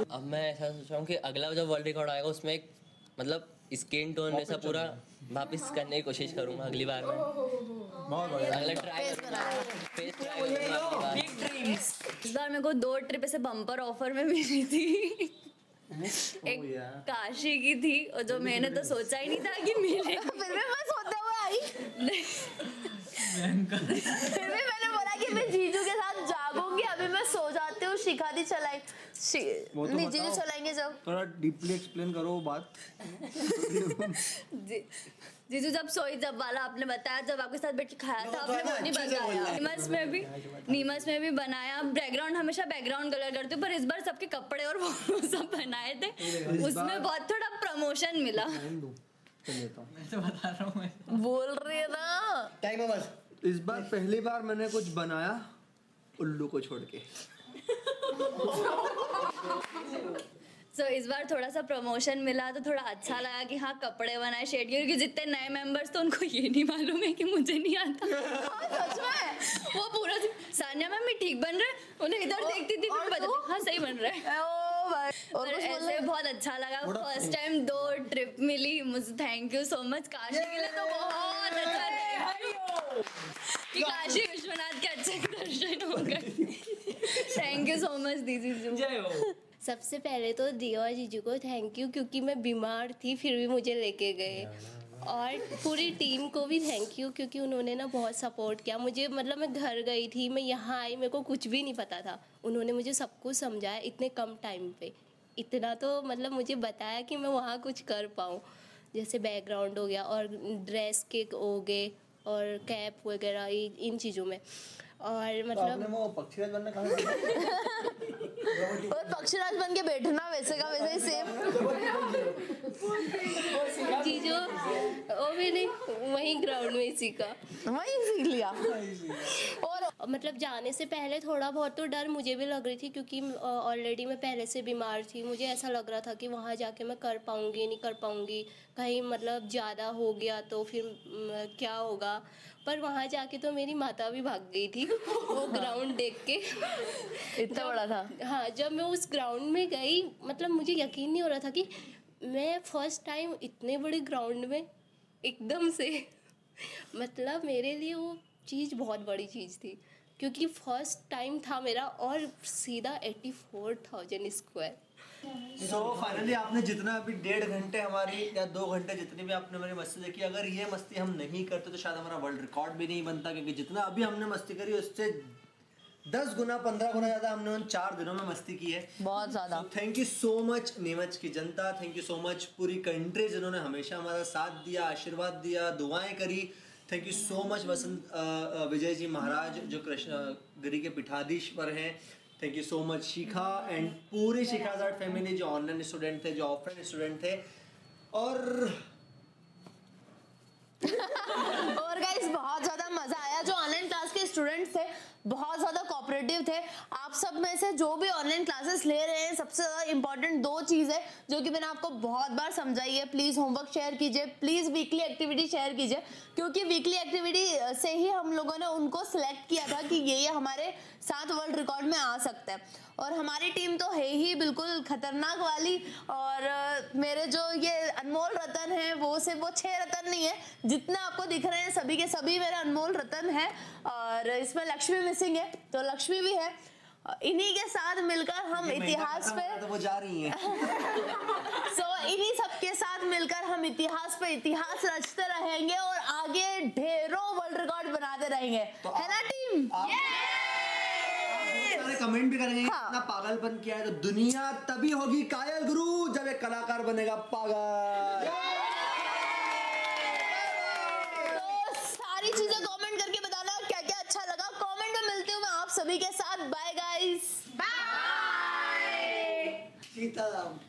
अब मैं ऐसा सोच रहा हूँ कि अगला जो वर्ल्ड रिकॉर्ड आएगा उसमें एक मतलब स्किन टोन जैसा पूरा वापस करने की कोशिश करूँगा अगली बार में। अगला ट्राई इस बार मेरे को 2 ट्रिप ऐसे बम्पर ऑफर में मिली थी। एक काशी की थी और जो मैंने तो सोचा ही नहीं था कि मिलेगी। फिर भी मैं सोते हुए आई। फिर भी मैंने बोला कि मैं जीजू के साथ जागूंगी, अभी मैं सो जाती हूँ। शिखा दी चलाई, नहीं जीजू चलाएंगे जब। थोड़ा डीपली एक्सप्लेन करो वो बात। जीजू जब सोई जब वाला आपने बताया, जब आपके साथ बैठ के खाया था आपने वो नहीं बताया। नीमस में भी बनाया, बैकग्राउंड हमेशा बैकग्राउंड कलर करती हूँ, पर इस बार सबके कपड़े और वो सब बनाए थे, उसमें बहुत थोड़ा प्रमोशन मिला। बता रहा हूँ, बोल रही है ना। टाइम बस। इस बार पहली बार मैंने कुछ बनाया उल्लू को छोड़ के। So, इस बार थोड़ा सा प्रमोशन मिला तो थोड़ा अच्छा लगा कि हाँ कपड़े बनाए शेड, क्योंकि जितने नए मेंबर्स तो उनको ये नहीं मालूम है कि मुझे नहीं आता। सच में वो पूरा सानिया मैम भी ठीक बन रहे, उन्हें इधर देखती थी फिर बताती हाँ सही बन रहा है। और ऐसे बहुत अच्छा लगा। फर्स्ट टाइम 2 ट्रिप मिली मुझे, thank you so much. Kashi के लिए तो बहुत अच्छा है कि काशी विश्वनाथ के अच्छे दर्शन हो गए। थैंक यू सो मच दीदी। जय हो। सबसे पहले तो दिया और जीजू को थैंक यू, क्योंकि मैं बीमार थी फिर भी मुझे लेके गए, और पूरी टीम को भी थैंक यू क्योंकि उन्होंने ना बहुत सपोर्ट किया मुझे। मतलब मैं घर गई थी, मैं यहाँ आई, मेरे को कुछ भी नहीं पता था, उन्होंने मुझे सब कुछ समझाया इतने कम टाइम पे। इतना तो मतलब मुझे बताया कि मैं वहाँ कुछ कर पाऊँ, जैसे बैकग्राउंड हो गया और ड्रेस के हो गए और कैप वगैरह इन चीज़ों में। और मतलब तो वो पक्षीराज बनना कहाँ से और पक्षीराज बन के बैठना वैसे का वैसे ही सेम। जीजू वो भी नहीं, वहीं ग्राउंड में ही सीखा, वहीं सीख लिया। और मतलब जाने से पहले थोड़ा बहुत तो डर मुझे भी लग रही थी, क्योंकि ऑलरेडी मैं पहले से बीमार थी। मुझे ऐसा लग रहा था कि वहाँ जाके मैं कर पाऊँगी नहीं कर पाऊँगी, कहीं मतलब ज़्यादा हो गया तो फिर क्या होगा। पर वहाँ जाके तो मेरी माता भी भाग गई थी वो ग्राउंड देख के। इतना बड़ा था। हाँ, जब मैं उस ग्राउंड में गई मतलब मुझे यकीन नहीं हो रहा था कि मैं फर्स्ट टाइम इतने बड़े ग्राउंड में एकदम से मतलब मेरे लिए वो चीज़ बहुत बड़ी चीज़ थी, क्योंकि फर्स्ट टाइम था मेरा और सीधा 84,000 स्क्वायर। So फाइनली आपने जितना अभी 1.5 घंटे हमारी या 2 घंटे जितनी भी आपने मेरी मस्ती देखी, अगर ये मस्ती हम नहीं करते तो शायद हमारा वर्ल्ड रिकॉर्ड भी नहीं बनता, क्योंकि जितना अभी हमने मस्ती करी उससे 10 गुना 15 गुना ज़्यादा हमने उन 4 दिनों में मस्ती की है, बहुत ज़्यादा। Thank you so much Neemuch की जनता, थैंक यू सो मच पूरी कंट्री जिन्होंने हमेशा हमारा साथ दिया, आशीर्वाद दिया, दुआएं करी। थैंक यू सो मच वसंत विजय जी महाराज जो कृष्णगिरी के पीठाधीश्वर हैं। Thank you so much Shikha and पूरी शिखाजाट फैमिली जो ऑनलाइन स्टूडेंट थे, जो ऑफलाइन स्टूडेंट थे। और गाइस बहुत ज़्यादा मज़ा आया। जो ऑनलाइन क्लास के स्टूडेंट्स थे बहुत ज़्यादा कोऑपरेटिव थे। आप सब में से जो भी ऑनलाइन क्लासेस ले रहे हैं, सबसे ज़्यादा इंपॉर्टेंट 2 चीज़ है जो कि मैंने आपको बहुत बार समझाई है। प्लीज़ होमवर्क शेयर कीजिए, प्लीज़ वीकली एक्टिविटी शेयर कीजिए, क्योंकि वीकली एक्टिविटी से ही हम लोगों ने उनको सिलेक्ट किया था कि ये हमारे साथ वर्ल्ड रिकॉर्ड में आ सकता है। और हमारी टीम तो है ही बिल्कुल खतरनाक वाली। और मेरे जो ये अनमोल रतन हैं वो सिर्फ वो 6 रतन नहीं है, जितना आपको दिख रहे हैं सभी के सभी मेरे अनमोल रतन है। और इसमें लक्ष्मी मिसिंग है तो लक्ष्मी भी है। इन्हीं के साथ मिलकर हम इतिहास पे तो वो जा रही हैं। इन्हीं सब के साथ मिलकर हम इतिहास पे इतिहास रचते रहेंगे और आगे ढेरों वर्ल्ड रिकॉर्ड बनाते रहेंगे, तो है ना टीम? कमेंट भी करेंगे इतना पागलपन किया है तो दुनिया तभी होगी कायल गुरु जब एक कलाकार बनेगा पागल। तो सारी चीजें कमेंट करके बताना क्या क्या अच्छा लगा। कमेंट में मिलती हूँ मैं आप सभी के साथ। Bye guys, bye. सीताराम।